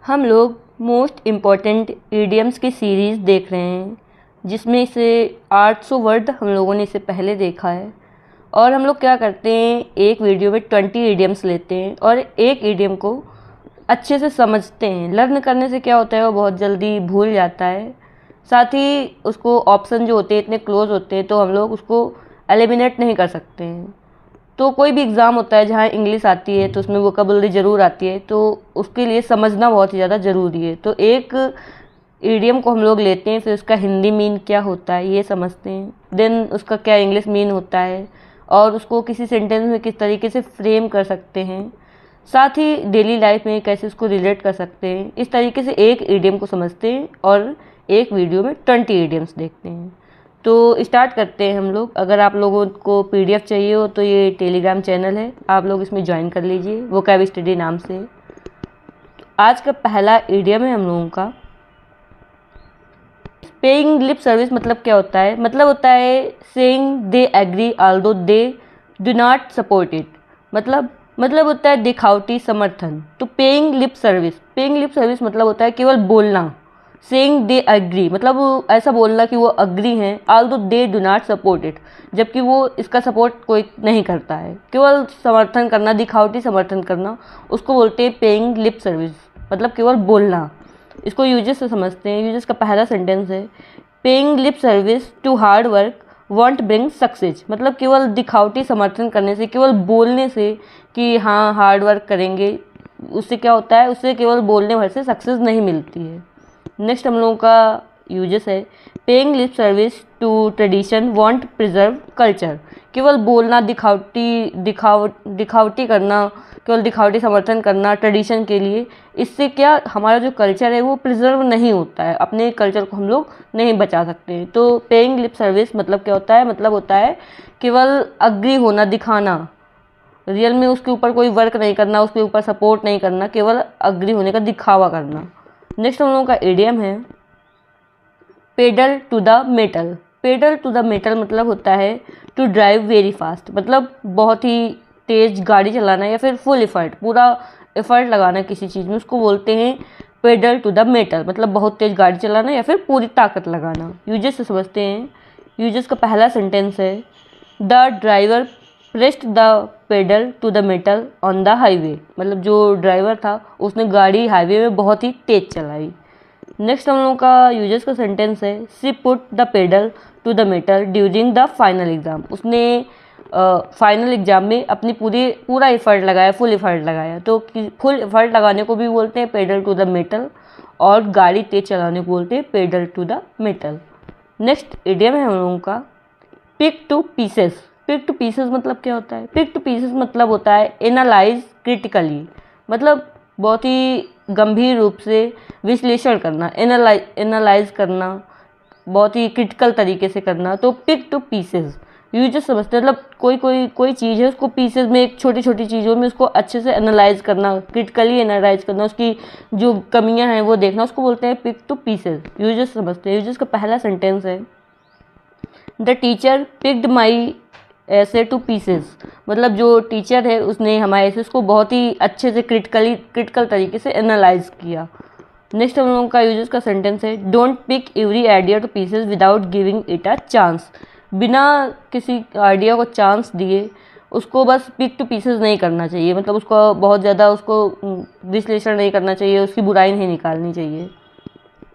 हम लोग most important idioms की सीरीज़ देख रहे हैं, जिसमें से 800 वर्ड हम लोगों ने इससे पहले देखा है। और हम लोग क्या करते हैं, एक वीडियो में 20 ईडियम्स लेते हैं और एक ईडियम को अच्छे से समझते हैं। लर्न करने से क्या होता है, वो बहुत जल्दी भूल जाता है। साथ ही उसको ऑप्शन जो होते हैं इतने क्लोज होते हैं, तो हम लोग उसको एलिमिनेट नहीं कर सकते हैं। तो कोई भी एग्ज़ाम होता है जहाँ इंग्लिश आती है तो उसमें वोकैबुलरी ज़रूर आती है, तो उसके लिए समझना बहुत ही ज़्यादा ज़रूरी है। तो एक ईडियम को हम लोग लेते हैं, फिर उसका हिंदी मीन क्या होता है ये समझते हैं, देन उसका क्या इंग्लिश मीन होता है और उसको किसी सेंटेंस में किस तरीके से फ्रेम कर सकते हैं, साथ ही डेली लाइफ में कैसे उसको रिलेट कर सकते हैं। इस तरीके से एक ईडियम को समझते हैं और एक वीडियो में 20 ईडियम्स देखते हैं। तो स्टार्ट करते हैं हम लोग। अगर आप लोगों को पीडीएफ चाहिए हो तो ये टेलीग्राम चैनल है, आप लोग इसमें ज्वाइन कर लीजिए, वोकैब स्टडी नाम से। आज का पहला ईडियम है हम लोगों का, पेइंग लिप सर्विस। मतलब क्या होता है, मतलब होता है saying they agree although they do not support it. मतलब होता है दिखावटी समर्थन। तो पेइंग लिप सर्विस मतलब होता है केवल बोलना। सेइंग दे एग्री मतलब ऐसा बोलना कि वो अग्री हैं, although they do not support it, जबकि वो इसका सपोर्ट कोई नहीं करता है। केवल समर्थन करना, दिखावटी समर्थन करना, उसको बोलते हैं पेइंग लिप सर्विस, मतलब केवल बोलना। इसको यूजेस से समझते हैं। यूजेस का पहला सेंटेंस है, paying lip service to hard work won't bring success. मतलब केवल दिखावटी समर्थन करने से, केवल बोलने से कि हाँ हार्ड वर्क करेंगे, उससे क्या होता है, उससे केवल बोलने भर से सक्सेस नहीं मिलती है। नेक्स्ट हम लोगों का यूजेस है, paying lip service to tradition won't preserve culture. केवल बोलना, दिखावटी करना, केवल दिखावटी समर्थन करना ट्रेडिशन के लिए, इससे क्या हमारा जो कल्चर है वो प्रिजर्व नहीं होता है, अपने कल्चर को हम लोग नहीं बचा सकते। तो पेइंग लिप सर्विस मतलब क्या होता है, मतलब होता है केवल अग्री होना, दिखाना, रियल में उसके ऊपर कोई वर्क नहीं करना, उसके ऊपर सपोर्ट नहीं करना, केवल अग्री होने का दिखावा करना। नेक्स्ट हम लोगों का इडियम है, pedal to the metal. Pedal to the metal मतलब होता है टू ड्राइव वेरी फास्ट। मतलब बहुत ही तेज़ गाड़ी चलाना या फिर फुल एफर्ट, पूरा एफर्ट लगाना किसी चीज़ में, उसको बोलते हैं पेडल टू द मेटल। मतलब बहुत तेज़ गाड़ी चलाना या फिर पूरी ताकत लगाना। यूजेस से समझते हैं। यूजेस का पहला सेंटेंस है, the driver pressed the pedal to the metal on the highway. मतलब जो ड्राइवर था उसने गाड़ी हाईवे में बहुत ही तेज़ चलाई। नेक्स्ट हम लोगों का यूजेस का सेंटेंस है, she put the pedal to the metal during the final exam. उसने फाइनल एग्ज़ाम में अपनी पूरा एफर्ट लगाया, फुल एफर्ट लगाया। तो फुल एफर्ट लगाने को भी बोलते हैं पेडल टू द मेटल, और गाड़ी तेज चलाने को बोलते हैं pedal to the metal. Next idiom है हम लोगों का, pick to pieces. Pick to pieces मतलब क्या होता है, पिक टू पीसेस मतलब होता है एनालाइज क्रिटिकली। मतलब बहुत ही गंभीर रूप से विश्लेषण करना, एनालाइज करना, बहुत ही क्रिटिकल तरीके से करना। तो पिक टू पीसेस यूजेस समझते हैं, मतलब कोई चीज़ है उसको पीसेस में, एक छोटी छोटी चीज़ों में उसको अच्छे से एनालाइज करना, क्रिटिकली एनालाइज करना, उसकी जो कमियां हैं वो देखना, उसको बोलते हैं पिक टू पीसेस। यूजेस समझते हैं। यूजेस का पहला सेंटेंस है, द टीचर पिक्ड माई ऐसे टू पीसेस। मतलब जो टीचर है उसने हमारे ऐसे को बहुत ही अच्छे से क्रिटिकल तरीके से एनालाइज किया। नेक्स्ट हम लोगों का यूजेस का सेंटेंस है, don't pick every idea to pieces without giving it a chance. बिना किसी आइडिया को चांस दिए उसको बस पिक टू पीसेस नहीं करना चाहिए। मतलब उसको बहुत ज़्यादा उसको विश्लेषण नहीं करना चाहिए, उसकी बुराई नहीं निकालनी चाहिए।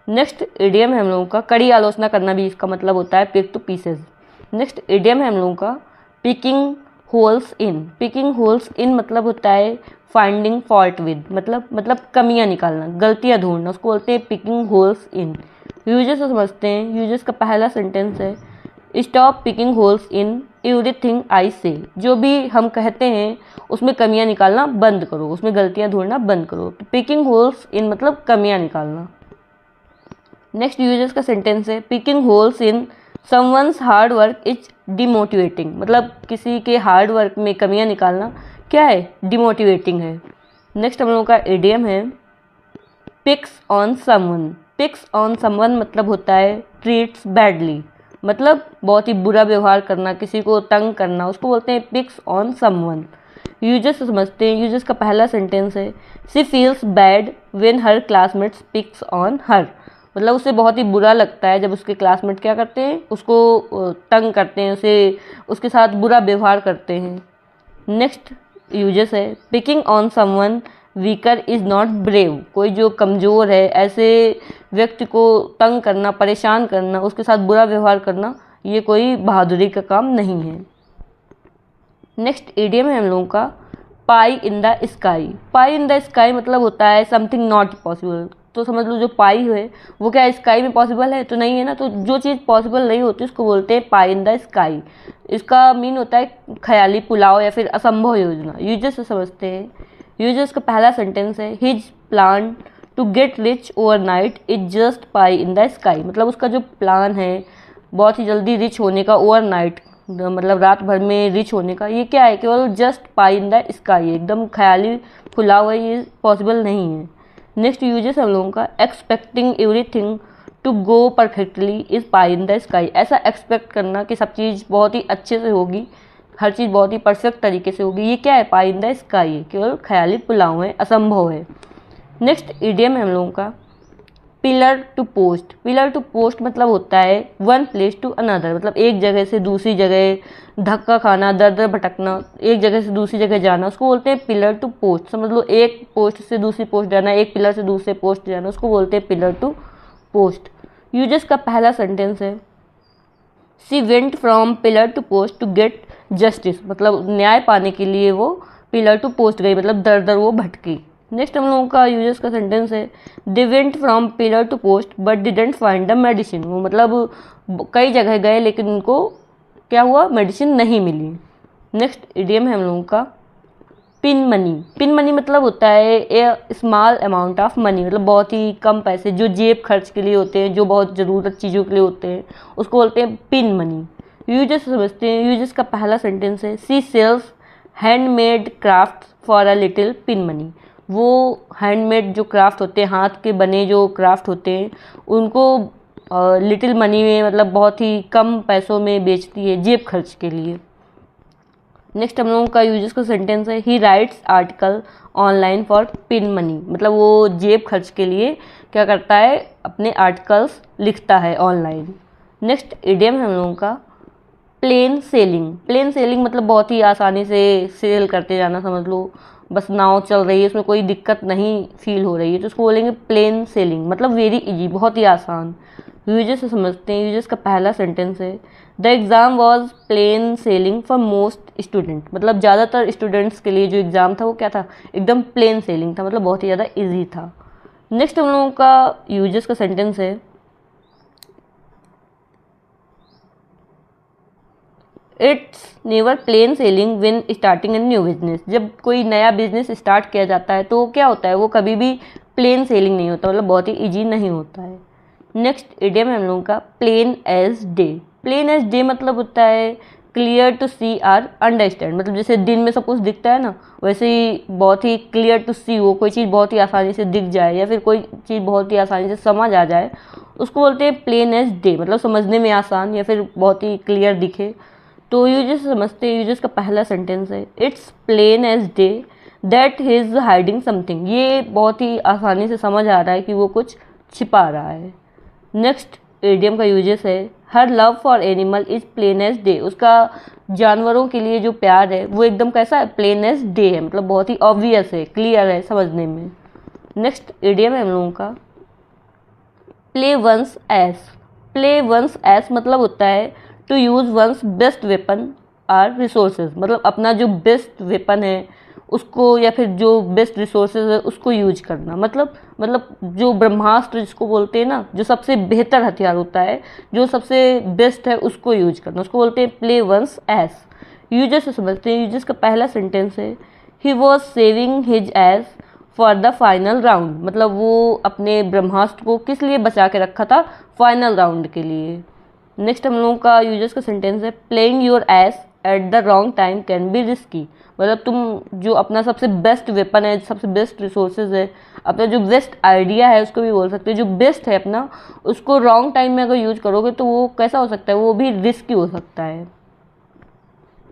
नेक्स्ट इडियम है हम लोगों का, कड़ी आलोचना करना भी इसका मतलब होता है pick to pieces. Next idiom है हम लोगों का, picking holes in. Picking holes in मतलब होता है फाइंडिंग फॉल्ट विद। मतलब कमियां निकालना, गलतियां ढूंढना, उसको बोलते हैं पिकिंग होल्स इन। यूजेस से समझते हैं। यूजेस का पहला सेंटेंस है, stop picking holes in everything I से। जो भी हम कहते हैं उसमें कमियां निकालना बंद करो, उसमें गलतियां ढूंढना बंद करो। पिकिंग होल्स इन मतलब कमियां निकालना। नेक्स्ट यूजेस का सेंटेंस है, picking holes in someone's hard work is demotivating. मतलब किसी के हार्ड वर्क में कमियां निकालना क्या है, डिमोटिवेटिंग है। नेक्स्ट हम लोगों का इडियम है, picks on someone. Picks on someone मतलब होता है ट्रीट्स बैडली। मतलब बहुत ही बुरा व्यवहार करना, किसी को तंग करना, उसको बोलते हैं पिक्स ऑन समवन। यूजर्स समझते हैं। यूजर्स का पहला सेंटेंस है she feels bad when her classmates picks on her, मतलब उसे बहुत ही बुरा लगता है जब उसके क्लासमेट क्या करते हैं, उसको तंग करते हैं, उसे उसके साथ बुरा व्यवहार करते हैं। नेक्स्ट यूजर्स है picking on someone weaker is not brave, कोई जो कमज़ोर है ऐसे व्यक्ति को तंग करना, परेशान करना, उसके साथ बुरा व्यवहार करना, ये कोई बहादुरी का काम नहीं है। नेक्स्ट इडियम है हम लोगों का pie in the sky. Pie in the sky मतलब होता है समथिंग नॉट पॉसिबल, तो समझ लो जो पाई है वो क्या स्काई में पॉसिबल है, तो नहीं है ना, तो जो चीज़ पॉसिबल नहीं होती उसको बोलते हैं पाई इन द स्काई। इसका मीन होता है ख्याली पुलाव या फिर असंभव योजना। यूजर्स से समझते हैं। यूजर्स का पहला सेंटेंस है his plan to get rich overnight is just pie in the sky, मतलब उसका जो प्लान है बहुत ही जल्दी रिच होने का, ओवरनाइट मतलब रात भर में रिच होने का, ये क्या है, केवल just pie in the sky, एकदम ख्याली फुला हुआ, ये पॉसिबल नहीं है। नेक्स्ट यूजेस हम लोगों का expecting everything to go perfectly is pie in the sky, ऐसा एक्सपेक्ट करना कि सब चीज़ बहुत ही अच्छे से होगी, हर चीज़ बहुत ही परफेक्ट तरीके से होगी, ये क्या है, पाई इन द स्काई है, केवल ख्याली पुलाव है, असंभव है। नेक्स्ट इडियम है हम लोगों का pillar to post. Pillar to post मतलब होता है वन प्लेस टू अनदर, मतलब एक जगह से दूसरी जगह धक्का खाना, दर दर भटकना, एक जगह से दूसरी जगह जाना, उसको बोलते हैं पिलर टू पोस्ट। समझ लो एक पोस्ट से दूसरी पोस्ट जाना, एक पिलर से दूसरे पोस्ट जाना, उसको बोलते हैं पिलर टू पोस्ट। यूजर्स का पहला सेंटेंस है she went from pillar to post to get justice, मतलब न्याय पाने के लिए वो पिलर टू पोस्ट गई, मतलब दर दर वो भटकी। नेक्स्ट हम लोगों का यूजर्स का सेंटेंस है they went from pillar to post but didn't find the medicine, वो मतलब कई जगह गए लेकिन उनको क्या हुआ, मेडिसिन नहीं मिली। नेक्स्ट इडियम है हम लोगों का पिन मनी। पिन मनी मतलब होता है ए स्मॉल अमाउंट ऑफ मनी, मतलब बहुत ही कम पैसे जो जेब खर्च के लिए होते हैं, जो बहुत ज़रूरत चीज़ों के लिए होते हैं, उसको बोलते हैं पिन मनी। यूजर्स समझते हैं। यूजर्स का पहला सेंटेंस है she sells handmade craft for a little pin money, वो हैंडमेड जो क्राफ्ट होते हैं, हाथ के बने जो क्राफ्ट होते हैं, उनको लिटिल मनी में मतलब बहुत ही कम पैसों में बेचती है जेब खर्च के लिए। नेक्स्ट हम लोगों का यूजर्स का सेंटेंस है ही rights article online for pin money, मतलब वो जेब खर्च के लिए क्या करता है, अपने आर्टिकल्स लिखता है ऑनलाइन। नेक्स्ट इडियम है हम लोगों का प्लेन सेलिंग। प्लेन सेलिंग मतलब बहुत ही आसानी से सेल करते जाना, समझ लो बस नाव चल रही है, उसमें कोई दिक्कत नहीं फील हो रही है, तो उसको बोलेंगे प्लेन सेलिंग, मतलब वेरी इजी, बहुत ही आसान। यूजर्स से समझते हैं। यूजर्स का पहला सेंटेंस है the exam was plain sailing for most student, मतलब ज़्यादातर स्टूडेंट्स के लिए जो एग्ज़ाम था वो क्या था, एकदम प्लेन सेलिंग था, मतलब बहुत ही ज़्यादा ईजी था। नेक्स्ट हम लोगों का यूजर्स का सेंटेंस है it's never plain sailing when starting a new business, जब कोई नया बिजनेस स्टार्ट किया जाता है तो क्या होता है, वो कभी भी प्लेन सेलिंग नहीं होता, मतलब बहुत ही ईजी नहीं होता है। नेक्स्ट इडियम है हम लोगों का plain as day. Plain as day मतलब होता है clear to see or understand, मतलब जैसे दिन में सब कुछ दिखता है ना, वैसे ही बहुत ही क्लियर टू सी हो, कोई चीज़ बहुत ही आसानी से दिख जाए या फिर कोई चीज़ बहुत ही आसानी से समझ आ जाए, उसको बोलते हैं प्लेन एज डे, मतलब समझने में आसान या फिर बहुत ही क्लियर दिखे। तो यूजर्स समझते हैं। यूजर्स का पहला सेंटेंस है it's plain as day that he is hiding something, ये बहुत ही आसानी से समझ आ रहा है कि वो कुछ छिपा रहा है। नेक्स्ट इडियम का यूजर्स है her love for animal is plain as day, उसका जानवरों के लिए जो प्यार है वो एकदम कैसा है, प्लेन एज डे है, मतलब बहुत ही ऑब्वियस है, क्लियर है समझने में। नेक्स्ट इडियम है हम लोगों का play one's ace. Play one's ace मतलब होता है to use one's best weapon or resources, मतलब अपना जो बेस्ट वेपन है उसको या फिर जो बेस्ट रिसोर्सेज है उसको यूज करना, मतलब जो ब्रह्मास्त्र जिसको बोलते हैं ना, जो सबसे बेहतर हथियार होता है, जो सबसे बेस्ट है उसको यूज करना, उसको बोलते हैं प्ले वंस एज। यूजर्स से समझते हैं। यूजर्स का पहला सेंटेंस है he was saving his age for the final round, मतलब वो अपने ब्रह्मास्त्र को किस लिए बचा के रखा था, फाइनल राउंड के लिए। नेक्स्ट हम लोगों का यूजर्स का सेंटेंस है playing your S at the wrong time can be risky, मतलब तुम जो अपना सबसे बेस्ट वेपन है, सबसे बेस्ट रिसोर्सेज है, अपना जो बेस्ट आइडिया है उसको भी बोल सकते हैं, जो बेस्ट है अपना, उसको रॉन्ग टाइम में अगर यूज करोगे तो वो कैसा हो सकता है, वो भी रिस्की हो सकता है।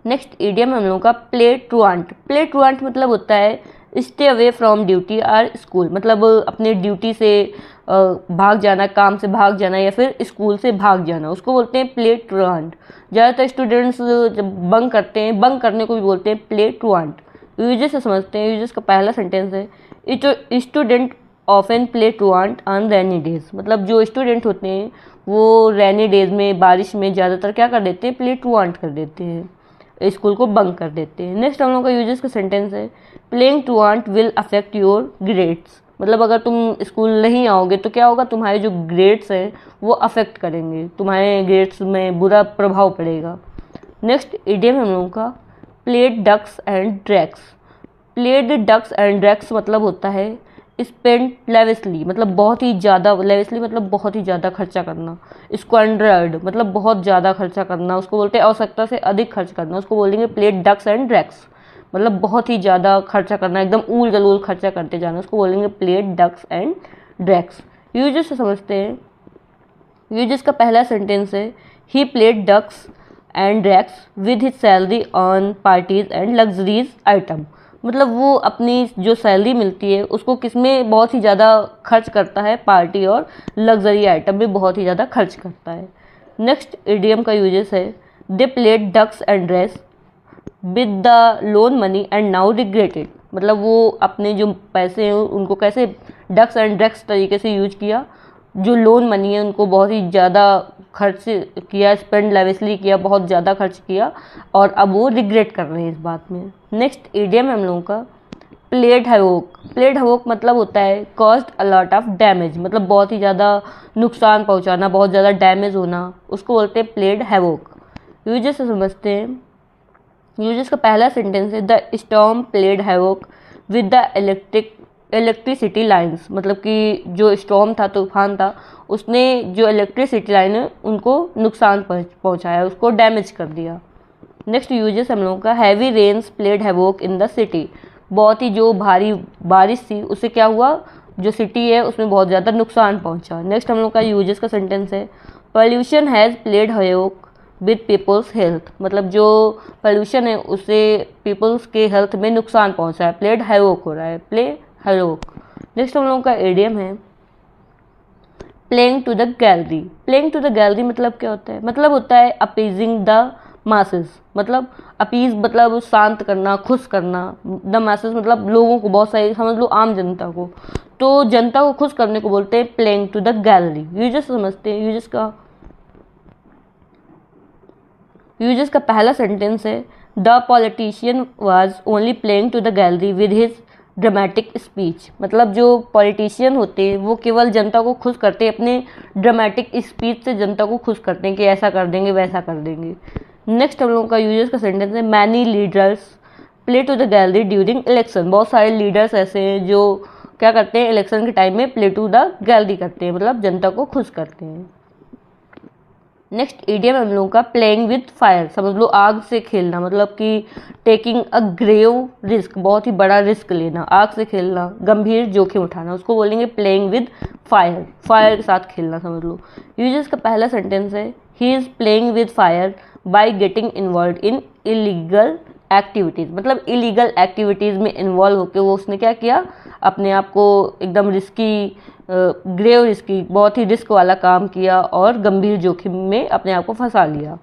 नेक्स्ट इडियम हम लोगों का प्ले ट्रुआंट। प्ले ट्रुआंट मतलब होता है stay away from duty or school, मतलब अपने ड्यूटी से भाग जाना, काम से भाग जाना या फिर स्कूल से भाग जाना, उसको बोलते हैं प्ले ट्रुआंट। ज़्यादातर स्टूडेंट्स जब बंक करते हैं, बंक करने को भी बोलते हैं प्ले ट्रुआंट। यूजेस से समझते हैं। यूजेस का पहला सेंटेंस है student often play truant on rainy days, मतलब जो स्टूडेंट होते हैं वो रैनी डेज में, बारिश में ज़्यादातर क्या कर देते हैं, प्ले ट्रुआंट कर देते हैं, स्कूल को बंक कर देते हैं। नेक्स्ट हम लोग का यूजेस का सेंटेंस है playing truant will affect your grades, मतलब अगर तुम स्कूल नहीं आओगे तो क्या होगा, तुम्हारे जो ग्रेड्स हैं वो अफेक्ट करेंगे, तुम्हारे ग्रेड्स में बुरा प्रभाव पड़ेगा। नेक्स्ट इडियम हम लोगों का played ducks and drakes. Played ducks and drakes मतलब होता है स्पेंड लेविसली, मतलब बहुत ही ज़्यादा, लेविसली मतलब बहुत ही ज़्यादा खर्चा करना। स्क्वांड्रड मतलब बहुत ज़्यादा खर्चा करना, उसको बोलते हैं आवश्यकता से अधिक खर्च करना, उसको बोलेंगे प्लेड डक्स एंड ड्रैक्स, मतलब बहुत ही ज़्यादा खर्चा करना, एकदम ऊल जलूल खर्चा करते जाना, उसको बोलेंगे played ducks and drakes. Uses से समझते हैं। यूजेस का पहला सेंटेंस है he played ducks and drakes with his salary on parties and luxuries item, मतलब वो अपनी जो सैलरी मिलती है उसको किस में बहुत ही ज़्यादा खर्च करता है, पार्टी और लग्जरी आइटम में बहुत ही ज़्यादा खर्च करता है। नेक्स्ट इडियम का यूजेस है they played ducks and drakes with the loan money and now regretted, मतलब वो अपने जो पैसे हैं उनको कैसे डक्स एंड ड्रैक्स तरीके से यूज किया, जो लोन मनी है उनको बहुत ही ज़्यादा खर्च किया, स्पेंड लेविसली किया, बहुत ज़्यादा खर्च किया और अब वो रिग्रेट कर रहे हैं इस बात में। नेक्स्ट इडियम हम लोगों का प्लेड हैवोक। प्लेड हैवोक मतलब होता है caused a lot of damage, मतलब बहुत ही ज़्यादा नुकसान पहुंचाना, बहुत ज़्यादा डैमेज होना, उसको बोलते हैं प्लेड हैवोक। यूजेस से समझते हैं। यूजेस का पहला सेंटेंस है the storm played havoc with the electricity lines, मतलब कि जो स्टॉर्म था, तूफान था, उसने जो इलेक्ट्रिसिटी लाइन है उनको नुकसान पहुंचाया, उसको डैमेज कर दिया। नेक्स्ट यूजेस हम लोगों का heavy rains played havoc in the city, बहुत ही जो भारी बारिश थी उससे क्या हुआ, जो सिटी है उसमें बहुत ज़्यादा नुकसान पहुंचा। नेक्स्ट हम लोग का यूजेस का सेंटेंस है pollution has played havoc with people's health, मतलब जो पॉल्यूशन है उससे पीपल्स के हेल्थ में नुकसान पहुंचा है, प्लेड हैवोक हो रहा है, प्ले हैवोक। नेक्स्ट हम लोगों का इडियम है playing to the gallery. Playing to the gallery मतलब क्या होता है, मतलब होता है अपीजिंग द मासेस, मतलब अपीज मतलब शांत करना, खुश करना, द मासेस मतलब लोगों को, बहुत सारी समझ लो आम जनता को, तो जनता को खुश करने को बोलते हैं playing to the gallery. Uses समझते हैं। यूजेस का पहला सेंटेंस है the politician was only playing to the gallery with his dramatic speech, मतलब जो पॉलिटिशियन होते हैं वो केवल जनता को खुश करते हैं, अपने ड्रामेटिक स्पीच से जनता को खुश करते हैं कि ऐसा कर देंगे, वैसा कर देंगे। नेक्स्ट हम लोगों का यूजेस का सेंटेंस है many leaders play to the gallery during election, बहुत सारे लीडर्स ऐसे हैं जो क्या करते हैं, इलेक्शन के टाइम में प्ले टू द गैलरी करते हैं, मतलब जनता को खुश करते हैं। नेक्स्ट इडियम हम लोगों का प्लेइंग विथ फायर, समझ लो आग से खेलना, मतलब कि टेकिंग अ ग्रेव रिस्क, बहुत ही बड़ा रिस्क लेना, आग से खेलना, गंभीर जोखिम उठाना, उसको बोलेंगे प्लेइंग विद फायर, फायर के साथ खेलना समझ लो। यूजेस का पहला सेंटेंस है he is playing with fire by getting involve in illegal activities, मतलब इलीगल एक्टिविटीज़ में इन्वॉल्व होकर वो उसने क्या किया, अपने आप को एकदम रिस्की, ग्रेव रिस्की, बहुत ही रिस्क वाला काम किया और गंभीर जोखिम में अपने आप को फंसा लिया।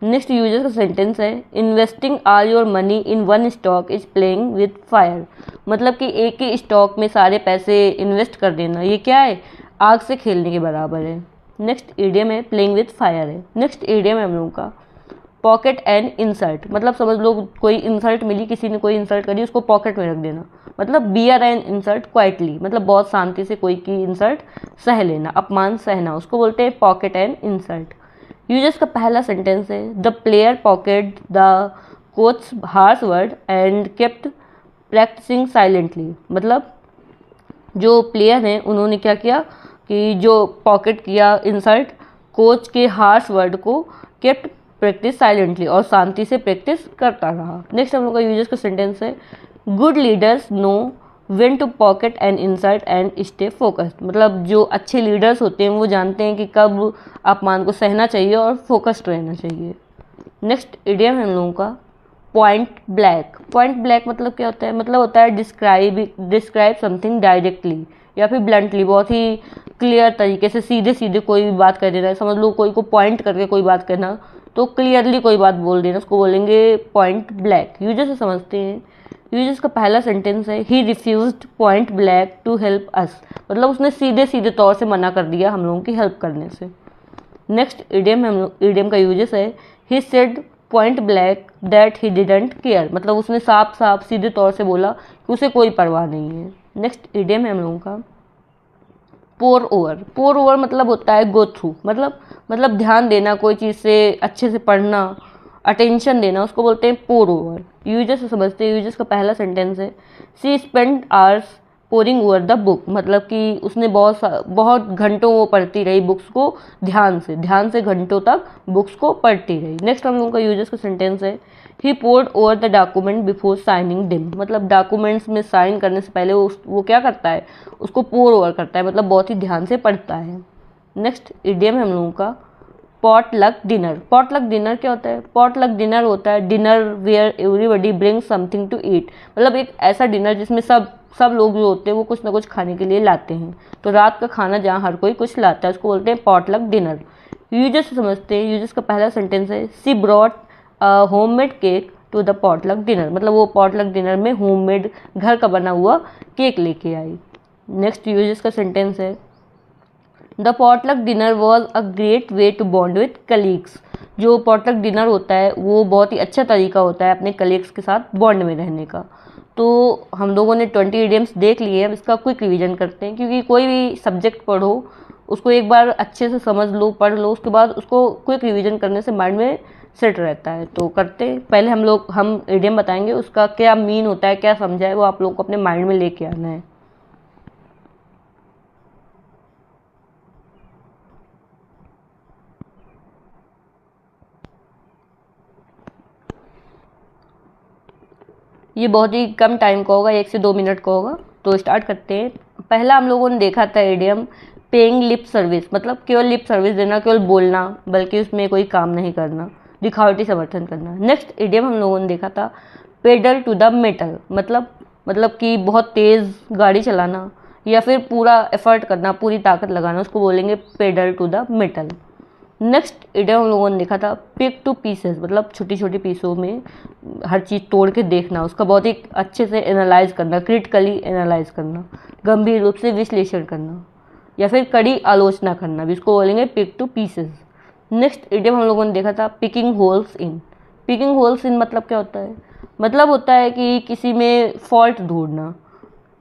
नेक्स्ट यूजर्स का सेंटेंस है investing all your money in one stock is playing with fire, मतलब कि एक ही स्टॉक में सारे पैसे इन्वेस्ट कर देना, ये क्या है, आग से खेलने के बराबर है। नेक्स्ट इडियम है प्लेइंग विद फायर है। नेक्स्ट इडियम है हम लोगों का पॉकेट एंड इंसल्ट, मतलब समझ लो कोई इंसल्ट मिली, किसी ने कोई इंसल्ट करी, उसको पॉकेट में रख देना, मतलब बियर एंड इंसल्ट क्वाइटली, मतलब बहुत शांति से कोई की इंसल्ट सह लेना, अपमान सहना, उसको बोलते हैं पॉकेट एंड इंसल्ट। यूजर्स का पहला सेंटेंस है the player pocket the coach harsh word and kept practising silently, मतलब जो प्लेयर हैं उन्होंने क्या किया कि जो पॉकेट किया इंसल्ट, कोच के हार्श वर्ड को केप्ट प्रैक्टिस साइलेंटली, और शांति से प्रैक्टिस करता रहा। नेक्स्ट हम लोग का यूजर्स का सेंटेंस है good leaders know when to pocket and insult and stay focused, मतलब जो अच्छे लीडर्स होते हैं वो जानते हैं कि कब अपमान को सहना चाहिए और फोकस्ड रहना चाहिए। नेक्स्ट इडियम है हम लोगों का पॉइंट ब्लैक। पॉइंट ब्लैक मतलब क्या होता है? मतलब होता है डिस्क्राइब समथिंग डायरेक्टली या फिर ब्लंटली, बहुत ही क्लियर तरीके से सीधे सीधे कोई भी बात कर देना है। समझ लो कोई को पॉइंट करके कोई बात करना, तो क्लियरली कोई बात बोल देना, उसको बोलेंगे पॉइंट ब्लैक। यूजर से समझते हैं। यूजर्स का पहला सेंटेंस है he refused point blank to help us, मतलब उसने सीधे सीधे तौर से मना कर दिया हम लोगों की हेल्प करने से। नेक्स्ट इडियम है, इडियम का यूजेस है he said point black that he didn't care, मतलब उसने साफ साफ सीधे तौर से बोला कि उसे कोई परवाह नहीं है। नेक्स्ट इडियम है हम लोगों का पोर ओवर। पोर ओवर मतलब होता है गो थ्रू, मतलब ध्यान देना, कोई चीज़ से अच्छे से पढ़ना, अटेंशन देना, उसको बोलते हैं पोर ओवर। यूजर्स से समझते हैं। यूजर्स का पहला सेंटेंस है she spend hours poring over the book, मतलब कि उसने बहुत घंटों वो पढ़ती रही बुक्स को, ध्यान से घंटों तक बुक्स को पढ़ती रही। नेक्स्ट हम लोगों का यूजर्स का सेंटेंस है he pored over the document before signing them, मतलब डॉक्यूमेंट्स में साइन करने से पहले वो क्या करता है, उसको पोर ओवर करता है, मतलब बहुत ही ध्यान से पढ़ता है। नेक्स्ट इडियम है हम लोगों का pot luck dinner. Pot luck dinner क्या होता है? पॉट लक डिनर होता है dinner where everybody bring something to eat, मतलब एक ऐसा डिनर जिसमें सब लोग जो होते हैं वो कुछ ना कुछ खाने के लिए लाते हैं। तो रात का खाना जहाँ हर कोई कुछ लाता है उसको बोलते हैं पॉट लक डिनर। यूजर्स से समझते हैं। यूजर्स का पहला सेंटेंस है she brought homemade cake to the potluck dinner, मतलब वो पॉटलक डिनर में होममेड घर का बना हुआ केक लेके आई। नेक्स्ट यूजर्स का सेंटेंस है the potluck dinner was a great way to bond with colleagues. जो पॉटलक डिनर होता है वो बहुत ही अच्छा तरीका होता है अपने कलीग्स के साथ बॉन्ड में रहने का। तो हम लोगों ने 20 इडियम्स देख लिए, अब इसका क्विक रिवीजन करते हैं, क्योंकि कोई भी सब्जेक्ट पढ़ो उसको एक बार अच्छे से समझ लो, पढ़ लो, उसके बाद उसको क्विक रिवीजन करने से माइंड में सेट रहता है। तो करते हैं। पहले हम इडियम बताएंगे, उसका क्या मीन होता है, क्या समझा है, वो आप लोगों को अपने माइंड में लेके आना है। ये बहुत ही कम टाइम का होगा, 1 से 2 मिनट का होगा। तो स्टार्ट करते हैं। पहला हम लोगों ने देखा था इडियम पेइंग लिप सर्विस, मतलब केवल लिप सर्विस देना, केवल बोलना, बल्कि उसमें कोई काम नहीं करना, दिखावटी समर्थन करना। नेक्स्ट इडियम हम लोगों ने देखा था पेडल टू द मेटल, मतलब कि बहुत तेज़ गाड़ी चलाना या फिर पूरा एफर्ट करना, पूरी ताकत लगाना, उसको बोलेंगे pedal to the metal. Next idiom हम लोगों ने देखा था पिक टू पीसेस, मतलब छोटी छोटी पीसों में हर चीज़ तोड़ के देखना, उसका बहुत ही अच्छे से एनालाइज करना, क्रिटिकली एनालाइज करना, गंभीर रूप से विश्लेषण करना, या फिर कड़ी आलोचना करना भी, इसको बोलेंगे pick to pieces. Next idiom हम लोगों ने देखा था picking holes in. Picking holes in मतलब क्या होता है? मतलब होता है कि किसी में फॉल्ट ढूंढना,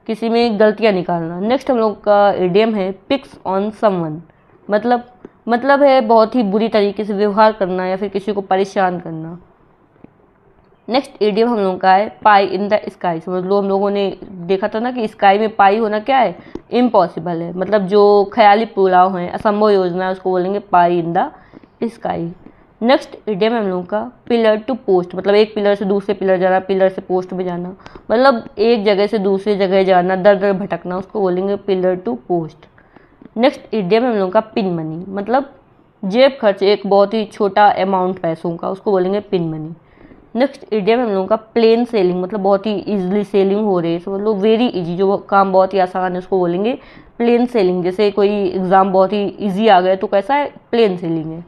किसी में गलतियाँ निकालना। नेक्स्ट हम लोग का इडियम है पिक्स ऑन समवन, मतलब है बहुत ही बुरी तरीके से व्यवहार करना या फिर किसी को परेशान करना। नेक्स्ट इडियम हम लोगों का है पाई इन द स्काई। समझ लो हम लोगों ने देखा था ना कि स्काई में पाई होना क्या है? इम्पॉसिबल है, मतलब जो ख्याली पुलाव है, असंभव योजना है, उसको बोलेंगे pie in the sky. Next idiom हम लोगों का पिलर टू पोस्ट, मतलब एक पिलर से दूसरे पिलर जाना, पिलर से पोस्ट में जाना, मतलब एक जगह से दूसरी जगह जाना, दर दर भटकना, उसको बोलेंगे pillar to post. Next idiom हम लोगों का पिन मनी, मतलब जेब खर्च, एक बहुत ही छोटा अमाउंट पैसों का, उसको बोलेंगे पिन मनी। नेक्स्ट इडियम हम लोगों का प्लेन सेलिंग, मतलब बहुत ही इजीली सेलिंग हो रही है, समझ लो वेरी इजी, जो काम बहुत ही आसान है उसको बोलेंगे प्लेन सेलिंग। जैसे कोई एग्ज़ाम बहुत ही इजी आ गया तो कैसा है? प्लेन सेलिंग है।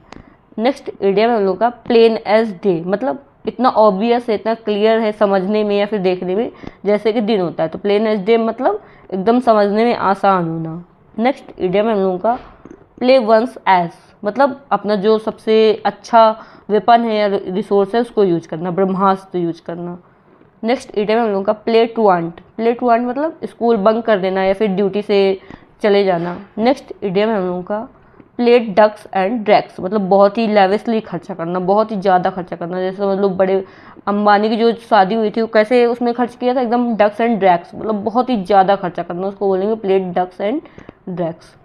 नेक्स्ट इडियम हम लोगों का प्लेन एज डे, मतलब इतना ऑब्वियस है, इतना क्लियर है समझने में या फिर देखने में, जैसे कि दिन होता है। तो प्लेन एज डे मतलब एकदम समझने में आसान होना। नेक्स्ट इडियम हम लोगों का प्ले वंस एज, मतलब अपना जो सबसे अच्छा वेपन है या रिसोर्स है उसको यूज करना, ब्रह्मास्त्र यूज करना। नेक्स्ट इडियम हम लोगों का play truant. Play truant मतलब स्कूल बंक कर देना या फिर ड्यूटी से चले जाना। नेक्स्ट इडियम हम लोगों का प्ले डक्स एंड ड्रैग्स, मतलब बहुत ही लेविशली खर्चा करना, बहुत ही ज़्यादा खर्चा करना। जैसे समझ लो बड़े अंबानी की जो शादी हुई थी वो कैसे उसमें खर्च किया था? एकदम डक्स एंड ड्रैग्स, मतलब बहुत ही ज़्यादा खर्चा करना, उसको बोलेंगे played ducks and drakes.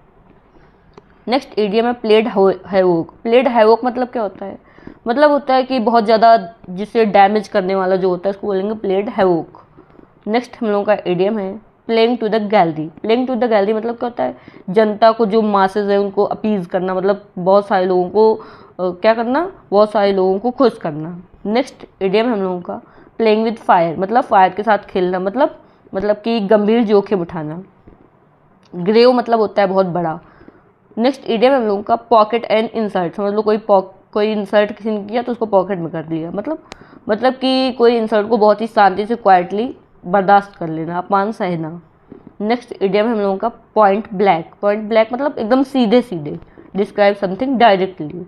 Next idiom है प्लेड हैवोक। प्लेड हैवोक मतलब क्या होता है? मतलब होता है कि बहुत ज़्यादा जिसे डैमेज करने वाला जो होता है उसको बोलेंगे प्लेड हैवोक। नेक्स्ट हम लोगों का इडियम है playing to the gallery. Playing to the gallery मतलब क्या होता है, जनता को, जो मासेज है उनको अपीज करना, मतलब बहुत सारे लोगों को क्या करना, बहुत सारे लोगों को खुश करना। नेक्स्ट इडियम हम लोगों का प्लेइंग विद फायर, मतलब फायर के साथ खेलना, मतलब कि गंभीर जोखिम उठाना। ग्रेव मतलब होता है बहुत बड़ा। नेक्स्ट इडियम हम लोगों का पॉकेट एंड इंसर्ट, समझ लो कोई इंसर्ट किसी ने किया तो उसको पॉकेट में कर लिया, मतलब कि कोई इंसल्ट को बहुत ही शांति से क्वाइटली बर्दाश्त कर लेना, अपमान सहना। नेक्स्ट इडियम हम लोगों का पॉइंट ब्लैक। पॉइंट ब्लैक मतलब एकदम सीधे सीधे, describe something directly.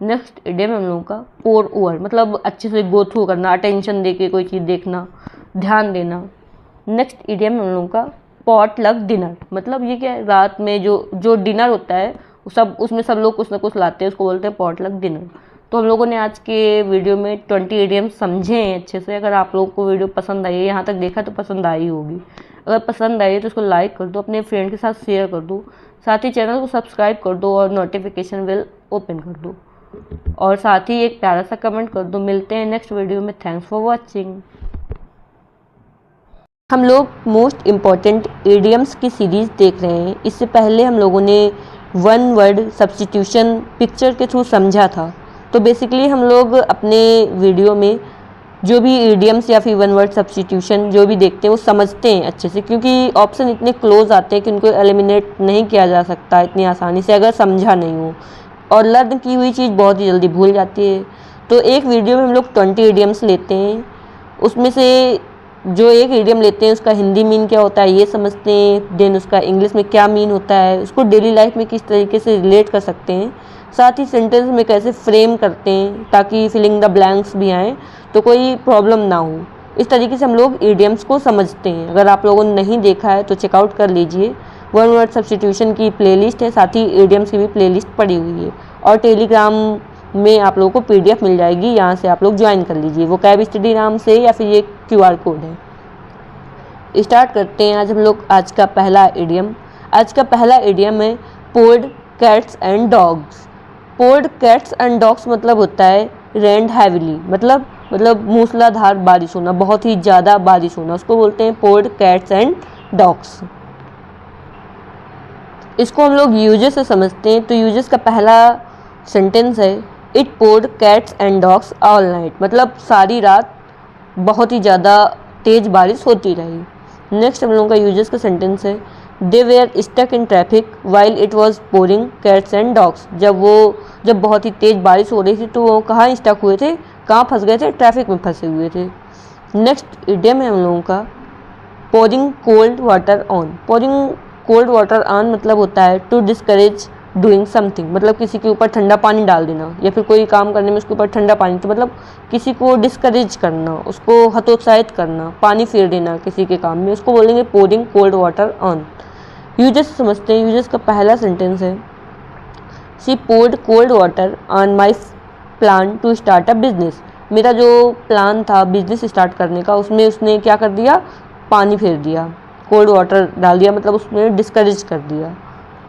Next idiom हम लोगों का पोर ओवर, मतलब अच्छे से गो थ्रू करना, अटेंशन देके कोई चीज़ देखना, ध्यान देना। नेक्स्ट इडियम हम लोगों का पॉट लक डिनर, मतलब ये क्या है, रात में जो डिनर होता है उसमें सब लोग कुछ ना कुछ लाते हैं, उसको बोलते हैं पॉट लक डिनर। तो हम लोगों ने आज के वीडियो में 20 इडियम्स समझे हैं अच्छे से। अगर आप लोगों को वीडियो पसंद आई है, यहाँ तक देखा तो पसंद आई होगी। अगर पसंद आई है तो उसको लाइक कर दो, अपने फ्रेंड के साथ शेयर कर दो, साथ ही चैनल को सब्सक्राइब कर दो और नोटिफिकेशन बेल ओपन कर दो, और साथ ही एक प्यारा सा कमेंट कर दो। मिलते हैं नेक्स्ट वीडियो में। Thanks for watching. हम लोग मोस्ट इम्पॉर्टेंट इडियम्स की सीरीज़ देख रहे हैं। इससे पहले हम लोगों ने वन वर्ड सब्स्टिट्यूशन पिक्चर के थ्रू समझा था। तो बेसिकली हम लोग अपने वीडियो में जो भी इडियम्स या फिर वन वर्ड सब्स्टिट्यूशन जो भी देखते हैं वो समझते हैं अच्छे से, क्योंकि ऑप्शन इतने क्लोज आते हैं कि उनको एलिमिनेट नहीं किया जा सकता इतनी आसानी से अगर समझा नहीं हो, और लर्न की हुई चीज़ बहुत ही जल्दी भूल जाती है। तो एक वीडियो में हम लोग 20 इडियम्स लेते हैं, उसमें से जो एक इडियम लेते हैं उसका हिंदी मीन क्या होता है ये समझते हैं, देन उसका इंग्लिश में क्या मीन होता है, उसको डेली लाइफ में किस तरीके से रिलेट कर सकते हैं, साथ ही सेंटेंस में कैसे फ्रेम करते हैं ताकि फिलिंग द ब्लैंक्स भी आएँ तो कोई प्रॉब्लम ना हो। इस तरीके से हम लोग इडियम्स को समझते हैं। अगर आप लोगों ने नहीं देखा है तो चेकआउट कर लीजिए। वन वर्ड सब्स्टिट्यूशन की प्लेलिस्ट है, साथ ही इडियम्स की भी प्लेलिस्ट पड़ी हुई है, और टेलीग्राम में आप लोगों को PDF मिल जाएगी, यहाँ से आप लोग ज्वाइन कर लीजिए वोकैब स्टडी नाम से, या फिर ये QR कोड है। स्टार्ट करते हैं आज हम लोग आज का पहला इडियम। आज का पहला इडियम है poured cats and dogs. Poured cats and dogs मतलब होता है रेंड हैविली, मतलब मूसलाधार बारिश होना, बहुत ही ज़्यादा बारिश होना, उसको बोलते हैं पोर्ड कैट्स एंड डॉग्स। इसको हम लोग यूजेस से समझते हैं। तो यूजेस का पहला सेंटेंस है it poured cats and dogs all night, मतलब सारी रात बहुत ही ज़्यादा तेज़ बारिश होती रही। नेक्स्ट हम लोगों का यूजेस का सेंटेंस है they were stuck in traffic while it was pouring cats and dogs. जब बहुत ही तेज़ बारिश हो रही थी तो वो कहाँ स्टक हुए थे, कहाँ फंस गए थे, ट्रैफिक में फंसे हुए थे। नेक्स्ट इडियम है हम लोगों का pouring cold water on. Pouring cold water on मतलब होता है टू डिस्करेज डूइंग समथिंग, मतलब किसी के ऊपर ठंडा पानी डाल देना, या फिर कोई काम करने में उसके ऊपर ठंडा पानी, तो मतलब किसी को डिस्करेज करना, उसको हतोत्साहित करना, पानी फेर देना किसी के काम में, उसको बोलेंगे pouring cold water on. Uses समझते हैं। यूजेस का पहला सेंटेंस है she poured cold water on my plan to start a business. मेरा जो प्लान था बिजनेस स्टार्ट करने का, उसमें उसने क्या कर दिया, पानी फेर दिया, कोल्ड वाटर डाल दिया, मतलब उसने डिस्करेज कर दिया।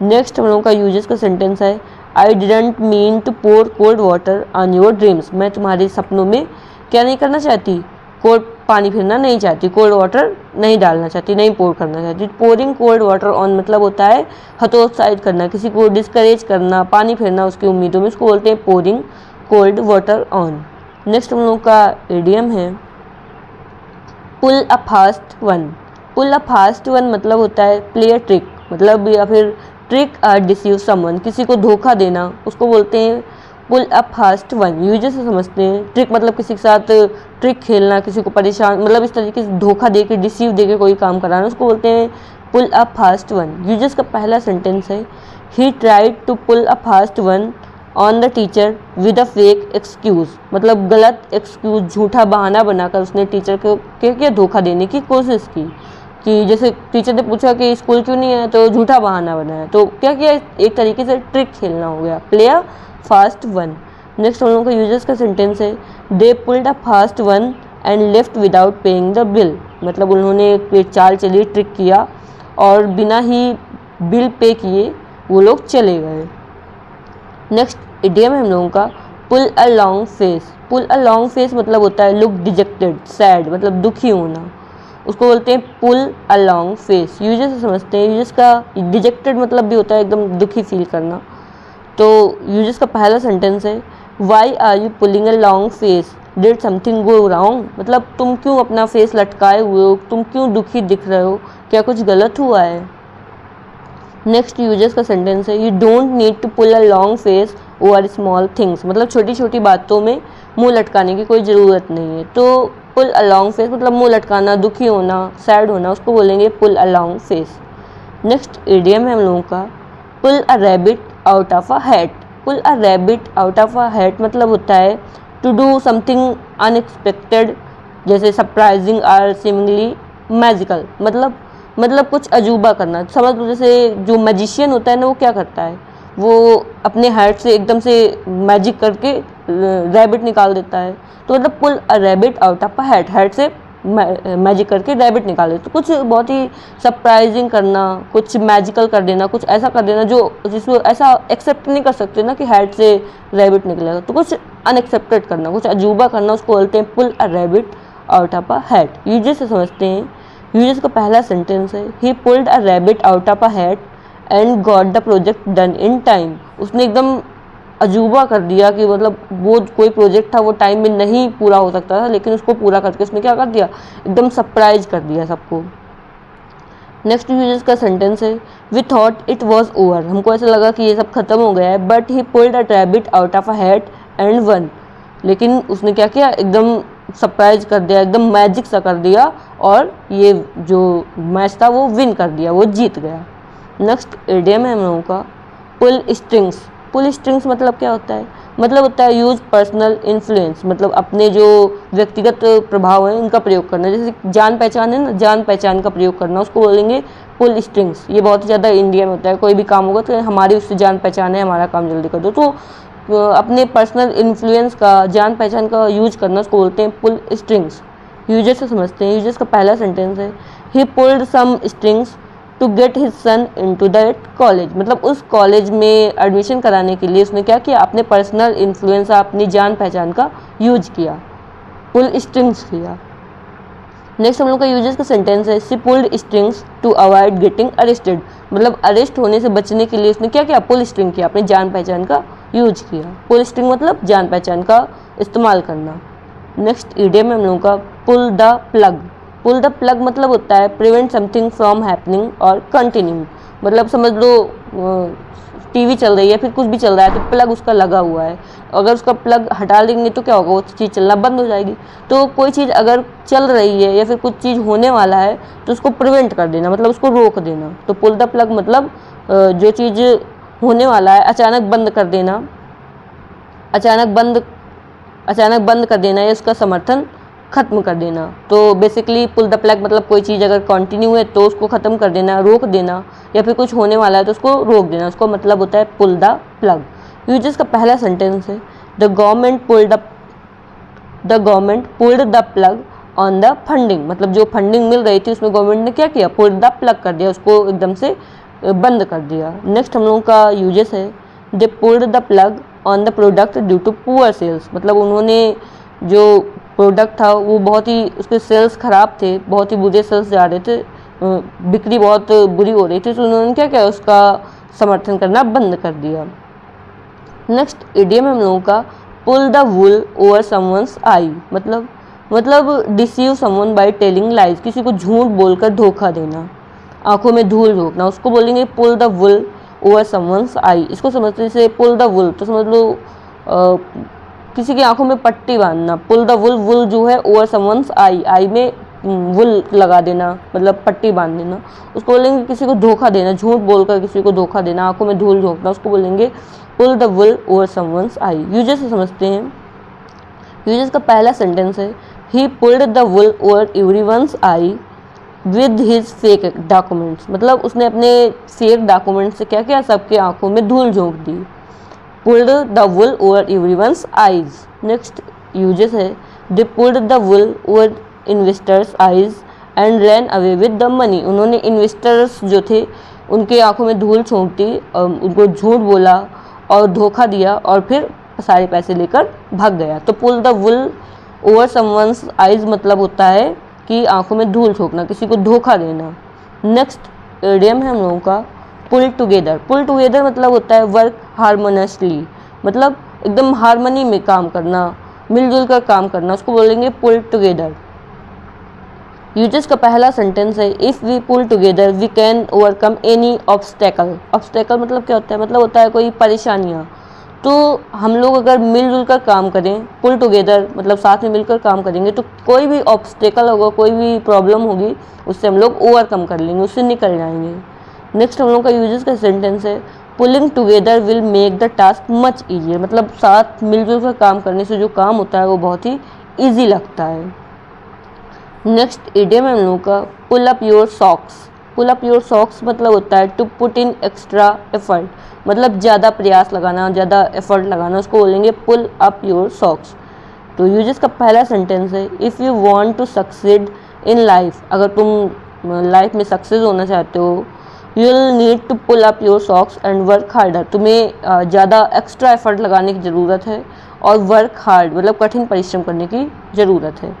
नेक्स्ट हम लोगों का यूजेस का सेंटेंस है I didn't mean to pour cold water on your dreams. मैं तुम्हारे सपनों में क्या नहीं करना चाहती, कोल्ड पानी फेरना नहीं चाहती, कोल्ड वाटर नहीं डालना चाहती, नहीं पोर करना चाहती। पोरिंग कोल्ड वाटर ऑन मतलब होता है हतोत्साहित करना, किसी को डिस्करेज करना, पानी फेरना उसकी उम्मीदों में, उसको बोलते हैं pouring cold water on. Next हम लोगों का इडियम है pull a fast one. Pull a fast one मतलब होता है प्ले अ ट्रिक, मतलब या फिर ट्रिक और डिसीव समवन, किसी को धोखा देना, उसको बोलते हैं pull a fast one. Uses से समझते हैं। ट्रिक मतलब किसी के साथ ट्रिक खेलना, किसी को परेशान, मतलब इस तरीके से धोखा देके, डिसीव देके कोई काम कराना, उसको बोलते हैं pull a fast one. Uses का पहला सेंटेंस है he tried to pull a fast one on the teacher with a fake excuse, मतलब गलत एक्सक्यूज़, झूठा बहाना बनाकर उसने टीचर को क्या धोखा देने की कोशिश की। कि जैसे टीचर ने पूछा कि स्कूल क्यों नहीं आया, तो झूठा बहाना बनाया, तो क्या किया, एक तरीके से ट्रिक खेलना हो गया, play a fast one. Next हम लोगों का यूजर्स का सेंटेंस है they pulled a fast one and left without paying the bill, मतलब उन्होंने एक चाल चली, ट्रिक किया और बिना ही बिल पे किए वो लोग चले गए। नेक्स्ट इडियम है हम लोगों का pull a long face. Pull a long face मतलब होता है लुक डिजेक्टेड सैड, मतलब दुखी होना। उसको बोलते हैं pull a long face. Uses से समझते हैं। यूजेस का डिजेक्टेड मतलब भी होता है एकदम दुखी फील करना। तो यूजेस का पहला सेंटेंस है why are you pulling a long face, did something go wrong, मतलब तुम क्यों अपना फेस लटकाए हुए हो, तुम क्यों दुखी दिख रहे हो, क्या कुछ गलत हुआ है। नेक्स्ट यूजेस का सेंटेंस है you don't need to pull a long face over small things, मतलब छोटी छोटी बातों में मुंह लटकाने की कोई ज़रूरत नहीं है। तो पुल अ लॉन्ग फेस मतलब मुंह लटकाना, दुखी होना, सैड होना, उसको बोलेंगे pull a long face. Next idiom है हम लोगों का pull a rabbit out of a hat. Pull a rabbit out of a hat मतलब होता है टू डू समथिंग अनएक्सपेक्टेड, जैसे सरप्राइजिंग और सीमिंगली मैजिकल, मतलब कुछ अजूबा करना। समझ लो जैसे जो मैजिशियन होता है ना, वो क्या करता है, वो अपने हैट से एकदम से मैजिक करके रैबिट निकाल देता है। तो मतलब pull a rabbit out of a hat, hat से मैजिक करके रैबिट निकाल देते। तो कुछ बहुत ही सरप्राइजिंग करना, कुछ मैजिकल कर देना, कुछ ऐसा कर देना जो जिसको ऐसा एक्सेप्ट नहीं कर सकते ना कि हैट से रैबिट निकलेगा। तो कुछ अनएक्सेप्टेड करना, कुछ अजूबा करना, उसको बोलते हैं pull a rabbit out of a hat. Usage से समझते हैं। यूजेस का पहला सेंटेंस है he pulled a rabbit out of a hat and got the project done in time. उसने एकदम अजूबा कर दिया कि मतलब वो कोई प्रोजेक्ट था वो टाइम में नहीं पूरा हो सकता था, लेकिन उसको पूरा करके उसने क्या कर दिया, एकदम सरप्राइज कर दिया सबको। नेक्स्ट यूजेस का सेंटेंस है we thought it was over, हमको ऐसा लगा कि ये सब खत्म हो गया है, but he pulled a rabbit out of a hat and one, लेकिन उसने क्या किया, एकदम सरप्राइज कर दिया, एकदम मैजिक सा कर दिया और ये जो मैच था वो विन कर दिया, वो जीत गया। नेक्स्ट इडियम है हम लोगों का पुल स्ट्रिंग्स। पुल स्ट्रिंग्स मतलब क्या होता है, मतलब होता है यूज पर्सनल इन्फ्लुएंस, मतलब अपने जो व्यक्तिगत प्रभाव है उनका प्रयोग करना। जैसे जान पहचान है ना, जान पहचान का प्रयोग करना, उसको बोलेंगे पुल स्ट्रिंग्स। ये बहुत ज़्यादा इंडिया में होता है, कोई भी काम होगा तो हमारी उससे जान पहचान है, हमारा काम जल्दी कर दो। तो अपने पर्सनल इन्फ्लुएंस का, जान पहचान का यूज करना, उसको बोलते हैं पुल स्ट्रिंग्स। यूजेस से समझते हैं। यूजेस का पहला सेंटेंस है he pulled some strings to get his son into that college, मतलब उस कॉलेज में एडमिशन कराने के लिए उसने क्या किया, अपने पर्सनल इन्फ्लुएंस, अपनी जान पहचान का यूज किया, पुल स्ट्रिंग्स किया। नेक्स्ट हम लोग का यूजेस का सेंटेंस है she pulled strings to avoid getting arrested, मतलब अरेस्ट होने से बचने के लिए उसने क्या किया, पुल स्ट्रिंग किया, अपनी जान पहचान का यूज किया। पुल स्ट्रिंग मतलब जान पहचान का इस्तेमाल करना। नेक्स्ट इडियम है हम लोगों का pull the plug. Pull the plug मतलब होता है प्रिवेंट समथिंग फ्रॉम हैपनिंग और कंटिन्यू, मतलब समझ लो टीवी चल रही है, फिर कुछ भी चल रहा है तो प्लग उसका लगा हुआ है, अगर उसका प्लग हटा देंगे तो क्या होगा, वो चीज़ चलना बंद हो जाएगी। तो कोई चीज़ अगर चल रही है या फिर कुछ चीज़ होने वाला है तो उसको प्रिवेंट कर देना, मतलब उसको रोक देना। तो पुल द प्लग मतलब जो चीज़ होने वाला है अचानक बंद कर देना, अचानक बंद कर देना या उसका समर्थन ख़त्म कर देना। तो बेसिकली पुल द प्लग मतलब कोई चीज़ अगर कंटिन्यू है तो उसको ख़त्म कर देना, रोक देना, या फिर कुछ होने वाला है तो उसको रोक देना, उसको मतलब होता है पुल द प्लग। यूजेस का पहला सेंटेंस है the government pulled the plug on the funding, मतलब जो फंडिंग मिल रही थी उसमें गवर्नमेंट ने क्या किया, पुल्ड द प्लग कर दिया, उसको एकदम से बंद कर दिया। नेक्स्ट हम लोगों का यूजेस है they pulled the plug on the product due to poor sales, मतलब उन्होंने जो प्रोडक्ट था वो बहुत ही, उसके सेल्स ख़राब थे, बहुत ही बुरे सेल्स जा रहे थे, बिक्री बहुत बुरी हो रही थी, तो उन्होंने क्या किया, उसका समर्थन करना बंद कर दिया। नेक्स्ट इडियम हम लोगों का pull the wool over someone's eye, मतलब deceive someone by telling lies, किसी को झूठ बोलकर धोखा देना, आंखों में धूल झोंकना, उसको बोलेंगे pull the wool over someone's eye. इसको समझते से पुल द वुल तो समझ लो किसी की आंखों में पट्टी बांधना, पुल द वुल, वुल जो है ओवर समवंस आई, आई में वुल लगा देना, मतलब पट्टी बांध देना, उसको बोलेंगे किसी को धोखा देना, झूठ बोलकर किसी को धोखा देना, आंखों में धूल झोंकना, उसको बोलेंगे pull the wool over someone's eye. Uses से समझते हैं। यूजेस का पहला सेंटेंस है he pulled the wool over everyone's eye with his fake documents, मतलब उसने अपने फेक डॉक्यूमेंट से क्या किया, सबके आंखों में धूल झोंक दी। Pulled the wool over everyone's eyes. Next usage है they pulled the wool over investors' eyes and ran away with the money, उन्होंने इन्वेस्टर्स जो थे उनके आंखों में धूल झोंक दी, उनको झूठ बोला और धोखा दिया और फिर सारे पैसे लेकर भाग गया। तो pull the wool over someone's eyes मतलब होता है कि आंखों में धूल झोंकना, किसी को धोखा देना। नेक्स्ट इडियम है हम लोगों का पुल टुगेदर। पुल टुगेदर मतलब होता है वर्क हारमोनियसली, मतलब एकदम हारमोनी में काम करना, मिलजुल कर काम करना, उसको बोलेंगे पुल टुगेदर। यूजेस का पहला सेंटेंस है if we pull together we can overcome any obstacle. Obstacle मतलब क्या होता है, मतलब होता है कोई परेशानियाँ। तो हम लोग अगर मिलजुल कर काम करें, पुल टुगेदर मतलब साथ में मिलकर काम करेंगे, तो कोई भी ऑब्स्टेकल होगा, कोई भी प्रॉब्लम होगी, उससे हम लोग ओवरकम कर लेंगे, उससे निकल जाएंगे। नेक्स्ट हम लोग का यूजेस का सेंटेंस है pulling together will make the task much easier. मतलब साथ मिलजुल कर काम करने से जो काम होता है वो बहुत ही ईजी लगता है। नेक्स्ट इडियम है हम लोगों का pull up your socks. Pull up your socks मतलब होता है to put in extra effort, मतलब ज़्यादा प्रयास लगाना, ज़्यादा एफर्ट लगाना, उसको बोलेंगे पुल अप योर सॉक्स। तो यूजेस का पहला सेंटेंस है if you want to succeed in life. अगर तुम लाइफ में सक्सेस होना चाहते हो, you will need to pull up your socks and work harder. तुम्हें ज़्यादा एक्स्ट्रा एफर्ट लगाने की ज़रूरत है और वर्क हार्ड मतलब कठिन परिश्रम करने की ज़रूरत है।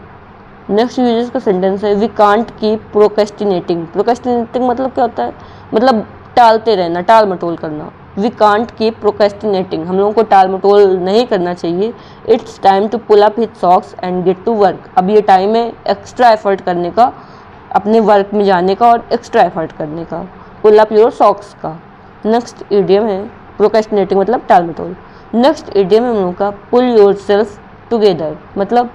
नेक्स्ट यूजेस का सेंटेंस है we can't keep procrastinating. Procrastinating मतलब क्या होता है, मतलब टालते रहना, टाल मटोल करना। वी कांट कीप प्रोक्रेस्टिनेटिंग, हम लोगों को टाल मटोल नहीं करना चाहिए। It's time to pull up his socks and get to work. अब ये टाइम है एक्स्ट्रा एफर्ट करने का, अपने वर्क में जाने का और एक्स्ट्रा एफर्ट करने का, पुल अप योर सॉक्स का। नेक्स्ट इडियम है प्रोक्रेस्टिनेटिंग मतलब टाल मटोल। नेक्स्ट इडियम है हम लोगों का पुल योर सेल्फ टुगेदर, मतलब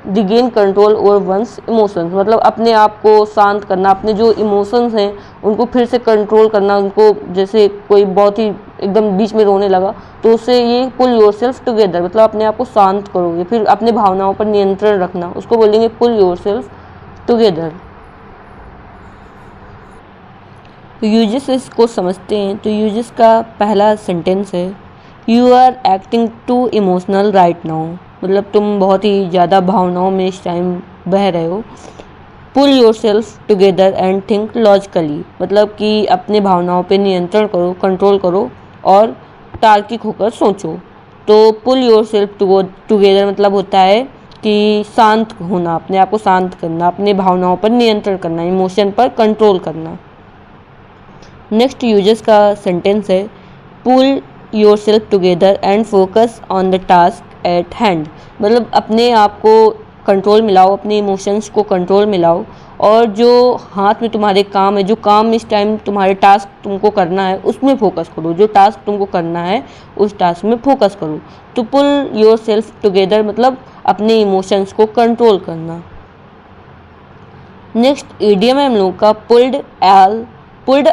regain control over one's emotions, मतलब अपने आप को शांत करना, अपने जो इमोशंस हैं उनको फिर से कंट्रोल करना। उनको जैसे कोई बहुत ही एकदम बीच में रोने लगा तो उससे ये पुल योर सेल्फ टुगेदर, मतलब अपने आप को शांत करो या फिर अपने भावनाओं पर नियंत्रण रखना, उसको बोलेंगे पुल योर सेल्फ टुगेदर। तो यूजेस इसको समझते हैं। तो यूजेस का पहला सेंटेंस है you are acting too emotional right now, मतलब तुम बहुत ही ज़्यादा भावनाओं में इस टाइम बह रहे हो। Pull yourself together and think logically, मतलब कि अपने भावनाओं पे नियंत्रण करो, कंट्रोल करो और तार्किक होकर सोचो। तो पुल योर सेल्फ टुगेदर मतलब होता है कि शांत होना, अपने आप को शांत करना, अपने भावनाओं पर नियंत्रण करना, इमोशन पर कंट्रोल करना। नेक्स्ट यूजेस का सेंटेंस है pull yourself together and focus on the task at hand, मतलब अपने आप को कंट्रोल में लाओ, अपने इमोशंस को कंट्रोल में लाओ और जो हाथ में तुम्हारे काम है, जो काम इस टाइम तुम्हारे टास्क तुमको करना है उसमें फोकस करो, जो टास्क तुमको करना है उस टास्क में फोकस करो। तो पुल योर सेल्फ टुगेदर मतलब अपने इमोशंस को कंट्रोल करना। नेक्स्ट इडियम है हम लोग का pulled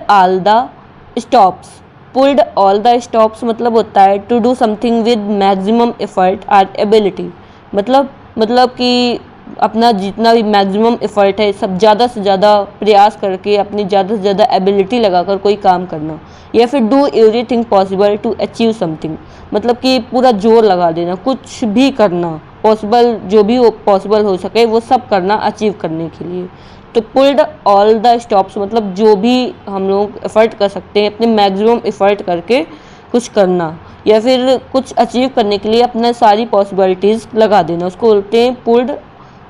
all the stops. Pulled all the stops मतलब होता है to do something with maximum effort और एबिलिटी, मतलब कि अपना जितना भी मैक्सिमम एफर्ट है, सब ज़्यादा से ज़्यादा प्रयास करके अपनी ज़्यादा से ज़्यादा एबिलिटी लगाकर कोई काम करना, या फिर do everything possible to achieve something, मतलब कि पूरा जोर लगा देना, कुछ भी करना पॉसिबल, जो भी वो पॉसिबल हो सके वो सब करना अचीव करने के लिए। तो पुल्ड ऑल द स्टॉप्स मतलब जो भी हम लोग एफर्ट कर सकते हैं, अपने मैक्सिमम एफर्ट करके कुछ करना या फिर कुछ अचीव करने के लिए अपना सारी पॉसिबिलिटीज़ लगा देना, उसको बोलते हैं pulled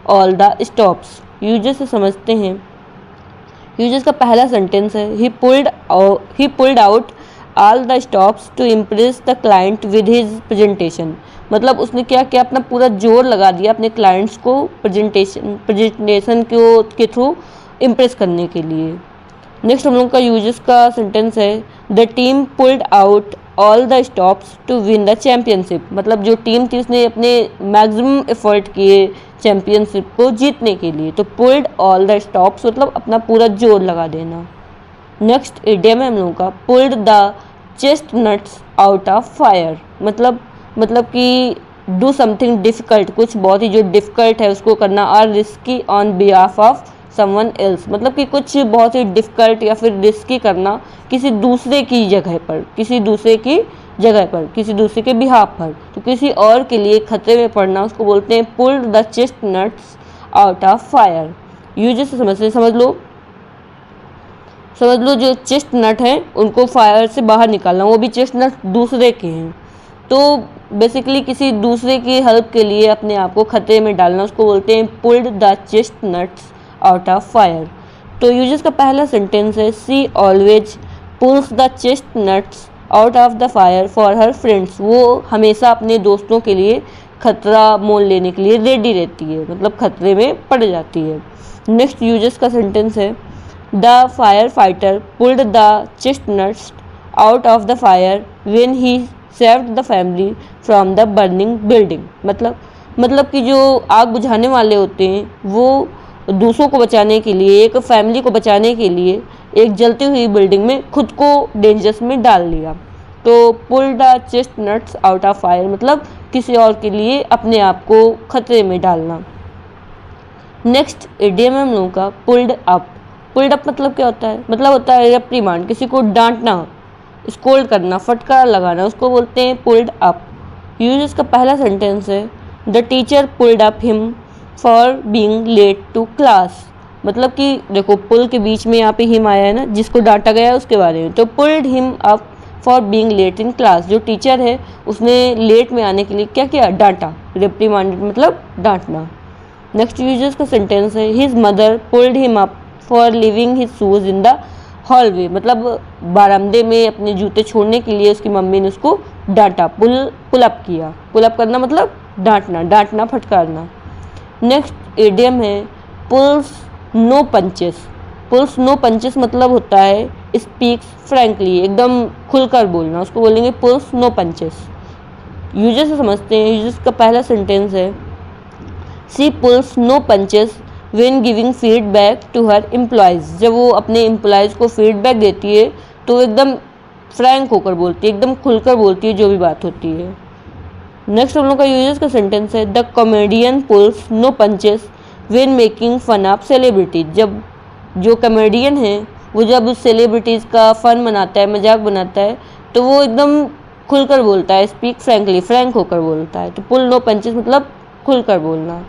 all the stops. Uses से समझते हैं। यूजेस का पहला सेंटेंस है he pulled out all the stops to impress the client with his presentation, मतलब उसने क्या किया, अपना पूरा जोर लगा दिया अपने क्लाइंट्स को प्रेजेंटेशन के थ्रू इम्प्रेस करने के लिए। नेक्स्ट हम लोग का यूजेस का सेंटेंस है the team pulled out all the stops to win the championship, मतलब जो टीम थी उसने अपने मैक्सिमम एफर्ट किए चैम्पियनशिप को जीतने के लिए। तो पुल्ड ऑल द स्टॉप्स मतलब अपना पूरा जोर लगा देना। नेक्स्ट इडियम है हम लोगों का pulled the chestnuts out of fire, मतलब कि डू समथिंग डिफ़िकल्ट, कुछ बहुत ही जो डिफ़िकल्ट है उसको करना, और risky on behalf of someone else, मतलब कि कुछ बहुत ही डिफ़िकल्ट या फिर रिस्की करना किसी दूसरे की जगह पर, किसी दूसरे के बिहाफ पर, तो किसी और के लिए खतरे में पड़ना, उसको बोलते हैं pulled the chestnuts out of fire. Uses से समझ लो जो चेस्टनट हैं उनको फायर से बाहर निकालना, वो भी चेस्टनट दूसरे के हैं। तो बेसिकली किसी दूसरे की हेल्प के लिए अपने आप को खतरे में डालना, उसको बोलते हैं pulled the chestnuts out of fire. तो यूजेस का पहला सेंटेंस है she always pulls the chestnuts out of the fire for her friends. वो हमेशा अपने दोस्तों के लिए खतरा मोल लेने के लिए रेडी रहती है, मतलब खतरे में पड़ जाती है। नेक्स्ट यूजेस का सेंटेंस है the fire fighter pulled the chestnuts out of the fire when he saved the family from the burning building. मतलब कि जो आग बुझाने वाले होते हैं वो दूसरों को बचाने के लिए, एक फैमिली को बचाने के लिए एक जलती हुई बिल्डिंग में खुद को डेंजर्स में डाल लिया। तो pull the chestnuts out of fire मतलब किसी और के लिए अपने आप को खतरे में डालना। नेक्स्ट इडियम है हम लोगों का पुल्ड अप। पुल्ड अप मतलब क्या होता है? मतलब होता है रिप्रीमांड, किसी को डांटना, स्कोल्ड करना, फटकार लगाना, उसको बोलते हैं पुल्ड अप। यूजेस का पहला सेंटेंस है the teacher pulled up him for being late to class. मतलब कि देखो पुल के बीच में यहाँ पे हिम आया है ना, जिसको डांटा गया है उसके बारे में। तो pulled him up for being late in class, जो टीचर है उसने लेट में आने के लिए क्या किया? डांटा। रिप्रीमांडेड मतलब डांटना। नेक्स्ट यूजेस का सेंटेंस है his mother pulled him up for living his shoes in the hallway. मतलब बारामदे में अपने जूते छोड़ने के लिए उसकी मम्मी ने उसको डांटा, पुल अप किया। पुल अप करना मतलब डांटना, फटकारना। नेक्स्ट इडियम है pulls no punches. Pulls no punches मतलब होता है स्पीक्स फ्रैंकली, एकदम खुलकर बोलना, उसको बोलेंगे पुल्स नो पंचेस। यूजेस से समझते हैं। यूजेस का पहला सेंटेंस है she pulls no punches when giving feedback to her employees. जब वो अपने एम्प्लॉयज़ को फीडबैक देती है तो एकदम फ्रैंक होकर बोलती है, एकदम खुलकर बोलती है जो भी बात होती है। नेक्स्ट हम लोग का यूजेस का सेंटेंस है the comedian pulls no punches when making fun of celebrities. जब जो कॉमेडियन है वो जब सेलिब्रिटीज़ का फन बनाता है, मजाक बनाता है, तो वो एकदम खुलकर बोलता है, स्पीक फ्रैंकली, फ्रैंक होकर बोलता है। तो पुल नो पंचेस मतलब खुलकर बोलना।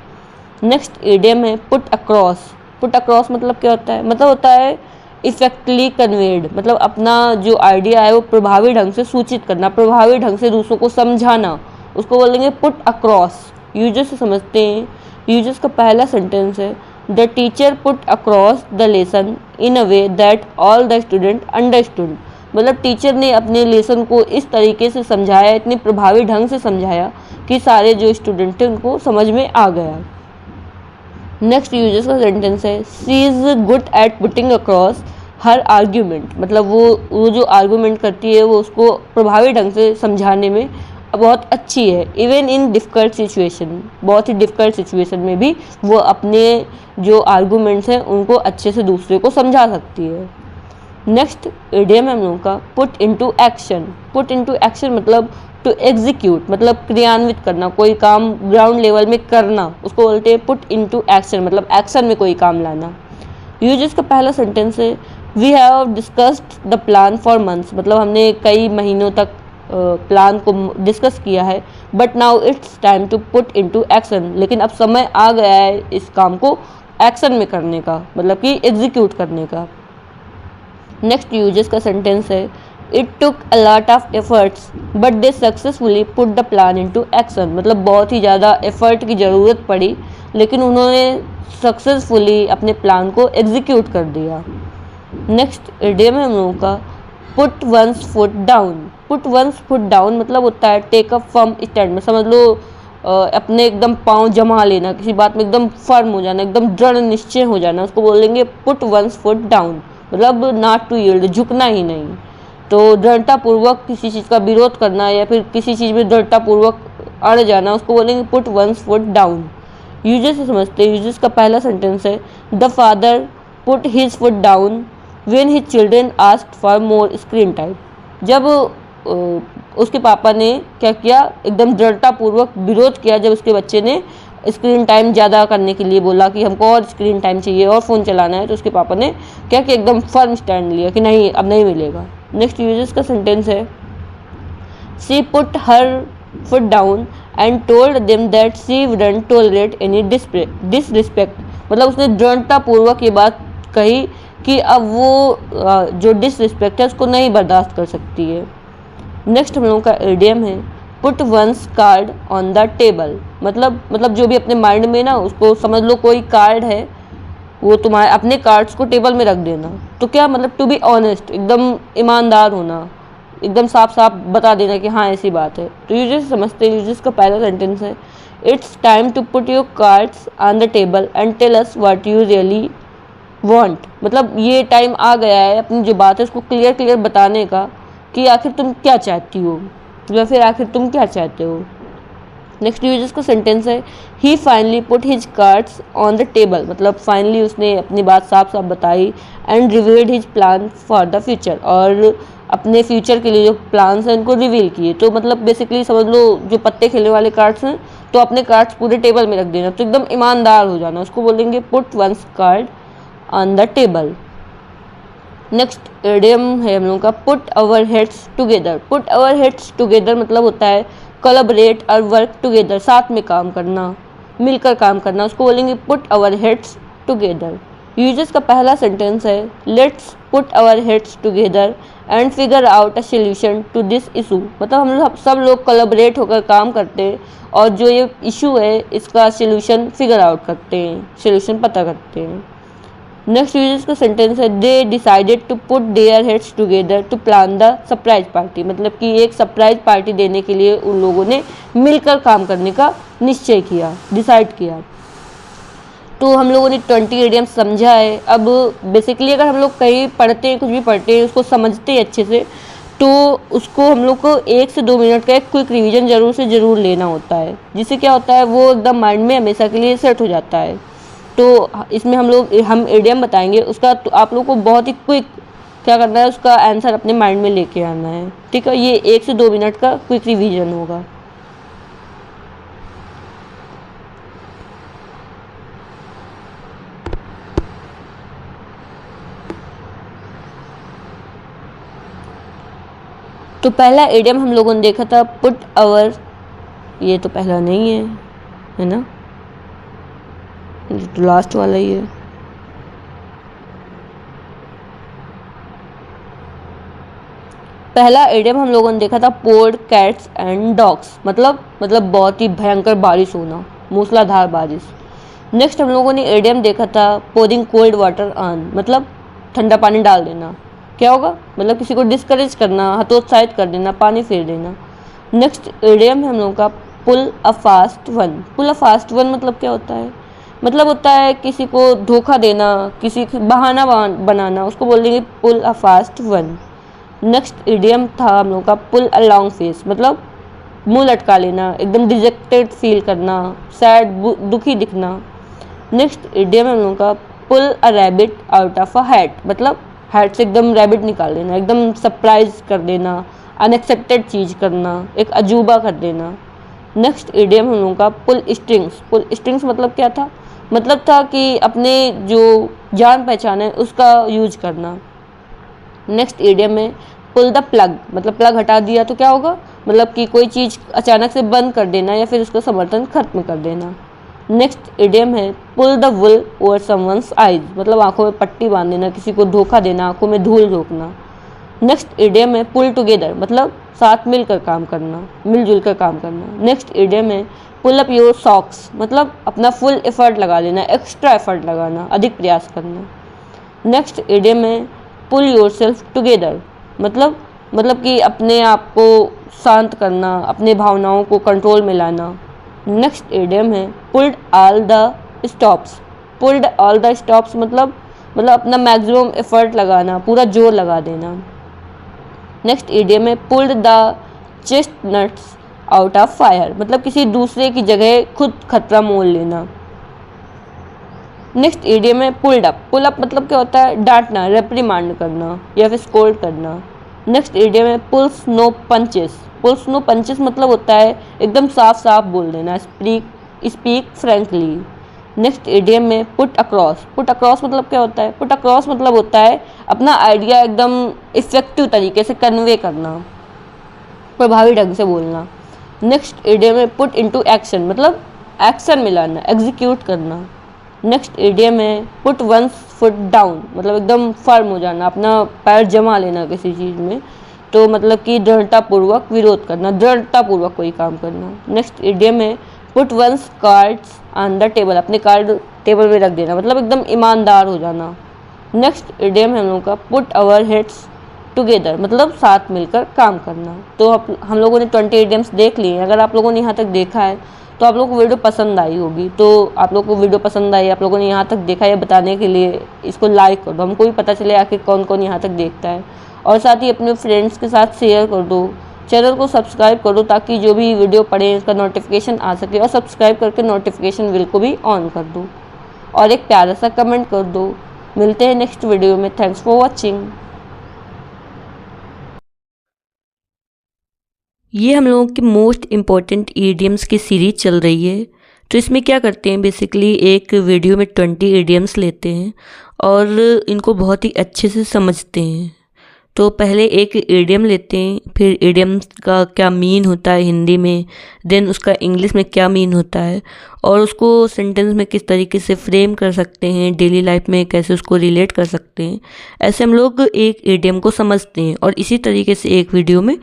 नेक्स्ट इडियम है पुट अक्रॉस। पुट अक्रॉस मतलब क्या होता है? मतलब होता है इफेक्टली कन्वेड, मतलब अपना जो आइडिया है वो प्रभावी ढंग से सूचित करना, प्रभावी ढंग से दूसरों को समझाना, उसको बोलेंगे पुट अक्रॉस। यूजर्स से समझते हैं। यूजर्स का पहला सेंटेंस है the teacher put across the lesson in a way that all the student understood. मतलब टीचर ने अपने लेसन को इस तरीके से समझाया, इतने प्रभावी ढंग से समझाया कि सारे जो स्टूडेंट थे उनको समझ में आ गया। नेक्स्ट यूजर्स का सेंटेंस है she is good at putting across her argument. मतलब वो जो आर्गूमेंट करती है वो उसको प्रभावी ढंग से समझाने में बहुत अच्छी है। इवन इन डिफ़िकल्ट सिचुएशन, बहुत ही डिफ़िकल्ट सिचुएशन में भी वो अपने जो आर्गूमेंट्स हैं उनको अच्छे से दूसरे को समझा सकती है। नेक्स्ट इडियम है हम लोगों का put into action. Put into action मतलब टू एग्जीक्यूट, मतलब क्रियान्वित करना, कोई काम ग्राउंड लेवल में करना, उसको बोलते हैं पुट इनटू एक्शन, मतलब एक्शन में कोई काम लाना। यूजेस का पहला सेंटेंस है we have discussed the plan for months. मतलब हमने कई महीनों तक प्लान को डिस्कस किया है, but now it's time to put into action. लेकिन अब समय आ गया है इस काम को एक्शन में करने का, मतलब कि एग्जीक्यूट करने का। नेक्स्ट यूजेस का सेंटेंस है it took a lot of efforts but they successfully put the plan into action. मतलब बहुत ही ज़्यादा एफर्ट की ज़रूरत पड़ी लेकिन उन्होंने सक्सेसफुली अपने प्लान को एग्जीक्यूट कर दिया। नेक्स्ट इडियम है हम लोगों का put one's foot down. Put one's foot down मतलब होता है टेक अ फर्म स्टैंड। में समझ लो अपने एकदम पाँव जमा लेना, किसी बात में एकदम फर्म हो जाना, एकदम दृढ़ निश्चय हो जाना, उसको बोलेंगे पुट वंस फुट डाउन। मतलब नॉट टू यील्ड, झुकना ही नहीं। तो दृढ़तापूर्वक किसी चीज़ का विरोध करना या फिर किसी चीज़ में दृढ़तापूर्वक अड़ जाना, उसको बोलेंगे put one's foot down. Uses से समझते हैं। यूजेस का पहला सेंटेंस है the father put his foot down when his children asked for more screen time. जब उसके पापा ने क्या किया, एकदम दृढ़तापूर्वक विरोध किया जब उसके बच्चे ने स्क्रीन टाइम ज़्यादा करने के लिए बोला कि हमको और स्क्रीन टाइम चाहिए और फ़ोन चलाना है, तो उसके पापा ने क्या कि एकदम फर्म स्टैंड लिया कि नहीं, अब नहीं मिलेगा। नेक्स्ट यूजेस का सेंटेंस है she put her foot down and told them that she wouldn't tolerate any disrespect. मतलब उसने दृढ़तापूर्वक ये बात कही कि अब वो जो डिसरिस्पेक्ट है उसको नहीं बर्दाश्त कर सकती है। नेक्स्ट हम लोगों का इडियम है put one's card on the table, मतलब जो भी अपने माइंड में ना, उसको समझ लो कोई कार्ड है, वो तुम्हारे अपने कार्ड्स को टेबल में रख देना। तो क्या मतलब, टू बी ऑनेस्ट, एकदम ईमानदार होना, एकदम साफ साफ बता देना कि हाँ ऐसी बात है। तो यूजर्स समझते हैं। यूजर्स का पहला सेंटेंस है, it's time to put your cards on the table and tell us what you really want, मतलब ये टाइम आ गया है अपनी जो बात है उसको क्लियर बताने का कि आखिर तुम क्या चाहती हो, या फिर आखिर तुम क्या चाहते हो। नेक्स्ट यूजर्स का सेंटेंस है, he finally put his cards on the table, मतलब फाइनली उसने अपनी बात साफ साफ बताई, and revealed his plan for the future, और अपने फ्यूचर के लिए जो प्लान्स हैं उनको रिवील किए। तो मतलब बेसिकली समझ लो जो पत्ते खेलने वाले कार्ड्स हैं, तो अपने कार्ड्स पूरे टेबल में रख देना, तो एकदम ईमानदार हो जाना, उसको बोलेंगे put one's card on the table. Next idiom है हम लोगों का, put our heads together. Put our heads together मतलब होता है कोलैबोरेट और वर्क टुगेदर, साथ में काम करना, मिलकर काम करना, उसको बोलेंगे put our heads together. Users का पहला सेंटेंस है, let's put our heads together and figure out a solution to this issue, मतलब हम सब लोग कोलैबोरेट होकर काम करते हैं और जो ये इशू है इसका सोल्यूशन फिगर आउट करते हैं, सोल्यूशन पता करते हैं। नेक्स्ट यूजर्स का सेंटेंस है, they decided to put their heads together to plan the surprise party, मतलब कि एक सरप्राइज पार्टी देने के लिए उन लोगों ने मिलकर काम करने का निश्चय किया, डिसाइड किया। तो हम लोगों ने 20 इडियम्स समझा है। अब बेसिकली अगर हम लोग कहीं पढ़ते हैं, कुछ भी पढ़ते हैं, उसको समझते हैं अच्छे से, तो उसको हम लोग को 1 से 2 मिनट का एक क्विक रिवीजन ज़रूर से ज़रूर लेना होता है, जिससे क्या होता है वो एकदम माइंड में हमेशा के लिए सेट हो जाता है। तो इसमें हम इडियम बताएंगे, उसका तो आप लोग को बहुत ही क्विक क्या करना है, उसका आंसर अपने माइंड में लेके आना है, ठीक है। ये 1 से 2 मिनट का क्विक रिवीजन होगा। तो पहला इडियम हम लोगों ने देखा था पुट आवर, ये तो पहला नहीं है ना, तो लास्ट वाला ही है। पहला इडियम हम लोगों ने देखा था पोर्ड कैट्स एंड डॉग्स, मतलब बहुत ही भयंकर बारिश होना, मूसलाधार बारिश। नेक्स्ट हम लोगों ने इडियम देखा था पोरिंग कोल्ड वाटर ऑन, मतलब ठंडा पानी डाल देना, क्या होगा, मतलब किसी को डिस्करेज करना, हतोत्साहित कर देना, पानी फेर देना। नेक्स्ट इडियम है हम लोगों का pull a fast one. Pull a fast one मतलब क्या होता है, मतलब होता है किसी को धोखा देना, किसी बहाना बनाना, उसको बोलेंगे pull a fast one. Next idiom था हम लोगों का पुल अ लॉन्ग फेस, मतलब मुंह लटका लेना, एकदम डिजेक्टेड फील करना, सैड दुखी दिखना। नेक्स्ट इडियम है हम लोगों का pull a rabbit out of a hat, मतलब हैट से एकदम रैबिट निकाल देना, एकदम सरप्राइज कर देना, अनएक्सपेक्टेड चीज़ करना, एक अजूबा कर देना। नेक्स्ट इडियम हम लोगों का पुल स्ट्रिंग्स। पुल स्ट्रिंग्स मतलब क्या था, मतलब था कि अपने जो जान पहचान है उसका यूज करना। नेक्स्ट इडियम में पुल द प्लग, मतलब प्लग हटा दिया तो क्या होगा, मतलब कि कोई चीज़ अचानक से बंद कर देना या फिर उसका समर्थन खत्म कर देना। नेक्स्ट इडियम है pull the wool over someone's eyes, मतलब आंखों में पट्टी बांध देना, किसी को धोखा देना, आंखों में धूल झोंकना। नेक्स्ट इडियम है पुल टुगेदर, मतलब साथ मिलकर काम करना, मिलजुल कर काम करना। नेक्स्ट इडियम है पुल अप योर सॉक्स, मतलब अपना फुल एफर्ट लगा लेना, एक्स्ट्रा एफर्ट लगाना, अधिक प्रयास करना। नेक्स्ट इडियम है पुल योर सेल्फ टुगेदर, मतलब कि अपने आप को शांत करना, अपने भावनाओं को कंट्रोल में लाना। नेक्स्ट इडियम है pulled all the stops. Pulled all the stops मतलब अपना मैक्सिमम एफर्ट लगाना, पूरा जोर लगा देना। नेक्स्ट इडियम है pulled the chestnuts out of fire, मतलब किसी दूसरे की जगह खुद खतरा मोल लेना। नेक्स्ट इडियम है पुल्ड अप। पुल अप मतलब क्या होता है, डांटना, रेप्रिमांड करना या फिर स्कोल्ड करना। नेक्स्ट इडियम है pulls no punches. Pulls no punches मतलब होता है एकदम साफ साफ बोल देना, स्पीक फ्रेंकली। नेक्स्ट इडियम में पुट अक्रॉस। पुट अक्रॉस मतलब क्या होता है, पुट अक्रॉस मतलब होता है अपना आइडिया एकदम इफेक्टिव तरीके से कन्वे करना, प्रभावी ढंग से बोलना। नेक्स्ट इडियम है पुट इनटू एक्शन, मतलब एक्शन में लाना, एग्जीक्यूट करना। नेक्स्ट इडियम है पुट वंस फुट डाउन, मतलब एकदम फर्म हो जाना, अपना पैर जमा लेना किसी चीज़ में। तो मतलब कि दृढ़तापूर्वक विरोध करना, दृढ़तापूर्वक कोई काम करना। नेक्स्ट इडियम है put one's cards on the table, अपने कार्ड टेबल पे रख देना, मतलब एकदम ईमानदार हो जाना। नेक्स्ट इडियम है हम लोगों का पुट आवर हेड्स टुगेदर, मतलब साथ मिलकर काम करना। तो हम लोगों ने 20 इडियम्स देख लिए हैं। अगर आप लोगों ने यहाँ तक देखा है तो आप लोगों को वीडियो पसंद आई होगी। तो आप लोगों को वीडियो पसंद आई, आप लोगों ने यहाँ तक देखा है बताने के लिए इसको लाइक कर दो, हमको भी पता चले आखिर कौन कौन यहाँ तक देखता है। और साथ ही अपने फ्रेंड्स के साथ शेयर कर दो, चैनल को सब्सक्राइब कर दो ताकि जो भी वीडियो पड़े उसका नोटिफिकेशन आ सके, और सब्सक्राइब करके नोटिफिकेशन बिल को भी ऑन कर दो, और एक प्यारा सा कमेंट कर दो। मिलते हैं नेक्स्ट वीडियो में। Thanks for watching. ये हम लोगों की मोस्ट इम्पॉर्टेंट ईडियम्स की सीरीज चल रही है। तो इसमें क्या करते हैं, बेसिकली एक वीडियो में 20 ईडियम्स लेते हैं और इनको बहुत ही अच्छे से समझते हैं। तो पहले एक ईडियम लेते हैं, फिर ईडियम का क्या मीन होता है हिंदी में, देन उसका इंग्लिश में क्या मीन होता है, और उसको सेंटेंस में किस तरीके से फ्रेम कर सकते हैं, डेली लाइफ में कैसे उसको रिलेट कर सकते हैं। ऐसे हम लोग एक ईडियम को समझते हैं और इसी तरीके से एक वीडियो में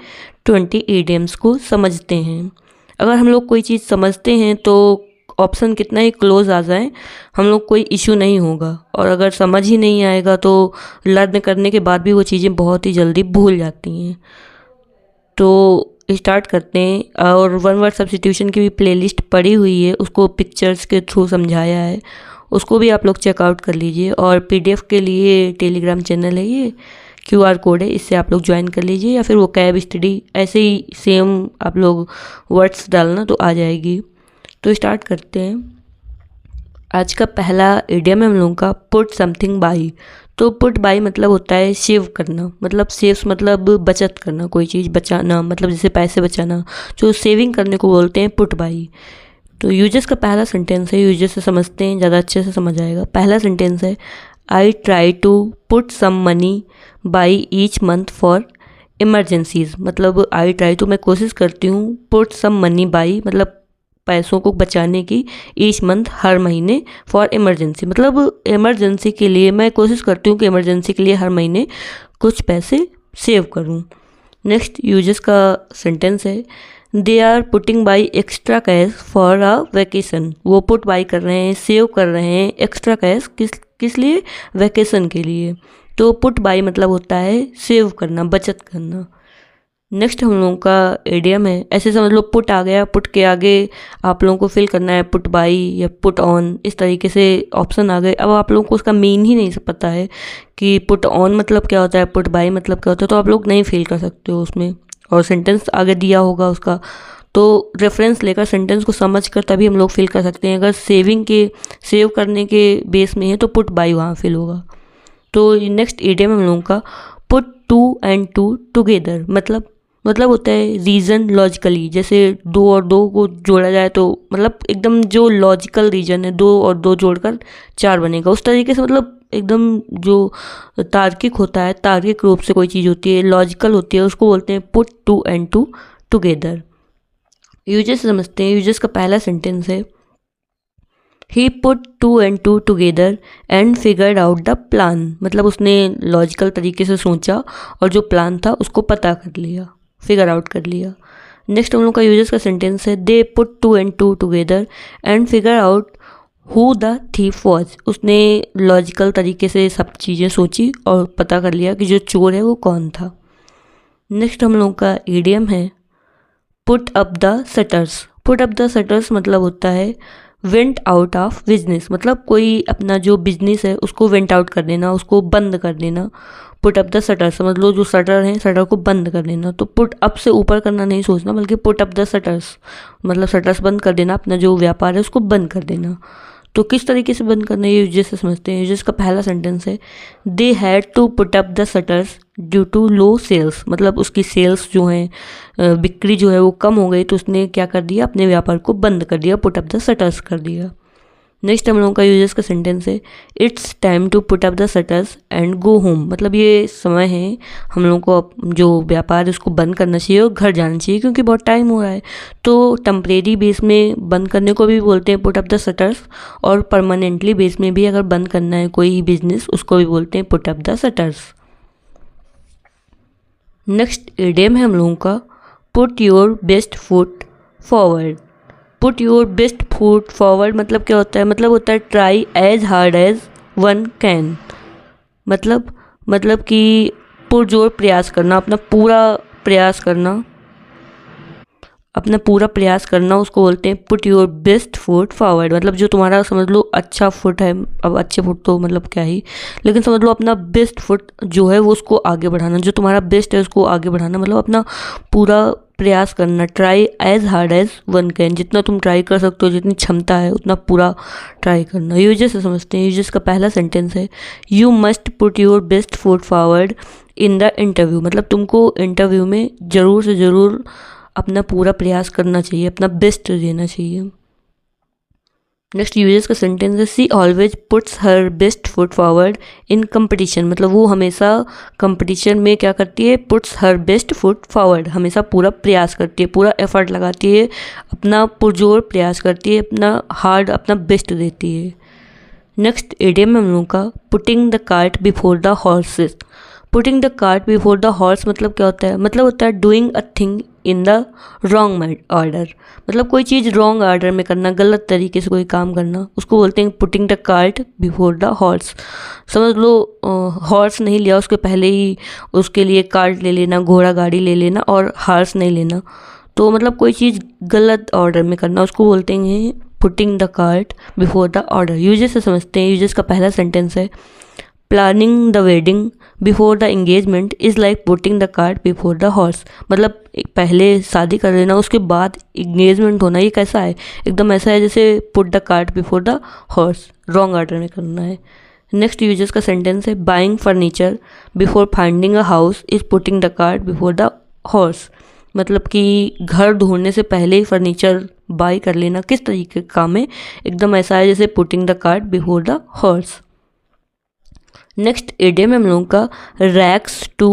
20 ईडियम्स को समझते हैं। अगर हम लोग कोई चीज़ समझते हैं तो ऑप्शन कितना ही क्लोज आ जाए हम लोग कोई इशू नहीं होगा, और अगर समझ ही नहीं आएगा तो लर्न करने के बाद भी वो चीज़ें बहुत ही जल्दी भूल जाती हैं। तो स्टार्ट करते हैं। और वन वर्ड सब्स्टिट्यूशन की भी प्लेलिस्ट पड़ी हुई है, उसको पिक्चर्स के थ्रू समझाया है, उसको भी आप लोग चेकआउट कर लीजिए। और पीडीएफ के लिए टेलीग्राम चैनल है, ये QR कोड है, इससे आप लोग ज्वाइन कर लीजिए, या फिर वो कैब स्टडी ऐसे ही सेम आप लोग वर्ड्स डालना तो आ जाएगी। तो स्टार्ट करते हैं। आज का पहला इडियम है हम लोगों का पुट समथिंग बाई। तो पुट बाई मतलब होता है सेव करना, मतलब सेव्स मतलब बचत करना, कोई चीज़ बचाना, मतलब जैसे पैसे बचाना, जो सेविंग करने को बोलते हैं पुट बाई। तो यूजर्स का पहला सेंटेंस है, यूजर्स से समझते हैं, ज़्यादा अच्छे से समझ आएगा। पहला सेंटेंस है I try to put some money by each month for emergencies, मतलब आई ट्राई टू मैं कोशिश करती हूँ, पुट सम मनी बाई मतलब पैसों को बचाने की, ईच मंथ हर महीने, फॉर इमरजेंसी मतलब इमरजेंसी के लिए मैं कोशिश करती हूँ कि इमरजेंसी के लिए हर महीने कुछ पैसे सेव करूँ। नेक्स्ट यूजर्स का सेंटेंस है they are putting by extra cash for a vacation, वो पुट बाई कर रहे हैं, सेव कर रहे हैं एक्स्ट्रा कैश किस लिए, वैकेशन के लिए। तो पुट बाई मतलब होता है सेव करना, बचत करना। नेक्स्ट हम लोगों का इडियम है, ऐसे समझ लो पुट आ गया, पुट के आगे आप लोगों को फिल करना है पुट बाई या पुट ऑन, इस तरीके से ऑप्शन आ गए। अब आप लोगों को उसका मीन ही नहीं पता है कि पुट ऑन मतलब क्या होता है, पुट बाई मतलब क्या होता है, तो आप लोग नहीं फिल कर सकते हो उसमें, और सेंटेंस आगे दिया होगा उसका, तो रेफरेंस लेकर सेंटेंस को समझ कर तभी हम लोग फिल कर सकते हैं। अगर सेव करने के बेस में है तो पुट बाई वहाँ फिल होगा। तो नेक्स्ट इडियम हम लोगों का put two and two together, मतलब होता है रीज़न लॉजिकली, जैसे 2 और 2 को जोड़ा जाए तो मतलब एकदम जो लॉजिकल रीजन है, 2 और 2 जोड़कर 4 बनेगा, उस तरीके से मतलब एकदम जो तार्किक होता है, तार्किक रूप से कोई चीज़ होती है, लॉजिकल होती है, उसको बोलते हैं put two and two together. Users समझते हैं। यूजर्स का पहला सेंटेंस है he put 2 and 2 together and figured out the plan, मतलब उसने लॉजिकल तरीके से सोचा और जो प्लान था उसको पता कर लिया, फिगर आउट कर लिया। नेक्स्ट हम लोग का यूजर्स का सेंटेंस है they put 2 and 2 together and figure out who the thief was, उसने लॉजिकल तरीके से सब चीज़ें सोची और पता कर लिया कि जो चोर है वो कौन था। नेक्स्ट हम लोग का ईडियम है put up the shutters. Put up the shutters मतलब होता है वेंट आउट ऑफ बिजनेस, मतलब कोई अपना जो बिजनेस है उसको वेंट आउट कर देना, उसको बंद कर देना। पुट अप द शटर समझ लो जो शटर है, शटर को बंद कर देना। तो पुट अप से ऊपर करना नहीं सोचना, बल्कि पुट अप द शटर्स मतलब शटर्स बंद कर देना, अपना जो व्यापार है उसको बंद कर देना। तो किस तरीके से बंद करना है यूजर्स से समझते हैं। यूजर्स का पहला सेंटेंस है they had to put up the shutters due to low sales, मतलब उसकी सेल्स जो हैं, बिक्री जो है वो कम हो गई, तो उसने क्या कर दिया, अपने व्यापार को बंद कर दिया, पुट अप द शटर्स कर दिया। नेक्स्ट हम लोगों का यूजर्स का सेंटेंस है it's time to put up the shutters and go home, मतलब ये समय है हम लोगों को जो व्यापार है उसको बंद करना चाहिए और घर जाना चाहिए, क्योंकि बहुत टाइम हो रहा है। तो टेम्परेरी बेस में बंद करने को भी बोलते हैं पुट अप द शटर्स, और परमानेंटली बेस में भी अगर बंद करना है कोई बिजनेस उसको भी बोलते हैं put up the shutters. Next idiom है हम लोगों का put your best foot forward. Put your best foot forward मतलब क्या होता है? मतलब होता है try as hard as one can. मतलब कि पुरजोर प्रयास करना, अपना पूरा प्रयास करना उसको बोलते हैं put your best foot forward. मतलब जो तुम्हारा समझ लो अच्छा फुट है, अब अच्छे फुट तो मतलब क्या ही, लेकिन समझ लो अपना बेस्ट फुट जो है वो उसको आगे बढ़ाना, जो तुम्हारा बेस्ट है उसको आगे बढ़ाना, मतलब अपना पूरा प्रयास करना। Try as hard as one can, जितना तुम ट्राई कर सकते हो, जितनी क्षमता है उतना पूरा ट्राई करना। यूजेस से समझते हैं। यूजेस का पहला सेंटेंस है you must put your best foot forward in the interview. मतलब तुमको इंटरव्यू में ज़रूर से ज़रूर अपना पूरा प्रयास करना चाहिए, अपना बेस्ट देना चाहिए। नेक्स्ट यूजेस का सेंटेंस है she always puts her best foot forward in competition. मतलब वो हमेशा कंपटीशन में क्या करती है? Puts her best foot forward, हमेशा पूरा प्रयास करती है, पूरा एफर्ट लगाती है, अपना पुरजोर प्रयास करती है, अपना बेस्ट देती है। नेक्स्ट इडियम हम लोगों का putting the cart before the horses. Putting the cart before the horse मतलब क्या होता है? मतलब होता है doing a thing in the wrong order. मतलब कोई चीज़ रॉन्ग ऑर्डर में करना, गलत तरीके से कोई काम करना, उसको बोलते हैं putting the cart before the horse. समझ लो हॉर्स नहीं लिया, उसके पहले ही उसके लिए कार्ट ले लेना, घोड़ा गाड़ी ले लेना और हॉर्स नहीं लेना, तो मतलब कोई चीज़ गलत ऑर्डर में करना, उसको बोलते हैं putting the cart before the order. Uses से समझते हैं। यूजेस का पहला सेंटेंस है planning the wedding before the engagement is like putting the cart before the horse. मतलब पहले शादी कर लेना, उसके बाद एंगेजमेंट होना, ये कैसा है? एकदम ऐसा है जैसे put the cart before the horse, wrong order में करना है। नेक्स्ट यूजेस का सेंटेंस है buying furniture before finding a house is putting the cart before the horse. मतलब कि घर ढूंढने से पहले ही फर्नीचर बाई कर लेना किस तरीके का काम है? एकदम ऐसा है जैसे putting the cart before the horse. Next idiom हम लोगों का rags to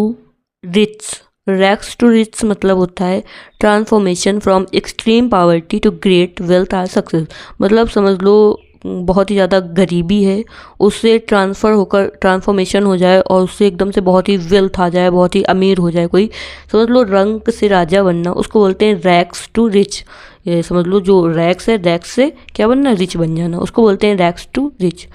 rich. Rags to rich मतलब होता है transformation from extreme poverty to great wealth or success. मतलब समझ लो बहुत ही ज़्यादा गरीबी है, उससे ट्रांसफॉर्मेशन हो जाए और उससे एकदम से बहुत ही वेल्थ आ जाए, बहुत ही अमीर हो जाए कोई। समझ लो रंक से राजा बनना, उसको बोलते हैं रैग्स टू रिच। ये समझ लो जो रैग्स है, रैग्स से क्या बनना? रिच बन जाना, उसको बोलते हैं रैग्स टू रिच।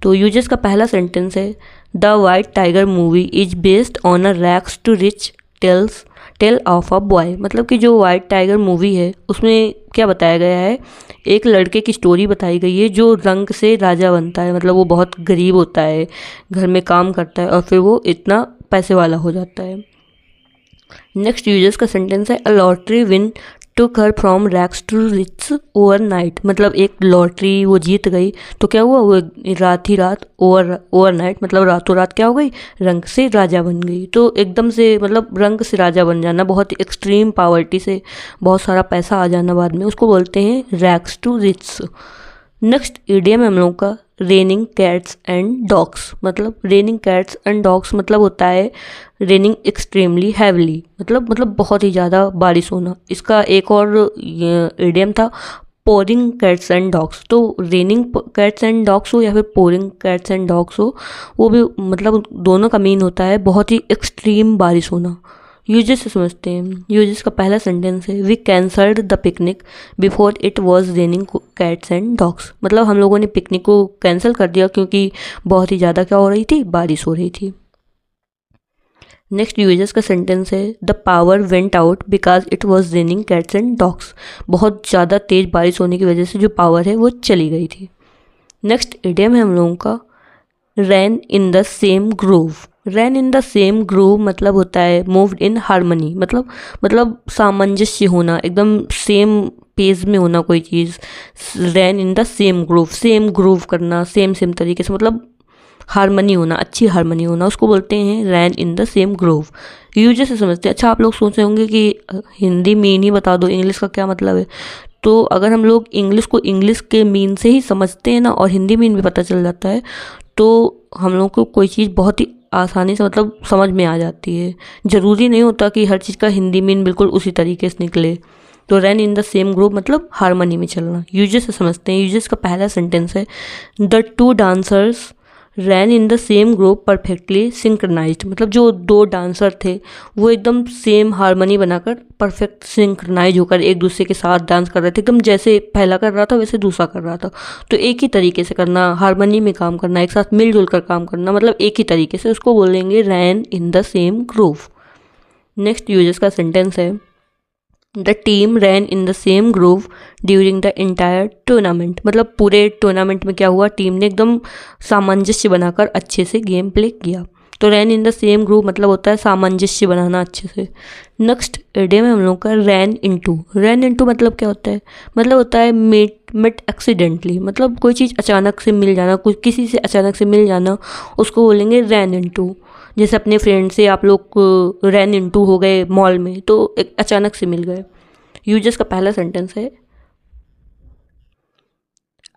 तो यूजेस का पहला सेंटेंस है the White Tiger movie is based on a rags to rich tale of a boy. मतलब कि जो वाइट टाइगर मूवी है उसमें क्या बताया गया है? एक लड़के की स्टोरी बताई गई है जो रंक से राजा बनता है। मतलब वो बहुत गरीब होता है, घर में काम करता है और फिर वो इतना पैसे वाला हो जाता है। नेक्स्ट यूजर्स का सेंटेंस है a lottery win took her from rags to rich overnight. मतलब एक लॉटरी वो जीत गई तो क्या हुआ? वो रात ही रात ओवरनाइट मतलब रातों रात क्या हो गई? रंक से राजा बन गई। तो एकदम से मतलब रंक से राजा बन जाना, बहुत एक्सट्रीम पॉवर्टी से बहुत सारा पैसा आ जाना बाद में, उसको बोलते हैं rags to rich. Next idiom है हम लोगों का रेनिंग कैट्स एंड डॉग्स। मतलब रेनिंग कैट्स एंड डॉग्स मतलब होता है रेनिंग एक्सट्रीमली हैवली। मतलब बहुत ही ज़्यादा बारिश होना। इसका एक और इडियम था पोरिंग कैट्स एंड डॉग्स। तो रेनिंग कैट्स एंड डॉग्स हो या फिर पोरिंग कैट्स एंड डॉग्स हो, वो भी मतलब दोनों का मीन होता है बहुत ही एक्सट्रीम बारिश होना। यूजेस से समझते हैं। यूजेस का पहला सेंटेंस है we cancelled the picnic before it was raining cats and dogs. मतलब हम लोगों ने पिकनिक को कैंसिल कर दिया क्योंकि बहुत ही ज़्यादा क्या हो रही थी? बारिश हो रही थी। नेक्स्ट यूजेस का सेंटेंस है the power went out because it was raining cats and dogs. बहुत ज़्यादा तेज़ बारिश होने की वजह से जो पावर है वो चली गई थी। नेक्स्ट इडियम है हम लोगों का ran in the same groove. Ran in the same groove मतलब होता है मूव्ड इन हारमनी। मतलब सामंजस्य होना, एकदम सेम पेज में होना कोई चीज़। रैन इन द सेम ग्रूव करना, सेम तरीके से, मतलब हारमनी होना, अच्छी हारमनी होना, उसको बोलते हैं ran in the same groove. Usage से समझते हैं। अच्छा आप लोग सोच रहे होंगे कि हिंदी मीन ही बता दो, इंग्लिश का क्या मतलब है? तो अगर हम लोग इंग्लिश को इंग्लिश के मीन से ही समझते हैं ना और हिंदी मीन भी पता चल जाता है तो हम लोग को कोई चीज़ बहुत ही आसानी से मतलब समझ में आ जाती है। ज़रूरी नहीं होता कि हर चीज़ का हिंदी मीन बिल्कुल उसी तरीके से निकले। तो run in the same group मतलब हारमनी में चलना। यूजेस से समझते हैं। यूजेस का पहला सेंटेंस है the two dancers ran in the same group perfectly synchronised, मतलब जो दो डांसर थे वो एकदम सेम हारमोनी बनाकर परफेक्ट सिंक्रनाइज होकर एक दूसरे के साथ डांस कर रहे थे, एकदम जैसे पहला कर रहा था वैसे दूसरा कर रहा था। तो एक ही तरीके से करना, हारमोनी में काम करना, एक साथ मिलजुल कर काम करना, मतलब एक ही तरीके से, उसको बोलेंगे ran in the same groove. Next uses का सेंटेंस है the team ran in the same groove during the entire tournament, मतलब पूरे टूर्नामेंट में क्या हुआ, टीम ने एकदम सामंजस्य बनाकर अच्छे से गेम प्ले किया। तो रैन इन द सेम ग्रुव मतलब होता है सामंजस्य बनाना अच्छे से। नेक्स्ट इडियम है हम लोग का रैन इनटू। रैन इनटू मतलब क्या होता है, मतलब होता है मेट एक्सीडेंटली, मतलब कोई चीज़ अचानक से मिल जाना, कुछ किसी से अचानक से मिल जाना, उसको बोलेंगे रैन इनटू। जैसे अपने फ्रेंड से आप लोग रैन इनटू हो गए मॉल में, तो एक अचानक से मिल गए। यूजेस का पहला सेंटेंस है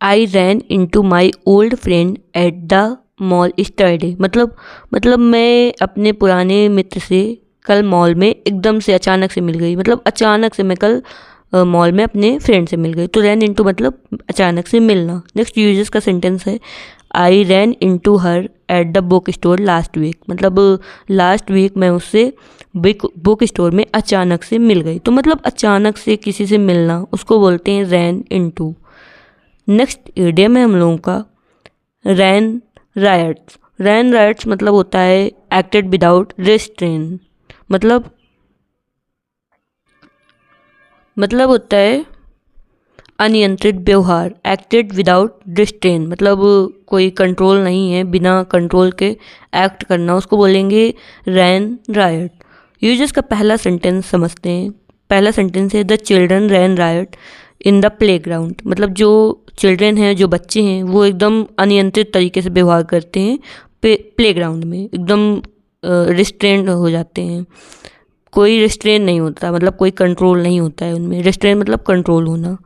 I ran into my old friend at the mall yesterday, मतलब मैं अपने पुराने मित्र से कल मॉल में एकदम से अचानक से मिल गई, मतलब अचानक से मैं कल मॉल में अपने फ्रेंड से मिल गई। तो रैन इनटू मतलब अचानक से मिलना। नेक्स्ट यूजेस का सेंटेंस है I ran into her at the book store last week, मतलब लास्ट वीक मैं उससे बुक स्टोर में अचानक से मिल गई। तो मतलब अचानक से किसी से मिलना, उसको बोलते हैं रैन इनटू। नेक्स्ट इडियम है हम लोगों का रैन रायट्स। रैन रायट्स मतलब होता है एक्टेड विदाउट रेस्ट्रेन, मतलब होता है अनियंत्रित व्यवहार। एक्टेड विदाउट रिस्ट्रेन मतलब कोई कंट्रोल नहीं है, बिना कंट्रोल के एक्ट करना, उसको बोलेंगे रैन रायट। यूजेस का पहला सेंटेंस समझते हैं। पहला सेंटेंस है the children ran riot in the playground, मतलब जो चिल्ड्रन हैं, जो बच्चे हैं, वो एकदम अनियंत्रित तरीके से व्यवहार करते हैं प्लेग्राउंड में, एकदम रिस्ट्रेंड हो जाते हैं। कोई रिस्ट्रेन नहीं होता, मतलब कोई कंट्रोल नहीं होता है उनमें। रिस्ट्रेन मतलब कंट्रोल होना।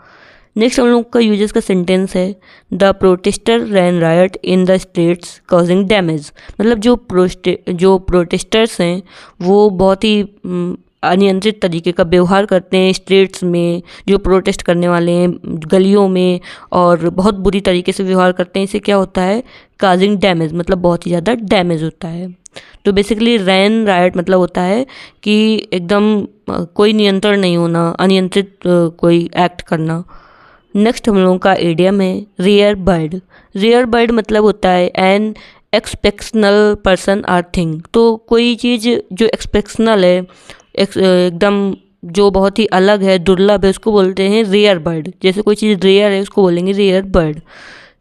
नेक्स्ट हम लोग का यूजेस का सेंटेंस है the protester ran riot in the streets causing damage, मतलब जो प्रोटेस्टर्स हैं वो बहुत ही अनियंत्रित तरीके का व्यवहार करते हैं स्ट्रीट्स में, जो प्रोटेस्ट करने वाले हैं गलियों में, और बहुत बुरी तरीके से व्यवहार करते हैं। इससे क्या होता है काजिंग डैमेज, मतलब बहुत ही ज़्यादा डैमेज होता है। तो बेसिकली रैन रायट मतलब होता है कि एकदम कोई नियंत्रण नहीं होना, अनियंत्रित कोई एक्ट करना। नेक्स्ट हम लोगों का इडियम है रेयर बर्ड। रेयर बर्ड मतलब होता है an exceptional person or thing, तो कोई चीज़ जो एक्सपेक्शनल है, एकदम जो बहुत ही अलग है, दुर्लभ है, उसको बोलते हैं रेयर बर्ड। जैसे कोई चीज़ रेयर है उसको बोलेंगे रेयर बर्ड।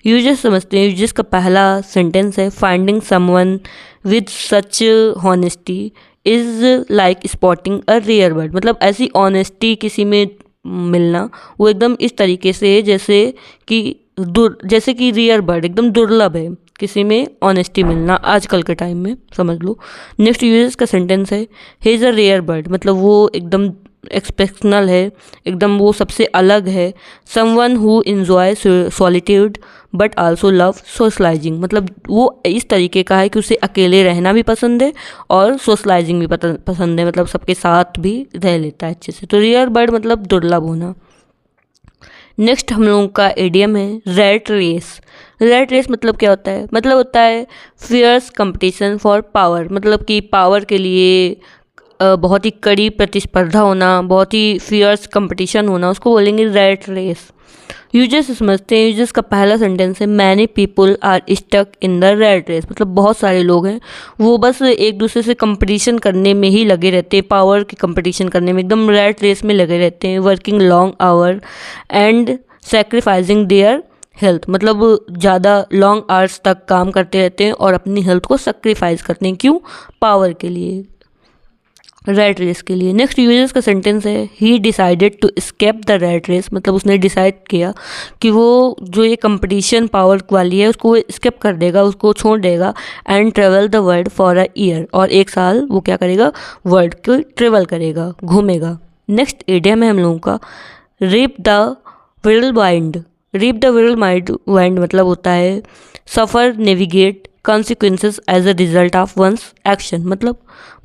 यूजेस समझते हैं। यूजेस का पहला सेंटेंस है finding someone with such honesty is like spotting a rare bird, मतलब ऐसी ऑनेस्टी किसी में मिलना वो एकदम इस तरीके से है जैसे कि रेयर बर्ड एकदम दुर्लभ है, किसी में ऑनेस्टी मिलना आजकल के टाइम में, समझ लो। नेक्स्ट यूजेस का सेंटेंस है he is a rare bird, मतलब वो एकदम एक्सपेक्शनल है, एकदम वो सबसे अलग है। Someone who enjoy solitude but also love socialising, मतलब वो इस तरीके का है कि उसे अकेले रहना भी पसंद है और सोशलाइजिंग भी पसंद है, मतलब सबके साथ भी रह लेता है अच्छे से। तो रेयर बर्ड मतलब दुर्लभ होना। नेक्स्ट हम लोगों का इडियम है रैट रेस। रैट रेस मतलब क्या होता है, मतलब होता है फियर्स कंपटीशन फॉर पावर, मतलब कि पावर के लिए बहुत ही कड़ी प्रतिस्पर्धा होना, बहुत ही फियर्स कंपटीशन होना, उसको बोलेंगे रैट रेस। यूजेस समझते हैं। यूजेस का पहला सेंटेंस है many people are stuck in the rat race, मतलब बहुत सारे लोग हैं वो बस एक दूसरे से कंपटीशन करने में ही लगे रहते हैं, पावर की कंपटीशन करने में, एकदम रैट रेस में लगे रहते हैं। Working long our and sacrificing their health, मतलब ज़्यादा लॉन्ग आवर्स तक काम करते रहते हैं और अपनी हेल्थ को सेक्रीफाइस करते हैं, क्यों, पावर के लिए, रैट रेस के लिए। नेक्स्ट यूजर्स का सेंटेंस है he decided to escape the rat race, मतलब उसने डिसाइड किया कि वो जो ये कंपटीशन पावर वाली है उसको वो स्केप कर देगा, उसको छोड़ देगा। And travel the world for a year, और एक साल वो क्या करेगा, वर्ल्ड को ट्रेवल करेगा, घूमेगा। नेक्स्ट इडियम है हम लोगों का reap the whirlwind. Reap the whirlwind मतलब होता है suffer negative consequences as a result of one's action, मतलब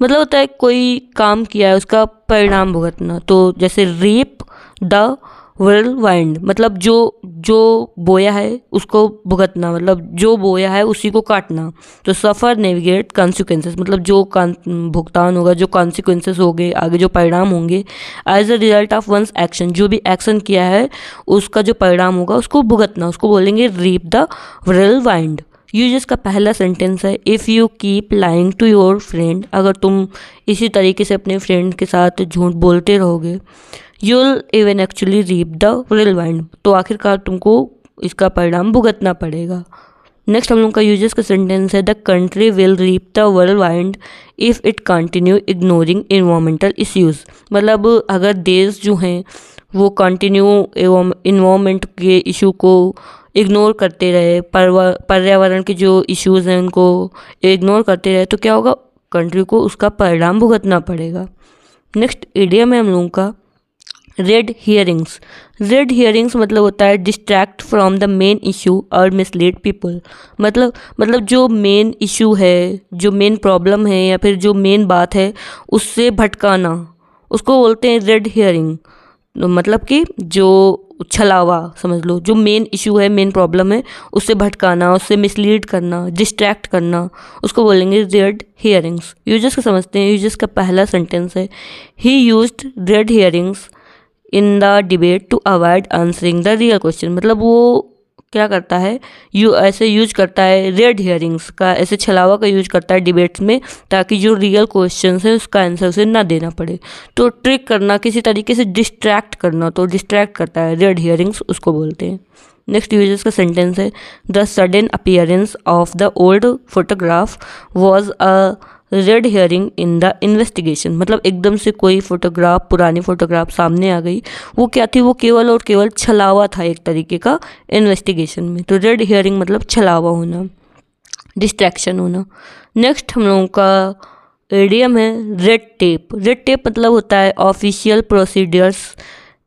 होता है कोई काम किया है उसका परिणाम भुगतना। तो जैसे रीप द whirlwind मतलब जो जो बोया है उसको भुगतना, मतलब जो बोया है उसी को काटना। तो सफ़र नेविगेट कॉन्सिक्वेंसेस मतलब जो भुगतान होगा, जो कॉन्सिक्वेंसेस होंगे, आगे जो परिणाम होंगे as a result of one's action, जो भी एक्शन किया है उसका जो परिणाम होगा उसको भुगतना, उसको बोलेंगे रीप द whirlwind। यूजर्स का पहला सेंटेंस है if you keep lying to your friend, अगर तुम इसी तरीके से अपने फ्रेंड के साथ झूठ बोलते रहोगे, you'll even actually reap the whirlwind, तो आखिरकार तुमको इसका परिणाम भुगतना पड़ेगा। नेक्स्ट हम लोग का यूजर्स का सेंटेंस है the country will reap the whirlwind if it continue ignoring environmental issues, मतलब अगर देश जो हैं वो कंटिन्यू इन्वायरमेंट के इशू को इग्नोर करते रहे, पर्यावरण के जो इश्यूज़ हैं उनको इग्नोर करते रहे, तो क्या होगा, कंट्री को उसका परिणाम भुगतना पड़ेगा। नेक्स्ट इडियम है हम लोगों का रेड हियरिंग्स। रेड हियरिंग्स मतलब होता है distract from the main issue और मिसलीड पीपल, मतलब जो मेन इशू है, जो मेन प्रॉब्लम है या फिर जो मेन बात है उससे भटकाना, उसको बोलते हैं रेड हियरिंग। मतलब कि जो छलावा समझ लो, जो मेन इशू है, मेन प्रॉब्लम है, उससे भटकाना, उससे मिसलीड करना, डिस्ट्रैक्ट करना, उसको बोलेंगे रेड हियरिंग्स। यूजर्स को समझते हैं। यूजर्स का पहला सेंटेंस है he used red herrings in the debate to avoid answering the real question, मतलब वो क्या करता है, ऐसे यूज करता है रेड हियरिंग्स का, ऐसे छलावा का यूज करता है डिबेट्स में, ताकि जो रियल क्वेश्चन है उसका आंसर उसे ना देना पड़े। तो ट्रिक करना, किसी तरीके से डिस्ट्रैक्ट करना, तो डिस्ट्रैक्ट करता है, रेड हियरिंग्स उसको बोलते हैं। नेक्स्ट यूजर्स का सेंटेंस है the sudden appearance of the old photograph was a red herring in the investigation, मतलब एकदम से कोई फोटोग्राफ, पुरानी फोटोग्राफ सामने आ गई, वो क्या थी, वो केवल और केवल छलावा था एक तरीके का इन्वेस्टिगेशन में। तो रेड हियरिंग मतलब छलावा होना, डिस्ट्रैक्शन होना। नेक्स्ट हम लोगों का इडियम है रेड टेप। रेड टेप मतलब होता है ऑफिशियल प्रोसीडियर्स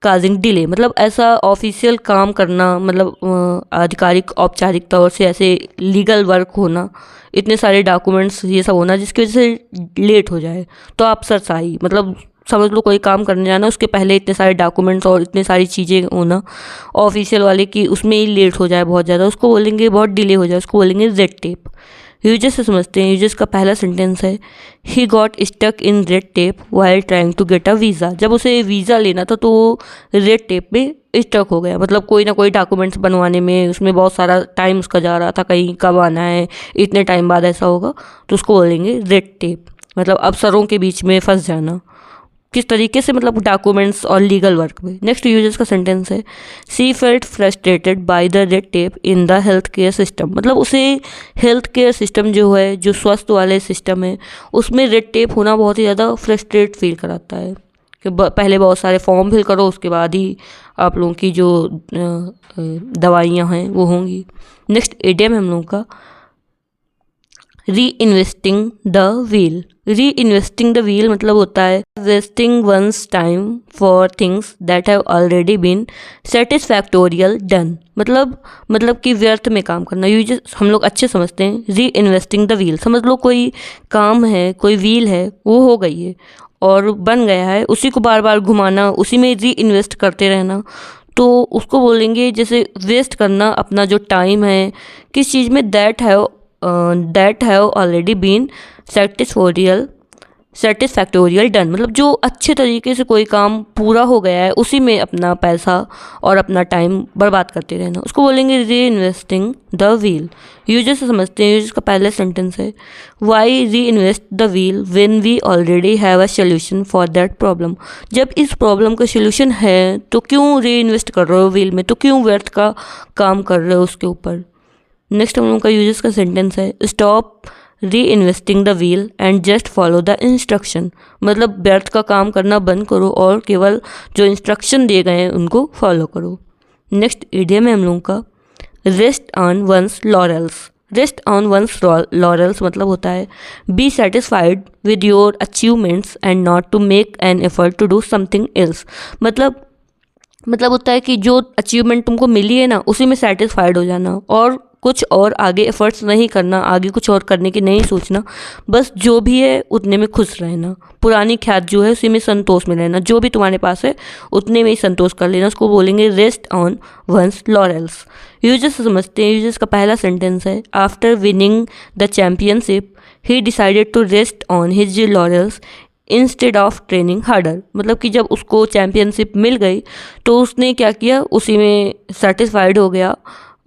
काजिंग डिले, मतलब ऐसा ऑफिशियल काम करना, मतलब आधिकारिक औपचारिक तौर से ऐसे लीगल वर्क होना, इतने सारे डॉक्यूमेंट्स ये सब होना जिसकी वजह से लेट हो जाए। तो आप सरसाई, मतलब समझ लो कोई काम करने जाना, उसके पहले इतने सारे डॉक्यूमेंट्स और इतने सारी चीज़ें होना ऑफिशियल वाले की, उसमें ही लेट हो जाए बहुत ज़्यादा, उसको बोलेंगे बहुत डिले हो जाए, उसको बोलेंगे रेड टेप। यूजर्स से समझते हैं। यूजर्स का पहला सेंटेंस है he got stuck in red tape while trying to get a visa, जब उसे वीज़ा लेना था तो वो रेड टेप में स्टक हो गया, मतलब कोई ना कोई डॉक्यूमेंट्स बनवाने में उसमें बहुत सारा टाइम उसका जा रहा था, कहीं कब आना है, इतने टाइम बाद ऐसा होगा, तो उसको बोलेंगे रेड टेप, मतलब अफसरों के बीच में फंस जाना, किस तरीके से, मतलब डॉक्यूमेंट्स और लीगल वर्क में। नेक्स्ट यूजर्स का सेंटेंस है सी felt frustrated by the red tape in the health care system, मतलब उसे हेल्थ केयर सिस्टम जो है, जो स्वास्थ्य वाले सिस्टम है, उसमें रेड टेप होना बहुत ही ज़्यादा फ्रस्ट्रेट फील कराता है कि पहले बहुत सारे फॉर्म फिल करो, उसके बाद ही आप लोगों की जो दवाइयाँ हैं वो होंगी। नेक्स्ट इडियम है हम लोगों का reinventing the wheel. Reinventing the wheel मतलब होता है wasting one's time for things that have already been satisfactorily done, मतलब कि व्यर्थ में काम करना। यूजर्स हम लोग अच्छे समझते हैं। री इन्वेस्टिंग द व्हील, समझ लो कोई काम है, कोई व्हील है, वो हो गई है और बन गया है, उसी को बार बार घुमाना, उसी में री इन्वेस्ट करते रहना, तो उसको बोलेंगे जैसे वेस्ट करना अपना जो टाइम है किस चीज़ में, that have already been satisfactorily done, मतलब जो अच्छे तरीके से कोई काम पूरा हो गया है उसी में अपना पैसा और अपना टाइम बर्बाद करते रहना, उसको बोलेंगे री इन्वेस्टिंग द व्हील। यूजर्स से समझते हैं। यूजर्स का पहला सेंटेंस है why reinvent the wheel when we already have a solution for that problem, जब इस प्रॉब्लम का सोल्यूशन है तो क्यों री इन्वेस्ट कर रहे हो व्हील में, तो क्यों व्यर्थ का काम कर रहे हो उसके ऊपर। नेक्स्ट हम लोगों का यूजर्स का सेंटेंस है स्टॉप री investing the wheel and just follow the instruction, मतलब व्यर्थ का काम करना बंद करो और केवल जो इंस्ट्रक्शन दिए गए हैं उनको फॉलो करो। नेक्स्ट इडियम है हम लोगों का rest on one's laurels. Rest on one's laurels मतलब होता है be satisfied with your achievements and not to make an effort to do something else, मतलब होता है कि जो अचीवमेंट तुमको मिली है ना उसी में सेटिस्फाइड हो जाना और कुछ और आगे एफर्ट्स नहीं करना, आगे कुछ और करने की नहीं सोचना, बस जो भी है उतने में खुश रहना, पुरानी ख्यात जो है उसी में संतोष में रहना, जो भी तुम्हारे पास है उतने में ही संतोष कर लेना, उसको बोलेंगे rest on one's laurels. Users समझते हैं, यूजर्स का पहला सेंटेंस है, after winning the championship he decided to rest on his laurels instead of training harder. मतलब कि जब उसको चैम्पियनशिप मिल गई तो उसने क्या किया, उसी में सेटिस्फाइड हो गया,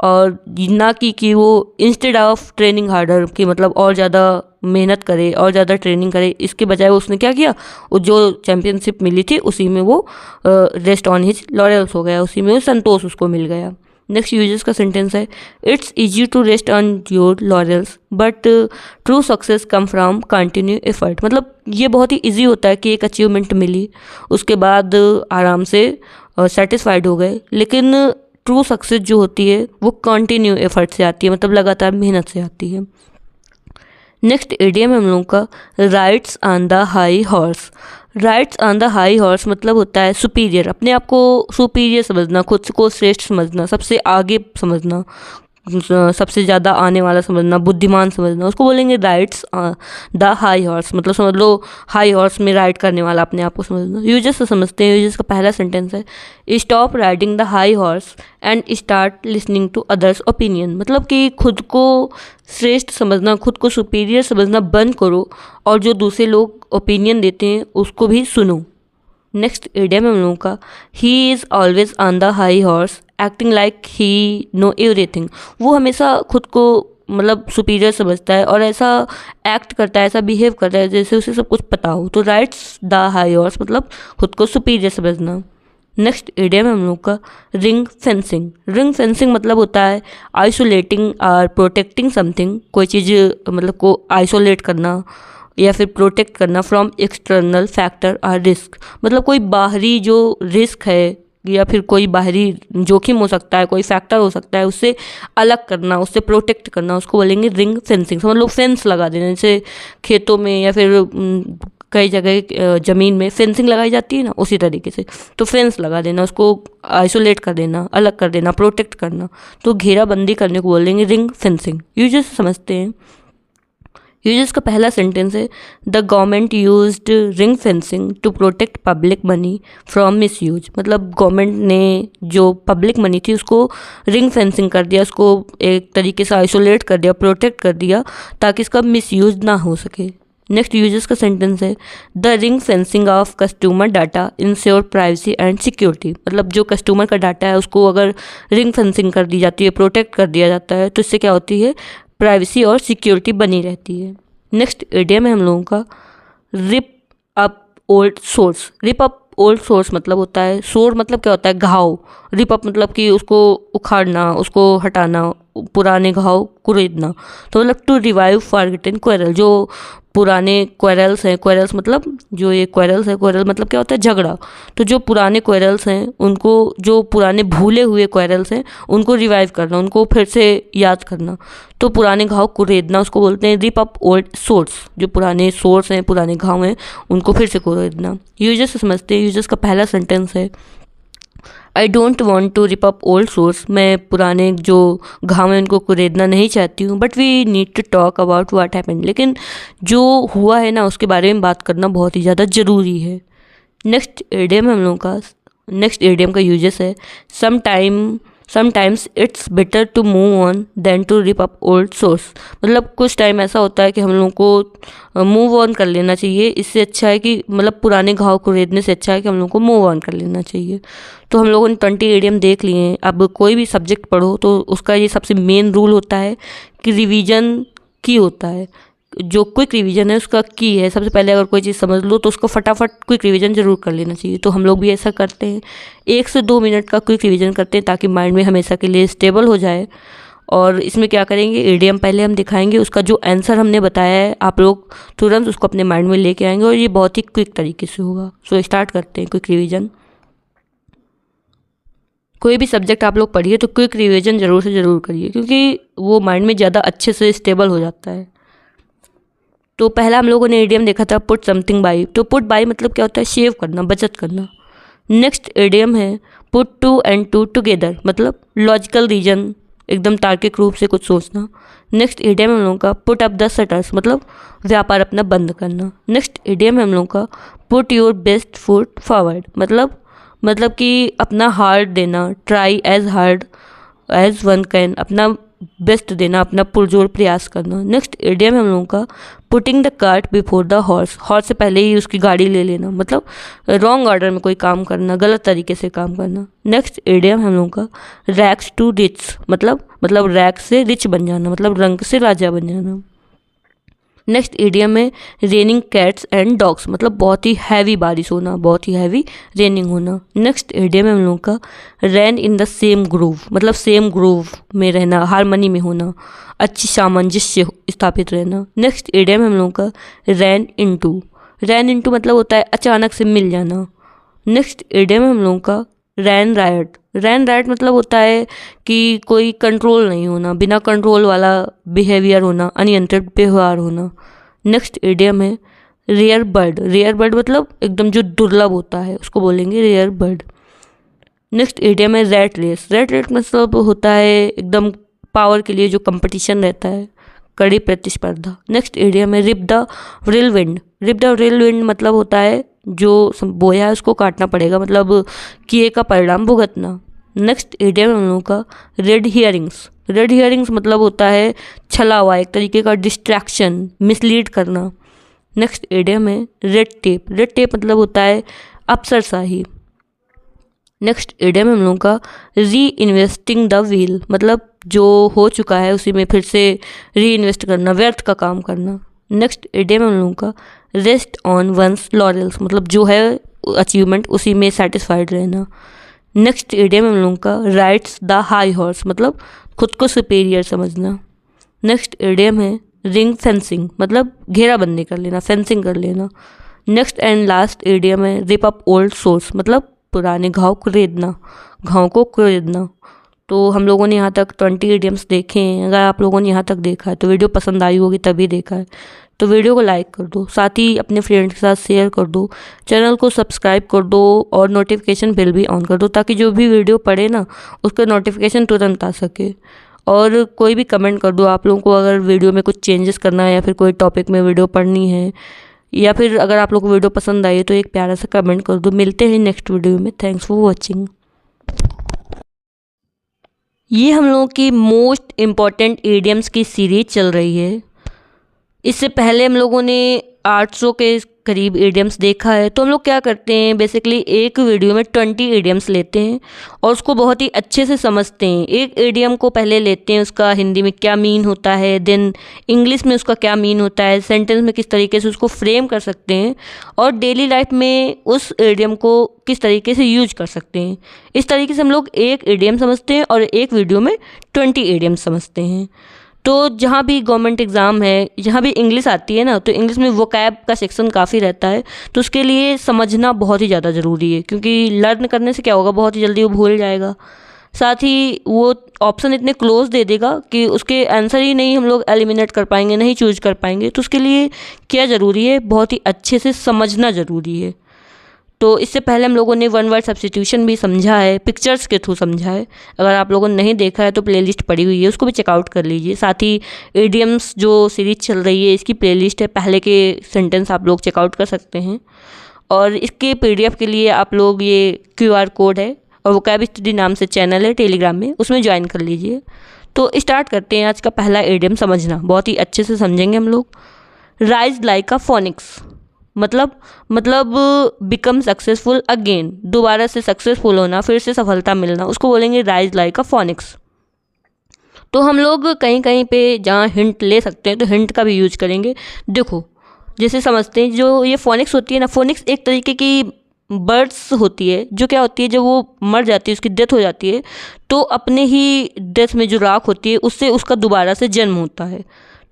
और ना कि वो इंस्टेड ऑफ ट्रेनिंग हार्डर कि मतलब और ज़्यादा मेहनत करे और ज़्यादा ट्रेनिंग करे, इसके बजाय उसने क्या किया, वो जो चैम्पियनशिप मिली थी उसी में वो रेस्ट ऑन हिज लॉरेल्स हो गया, उसी में वो संतोष उसको मिल गया। नेक्स्ट यूजर्स का सेंटेंस है, it's easy to rest on your laurels but true success come from continue effort. मतलब ये बहुत ही ईजी होता है कि एक अचीवमेंट मिली उसके बाद आराम से सेटिस्फाइड हो गए, लेकिन ट्रू सक्सेस जो होती है वो कंटिन्यू एफर्ट से आती है, मतलब लगातार मेहनत से आती है। नेक्स्ट इडियम हम लोगों का rides on the high horse. Rides on the high horse मतलब होता है सुपीरियर, अपने आप को सुपीरियर समझना, खुद को श्रेष्ठ समझना, सबसे आगे समझना, सबसे ज़्यादा आने वाला समझना, बुद्धिमान समझना, उसको बोलेंगे राइड्स द हाई हॉर्स। मतलब समझ लो हाई हॉर्स में राइड करने वाला अपने आप को समझना। यूजर्स से समझते हैं, यूजर्स का पहला सेंटेंस है, stop riding the high horse and start listening to others opinion. मतलब कि खुद को श्रेष्ठ समझना, खुद को सुपीरियर समझना बंद करो और जो दूसरे लोग ओपिनियन देते हैं उसको भी सुनो। नेक्स्ट इडियम हम लोगों का, ही is always on the high horse acting like he know everything. वो हमेशा खुद को मतलब सुपीरियर समझता है और ऐसा एक्ट करता है, ऐसा बिहेव करता है जैसे उसे सब कुछ पता हो। तो राइट्स द हाई हॉर्स मतलब खुद को सुपीरियर समझना। नेक्स्ट इडियम हम लोग का रिंग फेंसिंग। रिंग फेंसिंग मतलब होता है आइसोलेटिंग और प्रोटेक्टिंग समथिंग, कोई चीज़ मतलब को आइसोलेट करना या फिर प्रोटेक्ट करना फ्रॉम एक्सटर्नल फैक्टर और रिस्क। मतलब कोई बाहरी जो रिस्क है या फिर कोई बाहरी जोखिम हो सकता है, कोई फैक्टर हो सकता है, उससे अलग करना, उससे प्रोटेक्ट करना, उसको बोलेंगे रिंग फेंसिंग। समझ लो फेंस लगा देना, जैसे खेतों में या फिर कई जगह ज़मीन में फेंसिंग लगाई जाती है ना, उसी तरीके से। तो फेंस लगा देना, उसको आइसोलेट कर देना, अलग कर देना, प्रोटेक्ट करना, तो घेराबंदी करने को बोलेंगे रिंग फेंसिंग। यूजर्स समझते हैं, यूजर्स का पहला सेंटेंस है, the government used ring fencing to protect public money from misuse. मतलब गवर्नमेंट ने जो पब्लिक मनी थी उसको रिंग फेंसिंग कर दिया, उसको एक तरीके से आइसोलेट कर दिया, प्रोटेक्ट कर दिया ताकि इसका मिस यूज ना हो सके। नेक्स्ट यूजर्स का सेंटेंस है, the ring fencing of customer data ensure privacy and security. मतलब जो कस्टमर का डाटा है उसको अगर रिंग फेंसिंग कर दी जाती है, प्रोटेक्ट कर दिया जाता है, तो इससे क्या होती है, प्राइवेसी और सिक्योरिटी बनी रहती है। नेक्स्ट इडियम है हम लोगों का rib up old source. Rib up old sores मतलब होता है, सोर मतलब क्या होता है, घाव। रिप अप मतलब कि उसको उखाड़ना, उसको हटाना, पुराने घाव कुरेदना। तो मतलब टू रिवाइव फॉरगेटन क्वेरल, जो पुराने क्वेरल्स हैं, क्वेरल्स मतलब जो ये क्वेरल्स है, क्वेरल मतलब क्या होता है, झगड़ा। तो जो पुराने क्वेरल्स हैं उनको, जो पुराने भूले हुए क्वेरल्स हैं उनको रिवाइव करना, उनको फिर से याद करना। तो पुराने घाव कुरेदना उसको बोलते हैं रिप अप ओल्ड सोर्स। जो पुराने सोर्स हैं, पुराने घाव हैं, उनको फिर से कुरेदना। यूजर्स समझते हैं, यूजर्स का पहला सेंटेंस है, I don't want to rip up old sores. मैं पुराने जो घाव हैं उनको कुरेदना नहीं चाहती हूँ, but we need to talk about what happened. लेकिन जो हुआ है ना उसके बारे में बात करना बहुत ही ज़्यादा ज़रूरी है। नेक्स्ट इडियम हम लोगों का, नेक्स्ट इडियम का यूजेस है, sometimes it's better to move on than to rip up old sores. मतलब कुछ टाइम ऐसा होता है कि हम लोगों को मूव ऑन कर लेना चाहिए, इससे अच्छा है कि मतलब पुराने घाव को रेदने से अच्छा है कि हम लोगों को मूव ऑन कर लेना चाहिए। तो हम लोगों ने 20 इडियम देख लिए हैं। अब कोई भी सब्जेक्ट पढ़ो तो उसका ये सबसे मेन रूल होता है कि रिवीजन की होता है, जो क्विक रिवीजन है उसका की है। सबसे पहले अगर कोई चीज़ समझ लो तो उसको फटाफट क्विक रिवीजन जरूर कर लेना चाहिए। तो हम लोग भी ऐसा करते हैं, 1 से 2 मिनट का क्विक रिवीजन करते हैं ताकि माइंड में हमेशा के लिए स्टेबल हो जाए। और इसमें क्या करेंगे, इडियम पहले हम दिखाएंगे, उसका जो आंसर हमने बताया है आप लोग तुरंत उसको अपने माइंड में लेके आएंगे और ये बहुत ही क्विक तरीके से होगा। सो स्टार्ट करते हैं क्विक रिवीजन। कोई भी सब्जेक्ट आप लोग पढ़िए तो क्विक रिवीजन ज़रूर से ज़रूर करिए, क्योंकि वो माइंड में ज़्यादा अच्छे से स्टेबल हो जाता है। तो पहला हम लोगों ने इडियम देखा था पुट समथिंग बाई। तो पुट बाई मतलब क्या होता है, सेव करना, बचत करना। नेक्स्ट इडियम है put two and two together, मतलब लॉजिकल रीजन एकदम तार्किक रूप से कुछ सोचना। नेक्स्ट इडियम हम लोगों का पुट अप द शटर्स, मतलब व्यापार अपना बंद करना। नेक्स्ट इडियम हम लोगों का put your best foot forward, मतलब कि अपना हार्ड देना, try as hard as one can, अपना बेस्ट देना, अपना पुरजोर प्रयास करना। नेक्स्ट इडियम हम लोगों का putting the cart before the horse, horse से पहले ही उसकी गाड़ी ले लेना, मतलब रॉन्ग ऑर्डर में कोई काम करना, गलत तरीके से काम करना। नेक्स्ट इडियम हम लोगों का रैक्स टू रिच, मतलब रैक से रिच बन जाना, मतलब रंग से राजा बन जाना। नेक्स्ट इडियम है रेनिंग कैट्स एंड डॉग्स, मतलब बहुत ही हैवी बारिश होना, बहुत ही हैवी रेनिंग होना। नेक्स्ट इडियम है हम लोगों का ran in the same groove, मतलब सेम ग्रूव में रहना, हारमनी में होना, अच्छी सामंजस्य स्थापित रहना। नेक्स्ट इडियम है हम लोगों का रैन इनटू मतलब होता है अचानक से मिल जाना। नेक्स्ट इडियम है हम लोगों का रैन रायट मतलब होता है कि कोई कंट्रोल नहीं होना, बिना कंट्रोल वाला बिहेवियर होना, अनियंत्रित व्यवहार होना। नेक्स्ट इडियम है रेयर बर्ड मतलब एकदम जो दुर्लभ होता है उसको बोलेंगे रेयर बर्ड। नेक्स्ट इडियम है रैट रेस मतलब होता है एकदम पावर के लिए जो कंपटीशन रहता है, कड़ी प्रतिस्पर्धा। नेक्स्ट इडियम है रिप द रिल विंड मतलब होता है जो बोया है उसको काटना पड़ेगा, मतलब किए का परिणाम भुगतना। नेक्स्ट इडियम हम लोगों का रेड हियरिंग्स मतलब होता है छला हुआ, एक तरीके का डिस्ट्रैक्शन, मिसलीड करना। नेक्स्ट इडियम है रेड टेप मतलब होता है अफसरशाही। नेक्स्ट इडियम हम लोगों का री इन्वेस्टिंग द व्हील, मतलब जो हो चुका है उसी में फिर से री इन्वेस्ट करना, व्यर्थ का काम करना। नेक्स्ट इडियम हम लोगों का रेस्ट ऑन वंस लॉरेल्स, मतलब जो है अचीवमेंट उसी में सेटिस्फाइड रहना। नेक्स्ट इडियम हम लोगों का राइड्स द हाई हॉर्स, मतलब खुद को सुपेरियर समझना। नेक्स्ट इडियम है रिंग फेंसिंग, मतलब घेराबंदी कर लेना, फेंसिंग कर लेना। नेक्स्ट एंड लास्ट इडियम है रिप अप ओल्ड सोर्स, मतलब पुराने घाव को कुरेदना। तो हम लोगों ने यहाँ तक 20 इडियम्स देखे हैं। अगर आप लोगों ने यहाँ तक देखा है तो वीडियो पसंद आई होगी तभी देखा है, तो वीडियो को लाइक कर दो, साथ ही अपने फ्रेंड्स के साथ शेयर कर दो, चैनल को सब्सक्राइब कर दो और नोटिफिकेशन बेल भी ऑन कर दो ताकि जो भी वीडियो पड़े ना उसका नोटिफिकेशन तुरंत आ सके। और कोई भी कमेंट कर दो, आप लोगों को अगर वीडियो में कुछ चेंजेस करना है या फिर कोई टॉपिक में वीडियो पढ़नी है, या फिर अगर आप लोग को वीडियो पसंद आई तो एक प्यारा सा कमेंट कर दो। मिलते हैं नेक्स्ट वीडियो में। Thanks for watching. ये हम लोगों की मोस्ट इम्पॉर्टेंट इडियम्स की सीरीज चल रही है। इससे पहले हम लोगों ने 800 के करीब इडियम्स देखा है। तो हम लोग क्या करते हैं, बेसिकली एक वीडियो में 20 इडियम्स लेते हैं और उसको बहुत ही अच्छे से समझते हैं। एक इडियम को पहले लेते हैं, उसका हिंदी में क्या मीन होता है, देन इंग्लिश में उसका क्या मीन होता है, सेंटेंस में किस तरीके से उसको फ्रेम कर सकते हैं और डेली लाइफ में उस इडियम को किस तरीके से यूज कर सकते हैं। इस तरीके से हम लोग एक इडियम समझते हैं और एक वीडियो में 20 इडियम समझते हैं। तो जहाँ भी गवर्नमेंट एग्ज़ाम है, जहाँ भी इंग्लिश आती है ना, तो इंग्लिश में वोकैब का सेक्शन काफ़ी रहता है, तो उसके लिए समझना बहुत ही ज़्यादा ज़रूरी है, क्योंकि लर्न करने से क्या होगा, बहुत ही जल्दी वो भूल जाएगा। साथ ही वो ऑप्शन इतने क्लोज दे देगा कि उसके आंसर ही नहीं हम लोग एलिमिनेट कर पाएंगे, नहीं चूज कर पाएंगे। तो उसके लिए क्या ज़रूरी है, बहुत ही अच्छे से समझना ज़रूरी है। तो इससे पहले हम लोगों ने वन वर्ड सब्स्टिट्यूशन भी समझा है, पिक्चर्स के थ्रू समझा है। अगर आप लोगों ने नहीं देखा है तो प्लेलिस्ट पड़ी हुई है, उसको भी चेकआउट कर लीजिए। साथ ही इडियम्स जो सीरीज चल रही है इसकी प्लेलिस्ट है, पहले के सेंटेंस आप लोग चेकआउट कर सकते हैं। और इसके PDF के लिए आप लोग ये QR कोड है और वोकैब स्टडी नाम से चैनल है टेलीग्राम में, उसमें ज्वाइन कर लीजिए। तो स्टार्ट करते हैं आज का पहला इडियम समझना, बहुत ही अच्छे से समझेंगे हम लोग। राइज लाइक अ फोनिक्स मतलब बिकम सक्सेसफुल अगेन, दोबारा से सक्सेसफुल होना, फिर से सफलता मिलना, उसको बोलेंगे राइज लाइक अ फोनिक्स। तो हम लोग कहीं कहीं पे जहाँ हिंट ले सकते हैं तो हिंट का भी यूज करेंगे। देखो जैसे समझते हैं, जो ये फोनिक्स होती है ना, फोनिक्स एक तरीके की बर्ड्स होती है, जो क्या होती है, जब वो मर जाती है, उसकी डेथ हो जाती है, तो अपने ही डेथ में जो राख होती है उससे उसका दोबारा से जन्म होता है।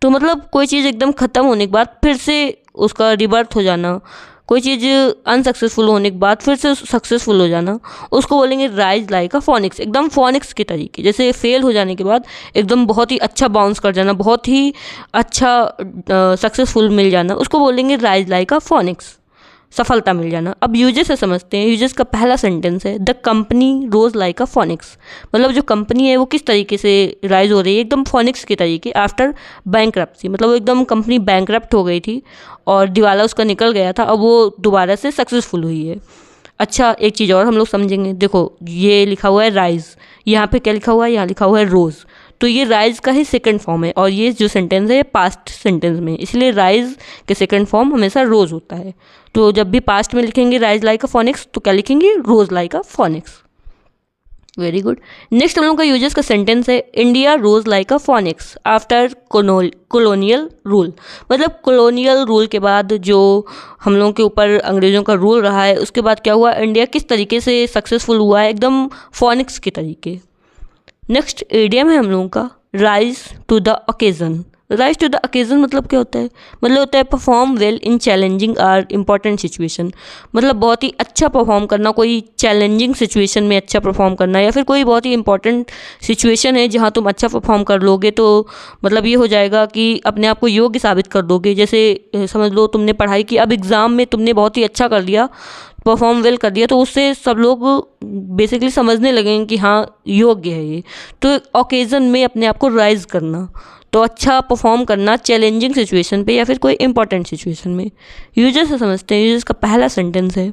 तो मतलब कोई चीज़ एकदम ख़त्म होने के बाद फिर से उसका रिबर्थ हो जाना, कोई चीज़ अनसक्सेसफुल होने के बाद फिर से सक्सेसफुल हो जाना, उसको बोलेंगे राइज लाइक अ फोनिक्स। एकदम फोनिक्स के तरीके, जैसे फेल हो जाने के बाद एकदम बहुत ही अच्छा बाउंस कर जाना, बहुत ही अच्छा सक्सेसफुल मिल जाना, उसको बोलेंगे राइज लाइक अ फोनिक्स। सफलता मिल जाना। अब यूजेस से समझते हैं। यूजेस का पहला सेंटेंस है the company rose like a phoenix, मतलब जो कंपनी है वो किस तरीके से राइज हो रही है, एकदम फोनिक्स के तरीके, आफ्टर बैंकरप्सी, मतलब वो एकदम कंपनी बैंकरप्ट हो गई थी और दिवाला उसका निकल गया था, अब वो दोबारा से सक्सेसफुल हुई है। अच्छा, एक चीज़ और हम लोग समझेंगे, देखो ये लिखा हुआ है राइज, यहाँ पे क्या लिखा हुआ है, यहाँ लिखा हुआ है रोज़, तो ये राइज का ही सेकंड फॉर्म है और ये जो सेंटेंस है ये पास्ट सेंटेंस में, इसलिए राइज के सेकंड फॉर्म हमेशा रोज होता है। तो जब भी पास्ट में लिखेंगे राइज लाइक अ फोनिक्स तो क्या लिखेंगे, rose like a phoenix. Very good. Next हम लोग का यूजेस का सेंटेंस है India rose like a phoenix after colonial rule, मतलब कॉलोनियल रूल के बाद जो हम लोगों के ऊपर अंग्रेज़ों का रूल रहा है उसके बाद क्या हुआ, इंडिया किस तरीके से सक्सेसफुल हुआ है, एकदम फोनिक्स के तरीके। नेक्स्ट इडियम है हम लोगों का rise to the occasion. Rise to the occasion मतलब क्या होता है, मतलब होता है perform well in challenging or important situation, मतलब बहुत ही अच्छा परफॉर्म करना, कोई चैलेंजिंग सिचुएशन में अच्छा परफॉर्म करना, या फिर कोई बहुत ही इंपॉर्टेंट सिचुएशन है जहाँ तुम अच्छा परफॉर्म कर लोगे तो मतलब ये हो जाएगा कि अपने आप को योग्य साबित कर दोगे। जैसे समझ लो तुमने पढ़ाई की, अब एग्ज़ाम में तुमने बहुत ही अच्छा कर लिया, परफॉर्म वेल कर दिया, तो उससे सब लोग बेसिकली समझने लगेंगे कि हाँ योग्य है ये। तो ओकेज़न में अपने आप को राइज करना, तो अच्छा परफॉर्म करना चैलेंजिंग सिचुएशन पे या फिर कोई इंपॉर्टेंट सिचुएशन में। यूजर्स से समझते हैं। यूजर्स का पहला सेंटेंस है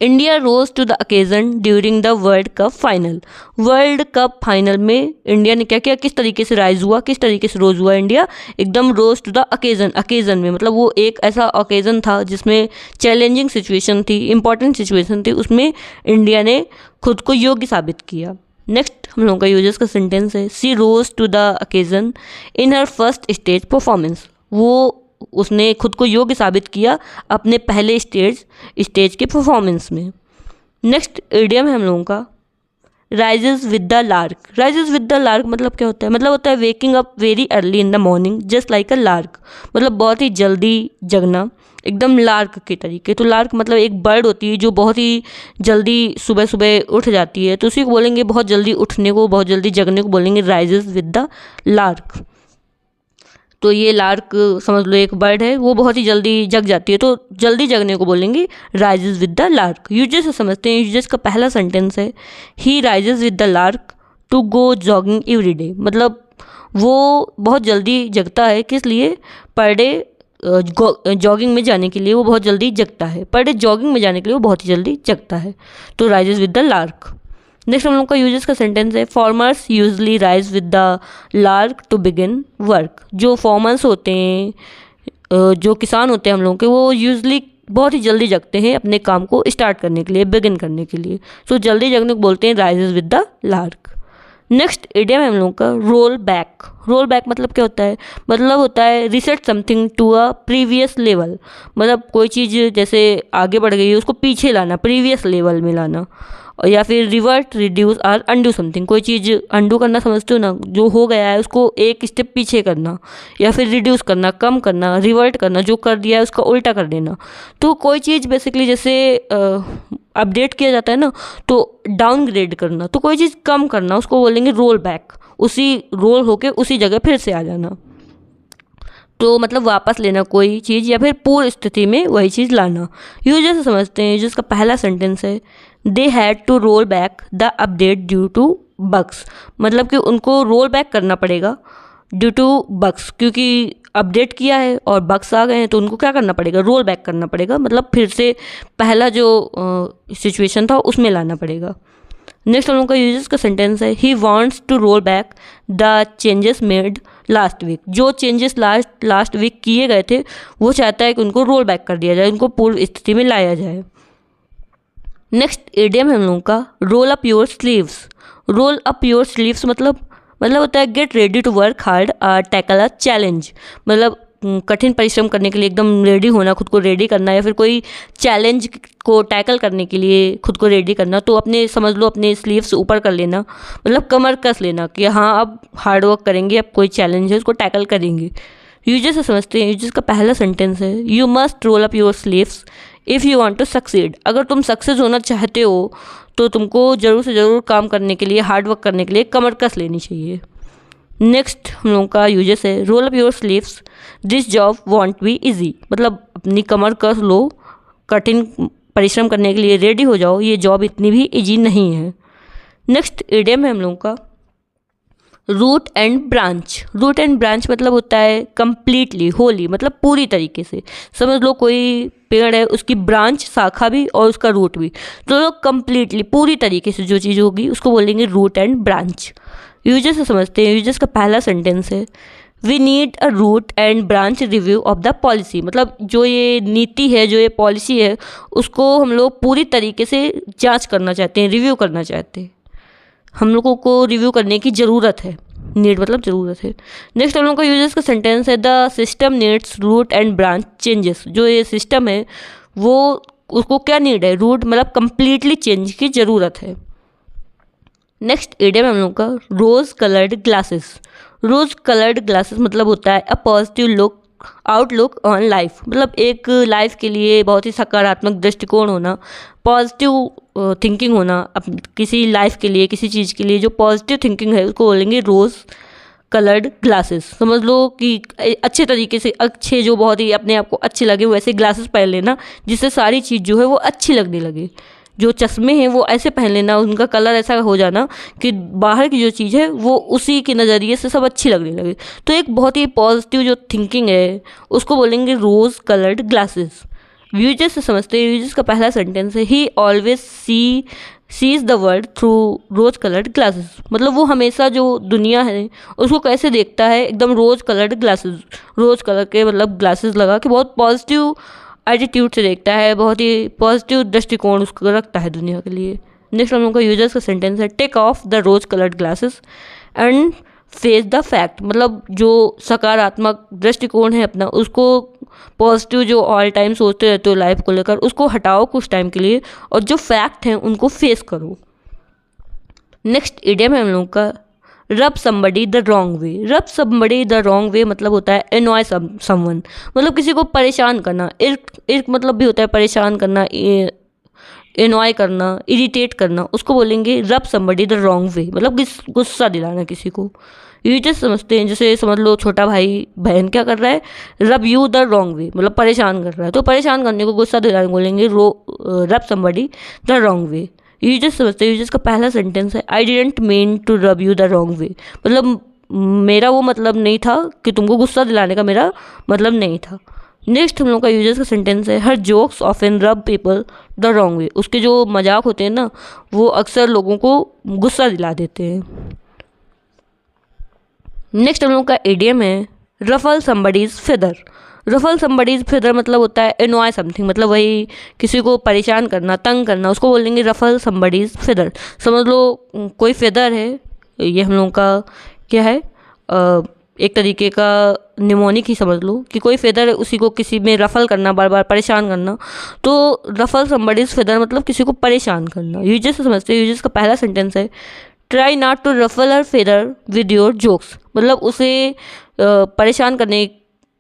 India rose to the occasion during the world cup final. World cup final में इंडिया ने क्या किया, किस तरीके से राइज हुआ, किस तरीके से रोज हुआ इंडिया, एकदम रोज टू द ओकेजन। ओकेजन में मतलब वो एक ऐसा ओकेजन था जिसमें चैलेंजिंग सिचुएशन थी, इंपॉर्टेंट सिचुएशन थी, उसमें इंडिया ने खुद को योग्य साबित किया। नेक्स्ट हम लोगों का यूजर्स का सेंटेंस है she rose to the occasion in her first stage performance. वो उसने खुद को योग्य साबित किया अपने पहले स्टेज के परफॉर्मेंस में। नेक्स्ट इडियम है हम लोगों का rises with the lark. Rises with the lark मतलब क्या होता है, मतलब होता है waking up very early in the morning just like a lark, मतलब बहुत ही जल्दी जगना एकदम लार्क के तरीके। तो लार्क मतलब एक बर्ड होती है जो बहुत ही जल्दी सुबह सुबह उठ जाती है, तो उसी को बोलेंगे बहुत जल्दी उठने को, बहुत जल्दी जगने को बोलेंगे राइजेस विद द लार्क। तो ये लार्क समझ लो एक बर्ड है, वो बहुत ही जल्दी जग जाती है, तो जल्दी जगने को बोलेंगे rises with the lark. Usages से समझते हैं। यूजेस का पहला सेंटेंस है he rises with the lark to go jogging every day, मतलब वो बहुत जल्दी जगता है, किस लिए, पर डे जॉगिंग में जाने के लिए वो बहुत जल्दी जगता है, पर डे जॉगिंग में जाने के लिए वो बहुत ही जल्दी जगता है, तो rises with the lark. Next हम लोग का यूजेस का सेंटेंस है farmers usually rise with the lark to begin work. जो फार्मर्स होते हैं, जो किसान होते हैं हम लोगों के, वो यूजली बहुत ही जल्दी जगते हैं अपने काम को स्टार्ट करने के लिए, बिगिन करने के लिए, तो जल्दी जगने को बोलते हैं rises with the lark. Next idiom है हम लोगों का रोल बैक। रोल बैक मतलब क्या होता है, मतलब होता है reset something to a previous level, मतलब कोई चीज़ जैसे आगे बढ़ गई है उसको पीछे लाना, प्रीवियस लेवल में लाना, और या फिर रिवर्ट रिड्यूस और अंडू समथिंग, कोई चीज़ अंडू करना समझते हो ना, जो हो गया है उसको एक स्टेप पीछे करना, या फिर रिड्यूस करना, कम करना, रिवर्ट करना, जो कर दिया है उसका उल्टा कर देना। तो कोई चीज़ बेसिकली जैसे अपडेट किया जाता है ना, तो डाउनग्रेड करना, तो कोई चीज़ कम करना उसको बोलेंगे रोल बैक, उसी रोल होके उसी जगह फिर से आ जाना, तो मतलब वापस लेना कोई चीज़ या फिर पूर्व स्थिति में वही चीज़ लाना। यूजर्स समझते हैं। यूजर्स का पहला सेंटेंस है they had to roll back the update due to bugs, मतलब कि उनको रोल बैक करना पड़ेगा ड्यू टू बग्स, क्योंकि अपडेट किया है और बग्स आ गए हैं तो उनको क्या करना पड़ेगा, रोल बैक करना पड़ेगा, मतलब फिर से पहला जो सिचुएशन था उसमें लाना पड़ेगा। नेक्स्ट हम लोग का यूजर्स का सेंटेंस है he wants to roll back the changes made last week. जो चेंजेस लास्ट वीक किए गए थे वो चाहता है कि उनको रोल बैक कर दिया जाए, उनको पूर्व स्थिति में लाया जाए। नेक्स्ट इडियम है हम लोगों का roll up your sleeves. Roll up your sleeves मतलब होता है get ready to work hard tackle a challenge, मतलब कठिन परिश्रम करने के लिए एकदम रेडी होना, खुद को रेडी करना, या फिर कोई चैलेंज को टैकल करने के लिए खुद को रेडी करना, तो अपने समझ लो अपने स्लीव्स ऊपर कर लेना, मतलब कमर कस लेना कि हाँ अब हार्ड वर्क करेंगे, अब कोई चैलेंज है उसको टैकल करेंगे। यूजर्स से समझते हैं। यूजर्स का पहला सेंटेंस है you must roll up your sleeves if you want to succeed. अगर तुम सक्सेस होना चाहते हो तो तुमको ज़रूर से ज़रूर काम करने के लिए, हार्ड वर्क करने के लिए कमर कस लेनी चाहिए। नेक्स्ट हम लोगों का यूजर्स है role up your sleeves this job want be easy, मतलब अपनी कमर कस लो, कठिन परिश्रम करने के लिए रेडी हो जाओ, ये जॉब इतनी भी इजी नहीं है। नेक्स्ट इडियम है हम लोगों का root and branch. Root and branch मतलब होता है कंप्लीटली, होली, मतलब पूरी तरीके से। समझ लो कोई पेड़ है, उसकी ब्रांच, शाखा भी और उसका रूट भी, तो कंप्लीटली पूरी तरीके से जो चीज़ होगी उसको बोलेंगे रूट एंड ब्रांच। यूजर्स से समझते हैं। यूजर्स का पहला सेंटेंस है we need a root and branch review of the policy. मतलब जो ये नीति है, जो ये पॉलिसी है, उसको हम लोग पूरी तरीके से जांच करना चाहते हैं, रिव्यू करना चाहते हैं। हम लोगों को रिव्यू करने की ज़रूरत है। नीड मतलब ज़रूरत है। नेक्स्ट हम लोग का यूजर्स का सेंटेंस है the system needs root and branch changes. जो ये सिस्टम है वो, उसको क्या नीड है, रूट मतलब कंप्लीटली चेंज की ज़रूरत है। नेक्स्ट इडियम हम लोग का रोज़ कलर्ड ग्लासेस। रोज़ कलर्ड ग्लासेस मतलब होता है a positive look outlook on life. मतलब एक लाइफ के लिए बहुत ही सकारात्मक दृष्टिकोण होना, पॉजिटिव थिंकिंग होना, किसी लाइफ के लिए, किसी चीज़ के लिए जो पॉजिटिव थिंकिंग है उसको बोलेंगे रोज़ कलर्ड ग्लासेस। समझ लो कि अच्छे तरीके से, अच्छे जो बहुत ही अपने आप को अच्छे लगे वैसे ग्लासेस पहन लेना जिससे सारी चीज़ जो है वो अच्छी लगने लगे। जो चश्मे हैं वो ऐसे पहन लेना, उनका कलर ऐसा हो जाना कि बाहर की जो चीज़ है वो उसी के नज़रिए से सब अच्छी लगने लगे। तो एक बहुत ही पॉजिटिव जो थिंकिंग है उसको बोलेंगे रोज़ कलर्ड ग्लासेस। यूजर्स से समझते हैं। यूजर्स का पहला सेंटेंस है he always sees the world through rose coloured glasses. मतलब वो हमेशा जो दुनिया है उसको कैसे देखता है, एकदम रोज़ कलर्ड ग्लासेस, रोज़ कलर के मतलब ग्लासेस लगा के बहुत पॉजिटिव एटीट्यूड से देखता है, बहुत ही पॉजिटिव दृष्टिकोण उसको रखता है दुनिया के लिए। नेक्स्ट हम लोग का यूजर्स का सेंटेंस है take off the rose coloured glasses and face the fact. मतलब जो सकारात्मक दृष्टिकोण है अपना, उसको पॉजिटिव जो ऑल टाइम सोचते रहते हो लाइफ को लेकर, उसको हटाओ कुछ टाइम के लिए और जो फैक्ट हैं उनको फेस करो। नेक्स्ट इडियम है हम लोग का रब समबडी द रॉन्ग वे। रब समबडी द रॉन्ग वे मतलब होता है एनॉय समवन। मतलब किसी को परेशान करना। इर्क मतलब भी होता है परेशान करना, एनॉय करना, इरिटेट करना, उसको बोलेंगे rub somebody the wrong way. मतलब गुस्सा दिलाना किसी को। यूजर्स समझते हैं। जैसे समझ लो छोटा भाई बहन क्या कर रहा है, रब यू द रॉन्ग वे, मतलब परेशान कर रहा है, तो परेशान करने को, गुस्सा दिलाने को बोलेंगे rub somebody the wrong way. Users समझते हैं। यूजर्स का पहला सेंटेंस है I didn't mean to rub you the wrong way. मतलब मेरा वो मतलब नहीं था कि तुमको गुस्सा दिलाने का मेरा मतलब नहीं था। नेक्स्ट हम लोग का यूजर्स का सेंटेंस है हर जोक्स ऑफन रब पीपल द रॉन्ग वे। उसके जो मजाक होते हैं ना वो अक्सर लोगों को गुस्सा दिला देते हैं। नेक्स्ट हम लोग का इडियम है ruffle somebody's feather. Ruffle somebody's feather मतलब होता है एनॉय समथिंग। मतलब वही किसी को परेशान करना, तंग करना, उसको बोलेंगे रफल समबडीज फेदर। समझ लो कोई फेदर है, ये हम लोगों का क्या है, एक तरीके का निमोनिक ही समझ लो कि कोई फेदर है, उसी को किसी में रफल करना, बार बार परेशान करना, तो रफल समबडीज फेदर मतलब किसी को परेशान करना। यूजर्स से समझते हैं। यूजर्स का पहला सेंटेंस है try not to ruffle her feather with your jokes. मतलब उसे परेशान करने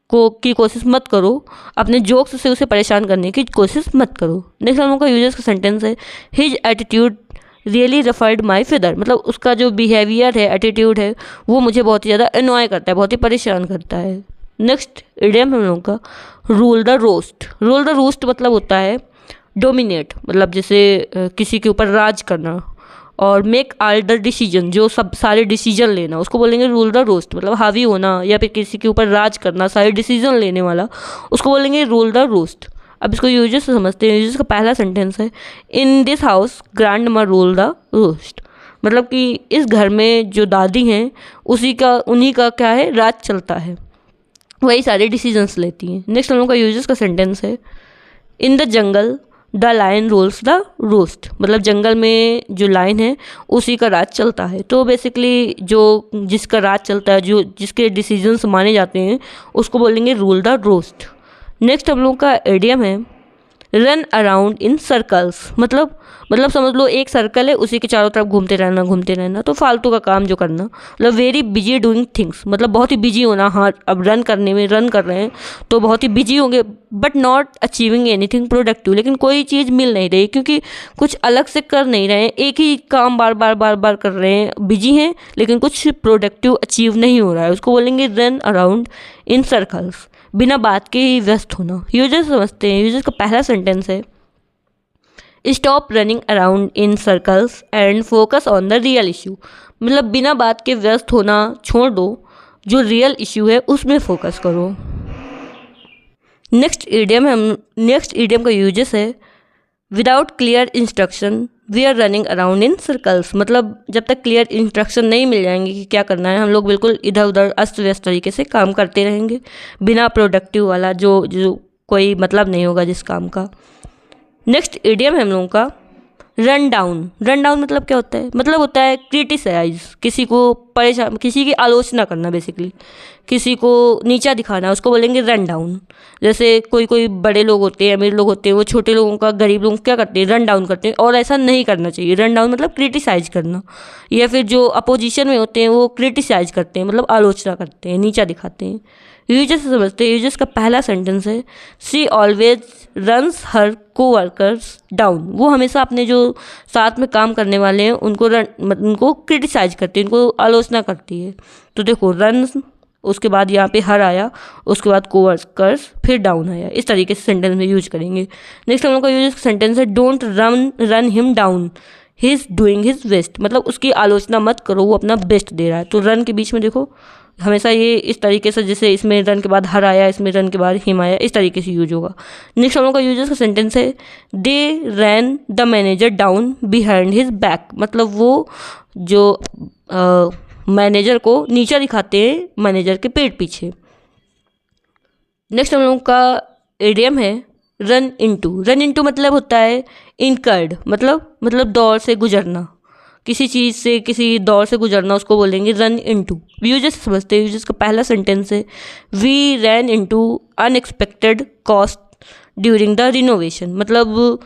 की कोशिश मत करो, अपने जोक्स से उसे परेशान करने की कोशिश मत करो। नेक्स्ट हम लोग का यूजर्स का सेंटेंस है हिज एटीट्यूड रियली रफल्ड माई फेदर। मतलब उसका जो बिहेवियर है, एटीट्यूड है, वो मुझे बहुत ही ज़्यादा एनॉय करता है, बहुत ही परेशान करता है। नेक्स्ट इडियम हम लोगों का rule the roast. Rule the roost मतलब होता है डोमिनेट, मतलब जैसे किसी के ऊपर राज करना, और मेक ऑल द डिसीजन, जो सब सारे डिसीजन लेना, उसको बोलेंगे रूल द रोस्ट। मतलब हावी होना या फिर किसी के ऊपर राज करना, सारे डिसीजन लेने वाला, उसको बोलेंगे रूल द रोस्ट। अब इसको यूजर्स से समझते हैं। यूजर्स का पहला सेंटेंस है इन दिस हाउस ग्रैंड मा रूल द रोस्ट। मतलब कि इस घर में जो दादी हैं उन्हीं का क्या है, राज चलता है, वही सारे डिसीजंस लेती हैं। नेक्स्ट हम लोग का यूजर्स का सेंटेंस है in the jungle the lion rules the roost. मतलब जंगल में जो लायन है उसी का राज चलता है। तो बेसिकली जो जिसका राज चलता है, जो जिसके डिसीजंस माने जाते हैं, उसको बोलेंगे रूल द रोस्ट। नेक्स्ट हम लोग का इडियम है रन अराउंड इन सर्कल्स। मतलब समझ लो एक सर्कल है, उसी के चारों तरफ घूमते रहना, तो फालतू का काम जो करना। मतलब वेरी बिजी डूइंग थिंग्स, मतलब बहुत ही बिजी होना। हाँ, अब रन कर रहे हैं तो बहुत ही बिजी होंगे, but not achieving anything productive. लेकिन कोई चीज़ मिल नहीं रही क्योंकि कुछ अलग से कर नहीं रहे हैं, एक ही काम बार बार कर रहे हैं, बिजी हैं लेकिन कुछ प्रोडक्टिव अचीव नहीं हो रहा है, उसको बोलेंगे रन अराउंड इन सर्कल्स। बिना बात के ही व्यस्त होना। यूजर्स समझते हैं, यूजर्स का पहला सेंटेंस है stop running around in circles and focus on the real issue. मतलब बिना बात के व्यस्त होना छोड़ दो, जो रियल इशू है उसमें फोकस करो। नेक्स्ट ईडियम का यूजेस है without clear instruction we are running around in circles. मतलब जब तक क्लियर इंस्ट्रक्शन नहीं मिल जाएंगे कि क्या करना है, हम लोग बिल्कुल इधर उधर अस्त व्यस्त तरीके से काम करते रहेंगे, बिना प्रोडक्टिव वाला जो कोई मतलब नहीं होगा जिस काम का। नेक्स्ट ईडियम है हम लोगों का रन डाउन। रन डाउन मतलब क्या होता है? मतलब होता है क्रिटिसाइज, किसी को परेशान, किसी की आलोचना करना, बेसिकली किसी को नीचा दिखाना, उसको बोलेंगे रन डाउन। जैसे कोई बड़े लोग होते हैं, अमीर लोग होते हैं, वो छोटे लोगों का, गरीब लोगों का क्या करते हैं? रन डाउन करते हैं, और ऐसा नहीं करना चाहिए। रन डाउन मतलब क्रिटिसाइज करना, या फिर जो अपोजिशन में होते हैं वो क्रिटिसाइज करते हैं, मतलब आलोचना करते हैं, नीचा दिखाते हैं। यूजर्स से समझते हैं। यूजर्स का पहला सेंटेंस है she always runs her coworkers down. वो हमेशा अपने जो साथ में काम करने वाले हैं उनको क्रिटिसाइज करती है, उनको आलोचना करती है। तो देखो रन, उसके बाद यहाँ पे हर आया, उसके बाद कोवर्कर्स, फिर डाउन आया। इस तरीके से सेंटेंस में यूज करेंगे। नेक्स्ट हम लोग का यूज सेंटेंस है don't run him down he is doing his best. मतलब उसकी आलोचना मत करो, वो अपना बेस्ट दे रहा है। तो रन के बीच में देखो हमेशा ये इस तरीके से, जैसे इसमें रन के बाद हर आया, इसमें रन के बाद हिम आया, इस तरीके से यूज होगा। नेक्स्ट हम लोग का यूजर्स का सेंटेंस है they ran the manager down behind his back. मतलब वो जो मैनेजर को नीचा दिखाते हैं मैनेजर के पीठ पीछे। नेक्स्ट हम लोग का इडियम है रन इनटू। रन इनटू मतलब होता है इनकर्ड, मतलब दौर से गुजरना, किसी चीज़ से, किसी दौर से गुजरना, उसको बोलेंगे रन इनटू। यूजर्स समझते हैं। यूजर्स का पहला सेंटेंस है we ran into unexpected cost during the renovation. मतलब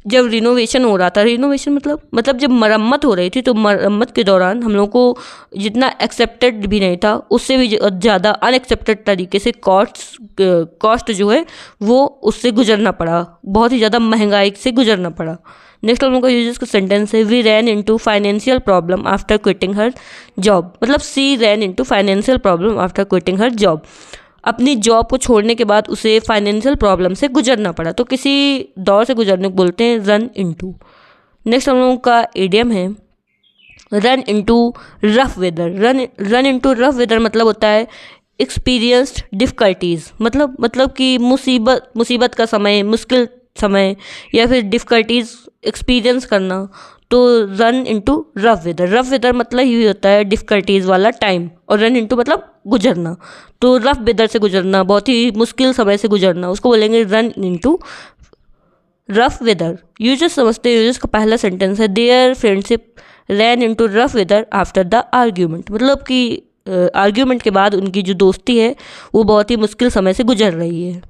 जब रिनोवेशन हो रहा था, रिनोवेशन मतलब जब मरम्मत हो रही थी, तो मरम्मत के दौरान हम लोग को जितना एक्सेप्टेड भी नहीं था, उससे भी ज़्यादा अनएक्सेप्टेड तरीके से कॉस्ट जो है वो उससे गुजरना पड़ा, बहुत ही ज़्यादा महंगाई से गुजरना पड़ा। नेक्स्ट हम लोग का यूजर्स का सेंटेंस है we ran into financial problem after quitting her job. मतलब she ran into financial problem after quitting her job. अपनी जॉब को छोड़ने के बाद उसे फाइनेंशियल प्रॉब्लम से गुजरना पड़ा, तो किसी दौर से गुजरने को बोलते हैं रन इनटू। नेक्स्ट हम लोगों का इडियम है run into rough weather. Run into rough weather मतलब होता है एक्सपीरियंस्ड डिफ़िकल्टीज़। मतलब कि मुसीबत का समय, मुश्किल समय, या फिर डिफ़िकल्टीज़ एक्सपीरियंस करना, तो run into rough weather. Rough weather मतलब ही होता है डिफ़िकल्टीज़ वाला टाइम, और रन इनटू मतलब गुजरना। तो रफ वेदर से गुजरना, बहुत ही मुश्किल समय से गुजरना, उसको बोलेंगे run into rough weather. Users समझते हैं। यूजर्स का पहला सेंटेंस है their friendship ran into rough weather after the argument. मतलब कि आर्ग्यूमेंट के बाद उनकी जो दोस्ती है वो बहुत ही मुश्किल समय से गुजर रही है।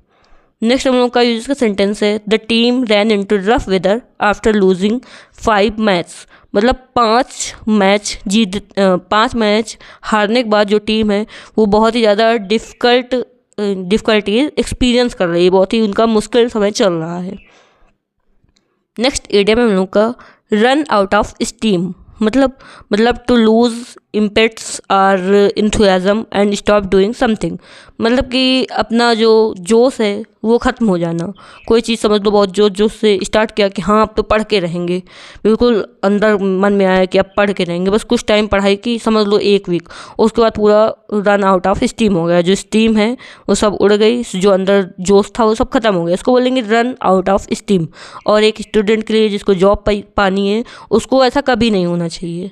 नेक्स्ट हम लोग का यूजर्स का सेंटेंस है the team ran into rough weather after losing 5 match. मतलब 5 मैच हारने के बाद जो टीम है वो बहुत ही ज़्यादा डिफ़िकल्टीज एक्सपीरियंस कर रही है, बहुत ही उनका मुश्किल समय चल रहा है। नेक्स्ट इडियम है हम लोग का रन आउट ऑफ स्टीम। मतलब to lose impetus or enthusiasm and stop doing something. मतलब कि अपना जो जोश है वो ख़त्म हो जाना। कोई चीज़ समझ लो बहुत जोश से स्टार्ट किया कि हाँ अब तो पढ़ के रहेंगे, बिल्कुल अंदर मन में आया कि अब पढ़ के रहेंगे, बस कुछ टाइम पढ़ाई की, समझ लो 1 वीक, उसके बाद पूरा रन आउट ऑफ स्टीम हो गया। जो स्टीम है वो सब उड़ गई, जो अंदर जोश था वो सब खत्म हो गया, इसको बोलेंगे रन आउट ऑफ स्टीम। और एक स्टूडेंट के लिए जिसको जॉब पानी है उसको ऐसा कभी नहीं होना चाहिए।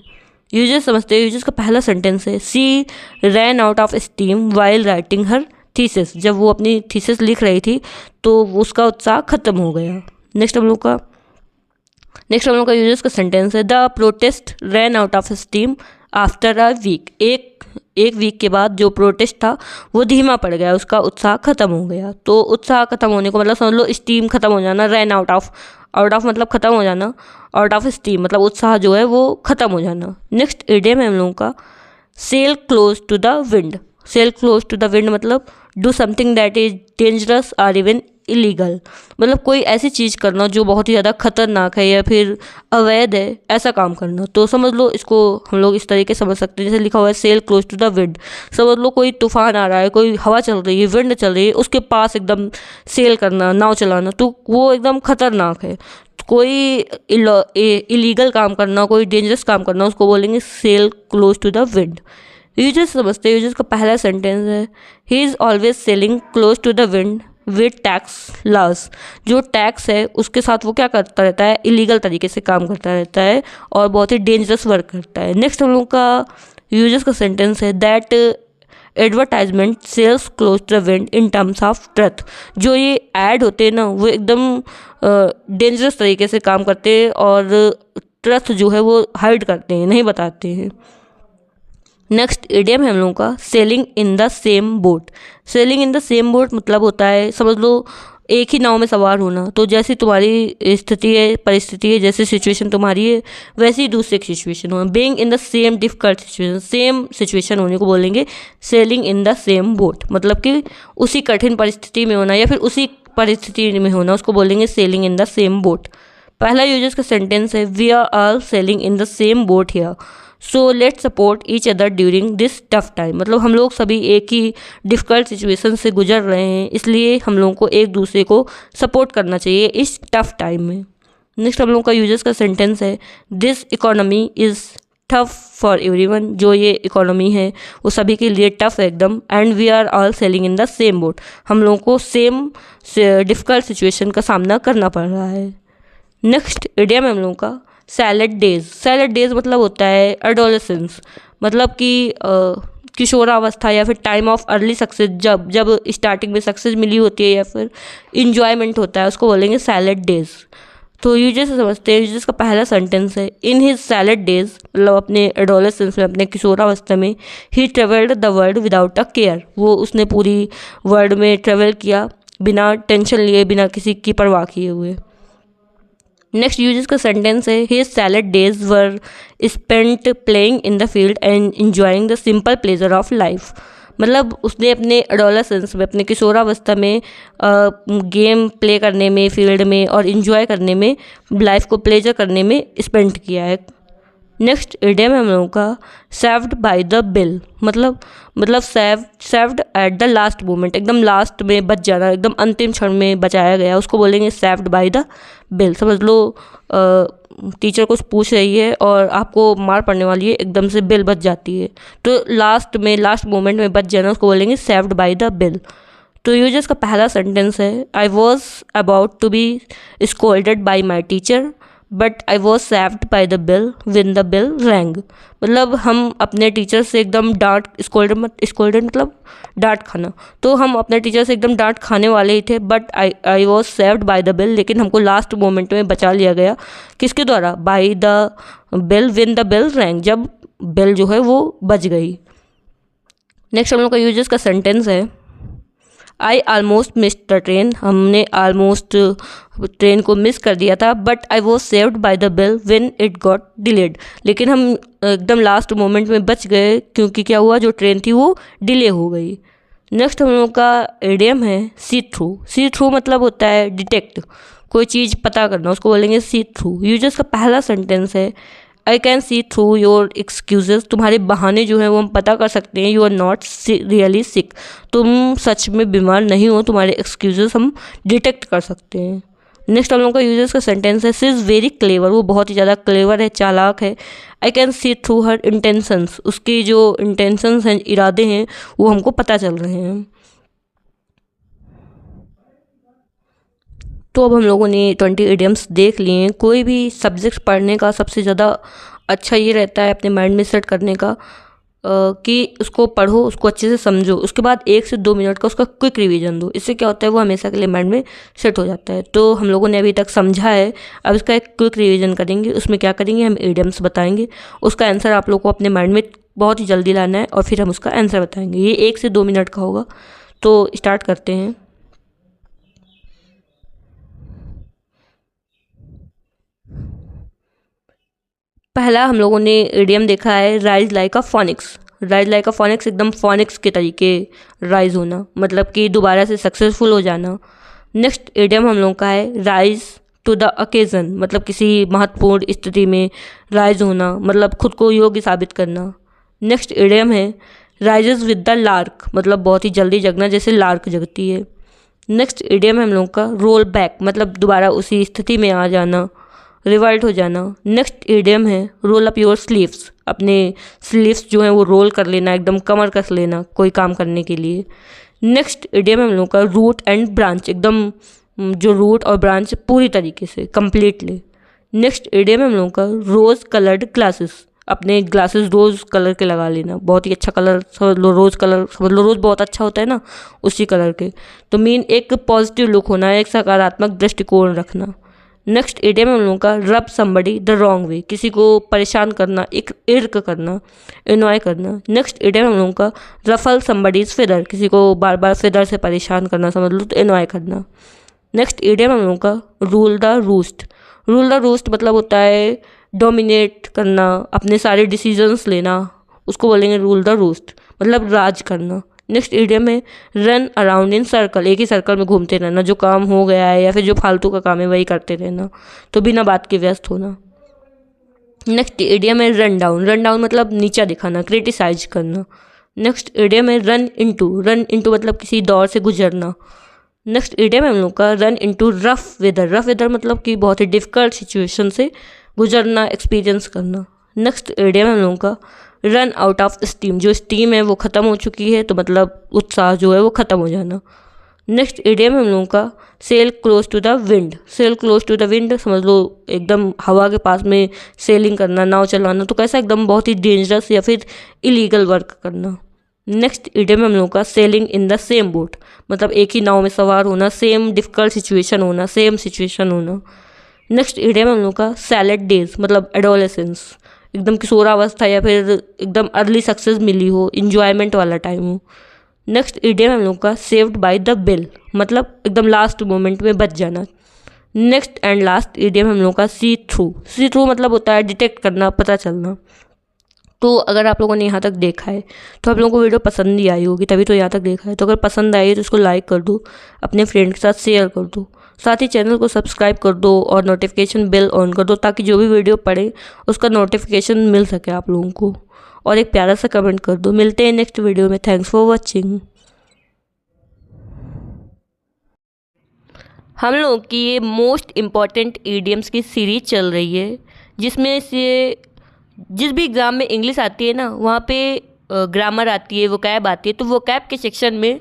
यूजर्स समझते हैं। यूजर्स का पहला सेंटेंस है she ran out of steam while writing her thesis. जब वो अपनी थीसिस लिख रही थी तो उसका उत्साह खत्म हो गया। नेक्स्ट हम लोग का यूजर्स का सेंटेंस है the protest ran out of steam after a week. एक वीक के बाद जो प्रोटेस्ट था वो धीमा पड़ गया, उसका उत्साह खत्म हो गया। तो उत्साह खत्म होने को मतलब समझ लो स्टीम खत्म हो जाना, रैन आउट ऑफ मतलब खत्म हो जाना, आउट ऑफ स्टीम मतलब उत्साह जो है वो खत्म हो जाना। नेक्स्ट इडियम है हम लोगों का sail close to the wind. Sail close to the wind मतलब do something that is dangerous और इवन इलीगल, मतलब कोई ऐसी चीज़ करना जो बहुत ही ज़्यादा खतरनाक है या फिर अवैध है, ऐसा काम करना। तो समझ लो इसको हम लोग इस तरीके से समझ सकते हैं, जैसे लिखा हुआ है sail close to the wind. समझ लो कोई तूफान आ रहा है, कोई हवा चल रही है, विंड चल रही है, उसके पास एकदम सेल करना, नाव चलाना, तो वो एकदम खतरनाक है। कोई इलीगल काम करना, कोई डेंजरस काम करना, उसको बोलेंगे sail close to the wind. Users समझते हैं, यूजर्स का पहला सेंटेंस है he is always sailing close to the wind with tax laws. जो टैक्स है उसके साथ वो क्या करता रहता है, इलीगल तरीके से काम करता रहता है और बहुत ही डेंजरस वर्क करता है। नेक्स्ट हम लोग का यूजर्स का सेंटेंस है that advertisement sails close to the wind in terms of truth. जो ये ऐड होते हैं ना, वो एकदम डेंजरस तरीके से काम करते हैं और ट्रथ जो है वो हाइड करते हैं, नहीं बताते हैं। नेक्स्ट इडियम है हम लोगों का selling in the same boat. Selling in the same boat मतलब होता है, समझ लो एक ही नाव में सवार होना। तो जैसी तुम्हारी स्थिति है, परिस्थिति है, जैसी सिचुएशन तुम्हारी है, वैसी ही दूसरे की सिचुएशन हो। Being in the same difficult situation, same situation होने को बोलेंगे sailing in the same boat, मतलब कि उसी कठिन परिस्थिति में होना या फिर उसी परिस्थिति में होना, उसको बोलेंगे sailing in the same boat. पहला यूजर्स का सेंटेंस है we are all sailing in the same boat here so let's support each other during this tough time. मतलब हम लोग सभी एक ही डिफ़िकल्ट सिचुएशन से गुजर रहे हैं, इसलिए हम लोगों को एक दूसरे को सपोर्ट करना चाहिए इस टफ टाइम में। नेक्स्ट हम लोग का यूजर्स का सेंटेंस है this economy is tough for everyone. जो ये इकोनॉमी है वो सभी के लिए टफ है एकदम। And we are all sailing in the same boat, हम लोगों को सेम डिफ़िकल्ट सिचुएशन का सामना करना पड़ रहा है। नेक्स्ट इडियम है हम लोगों का सैलेड डेज। सैलेड डेज मतलब होता है एडोलेसेंस, मतलब कि किशोरावस्था या फिर टाइम ऑफ अर्ली सक्सेस, जब स्टार्टिंग में सक्सेस मिली होती है या फिर इंजॉयमेंट होता है, उसको बोलेंगे सैलेड डेज। तो यूजर्स समझते हैं, यूजर्स का पहला सेंटेंस है इन हिज सैलेड डेज, मतलब अपने एडोलेसेंस में, अपने किशोरावस्था में, he travelled the world without a care. वो उसने पूरी वर्ल्ड में ट्रेवल किया बिना टेंशन लिए, बिना किसी की परवाह किए हुए। नेक्स्ट यूजर्स का सेंटेंस है his salad days were spent playing in the field and enjoying the simple pleasure of life. मतलब उसने अपने एडोलेसेंस में, अपने किशोरावस्था में गेम प्ले करने में, फील्ड में और इन्जॉय करने में, लाइफ को प्लेजर करने में स्पेंड किया है। नेक्स्ट इडियम है हम लोगों का सेव्ड बाय द बेल। मतलब saved at the last moment, एकदम लास्ट में बच जाना, एकदम अंतिम क्षण में बचाया गया, उसको बोलेंगे सेव्ड बाय द बेल। समझ लो टीचर कुछ पूछ रही है और आपको मार पड़ने वाली है, एकदम से बेल बच जाती है, तो लास्ट मोमेंट में बच जाना, उसको बोलेंगे सेव्ड बाय द बेल। तो यूजर्स का पहला सेंटेंस है I was about to be scolded by my teacher but I was saved by the bell when the bell rang. मतलब हम अपने टीचर से एकदम स्कोल्डेड मतलब डांट खाना, तो हम अपने टीचर से एकदम डांट खाने वाले ही थे, but I was saved by the bill, लेकिन हमको लास्ट मोमेंट में बचा लिया गया। किसके द्वारा? Bye the bell when the bell wrong, जब बिल जो है वो बच गई। नेक्स्ट हम लोग का यूजर्स का सेंटेंस है I almost missed the train. हमने ऑलमोस्ट ट्रेन को मिस कर दिया था, but I was saved by the bill when it got delayed. लेकिन हम एकदम लास्ट मोमेंट में बच गए, क्योंकि क्या हुआ, जो ट्रेन थी वो डिले हो गई। नेक्स्ट हम लोग का इडियम है सी थ्रू। सी थ्रू मतलब होता है डिटेक्ट, कोई चीज़ पता करना, उसको बोलेंगे सी थ्रू। यूजर्स का पहला सेंटेंस है I can see through your excuses. तुम्हारे बहाने जो हैं वो हम पता कर सकते हैं। यू आर नॉट रियली सिक, तुम सच में बीमार नहीं हो, तुम्हारे एक्सक्यूजेस हम डिटेक्ट कर सकते हैं। नेक्स्ट हम लोगों का यूजर्स का सेंटेंस है शी इज़ वेरी क्लेवर। वो बहुत ही ज़्यादा क्लेवर है, चालाक है। I can see through her intentions. उसकी जो इंटेंशंस हैं, इरादे हैं, वो हमको पता चल रहे हैं। तो अब हम लोगों ने 20 इडियम्स देख लिए हैं। कोई भी सब्जेक्ट पढ़ने का सबसे ज़्यादा अच्छा ये रहता है अपने माइंड में सेट करने का कि उसको पढ़ो, उसको अच्छे से समझो, उसके बाद 1 से 2 मिनट का उसका क्विक रिवीजन दो। इससे क्या होता है, वो हमेशा के लिए माइंड में सेट हो जाता है। तो हम लोगों ने अभी तक समझा है, अब इसका एक क्विक रिवीजन करेंगे। उसमें क्या करेंगे, हम इडियम्स बताएंगे, उसका आंसर आप लोग को अपने माइंड में बहुत ही जल्दी लाना है और फिर हम उसका आंसर बताएंगे। ये 1 से 2 मिनट का होगा। तो स्टार्ट करते हैं। पहला हम लोगों ने इडियम देखा है rise like a phoenix. Rise like a phoenix एकदम फोनिक्स के तरीके राइज होना, मतलब कि दोबारा से सक्सेसफुल हो जाना। नेक्स्ट इडियम हम लोगों का है राइज टू द ओकेजन, मतलब किसी महत्वपूर्ण स्थिति में राइज होना, मतलब खुद को योग्य साबित करना। नेक्स्ट इडियम है राइजेस विद द लार्क, मतलब बहुत ही जल्दी जगना, जैसे लार्क जगती है। नेक्स्ट इडियम है हम लोगों का रोल बैक, मतलब दोबारा उसी स्थिति में आ जाना, रिवर्ट हो जाना। नेक्स्ट इडियम है रोल अप योर स्लीव्स, अपने स्लीव्स जो हैं वो रोल कर लेना, एकदम कमर कस लेना कोई काम करने के लिए। नेक्स्ट इडियम है हम लोगों का रूट एंड ब्रांच, एकदम जो रूट और ब्रांच पूरी तरीके से कंप्लीटली। नेक्स्ट इडियम है हम लोगों का रोज़ कलर्ड ग्लासेस, अपने ग्लासेस रोज़ कलर के लगा लेना, बहुत ही अच्छा कलर समझ लो, रोज़ कलर समझ लो, रोज़ बहुत अच्छा होता है ना, उसी कलर के। तो मीन एक पॉजिटिव लुक होना है, एक सकारात्मक दृष्टिकोण रखना। नेक्स्ट इडियम हम लोगों का रब समबडी द रॉन्ग वे, किसी को परेशान करना, एक इर्क करना, इनॉय करना। नेक्स्ट इडियम हम लोगों का रफल समबडीज फेदर, किसी को बार बार फेदर से परेशान करना समझ लो, तो इनॉय करना। नेक्स्ट इडियम हम लोगों का rule the roost, rule the roost मतलब होता है डोमिनेट करना, अपने सारे डिसीजंस लेना, उसको बोलेंगे रूल द रूस्ट, मतलब राज करना। नेक्स्ट इडियम है रन अराउंड इन सर्कल, एक ही सर्कल में घूमते रहना, जो काम हो गया है या फिर जो फालतू का काम है वही करते रहना, तो बिना बात के व्यस्त होना। नेक्स्ट इडियम है रन डाउन, रन डाउन मतलब नीचा दिखाना, क्रिटिसाइज करना। नेक्स्ट इडियम है रन इनटू मतलब किसी दौर से गुजरना। नेक्स्ट इडियम है हम लोग का रन इनटू रफ वेदर मतलब कि बहुत ही डिफ़िकल्ट सिचुएशन से गुजरना, एक्सपीरियंस करना। नेक्स्ट इडियम है हम लोगों का रन आउट ऑफ स्टीम, जो स्टीम है वो ख़त्म हो चुकी है, तो मतलब उत्साह जो है वो ख़त्म हो जाना। नेक्स्ट इडियम है हम लोगों का sail close to the wind, sail close to the wind समझ लो एकदम हवा के पास में सेलिंग करना, नाव चलाना, तो कैसा एकदम बहुत ही डेंजरस या फिर इलीगल वर्क करना। नेक्स्ट इडियम हम लोगों का selling in the same boat, मतलब एक ही नाव में सवार होना, सेम डिफ़िकल्ट सिचुएशन होना, सेम सिचुएशन होना। नेक्स्ट इडियम हम लोगों का सैलेड डेज, मतलब एडोलेसेंस, एकदम किशोरावस्था या फिर एकदम अर्ली सक्सेस मिली हो, इंजॉयमेंट वाला टाइम हो। नेक्स्ट इडियम हम लोगों का सेव्ड बाय द बेल, मतलब एकदम लास्ट मोमेंट में बच जाना। नेक्स्ट एंड लास्ट इडियम हम लोगों का सी थ्रू मतलब होता है डिटेक्ट करना, पता चलना। तो अगर आप लोगों ने यहाँ तक देखा है तो आप लोगों को वीडियो पसंद ही आई होगी, तभी तो यहाँ तक देखा है। तो अगर पसंद आई है तो इसको लाइक कर दो, अपने फ्रेंड के साथ शेयर कर दो, साथ ही चैनल को सब्सक्राइब कर दो और नोटिफिकेशन बेल ऑन कर दो, ताकि जो भी वीडियो पड़े उसका नोटिफिकेशन मिल सके आप लोगों को। और एक प्यारा सा कमेंट कर दो। मिलते हैं नेक्स्ट वीडियो में। Thanks for watching. हम लोग की ये मोस्ट इम्पॉर्टेंट ईडियम्स की सीरीज चल रही है, जिसमें से जिस भी एग्ज़ाम में इंग्लिश आती है ना, वहाँ पे ग्रामर आती है, वोकैब आती है, तो वोकैब के सेक्शन में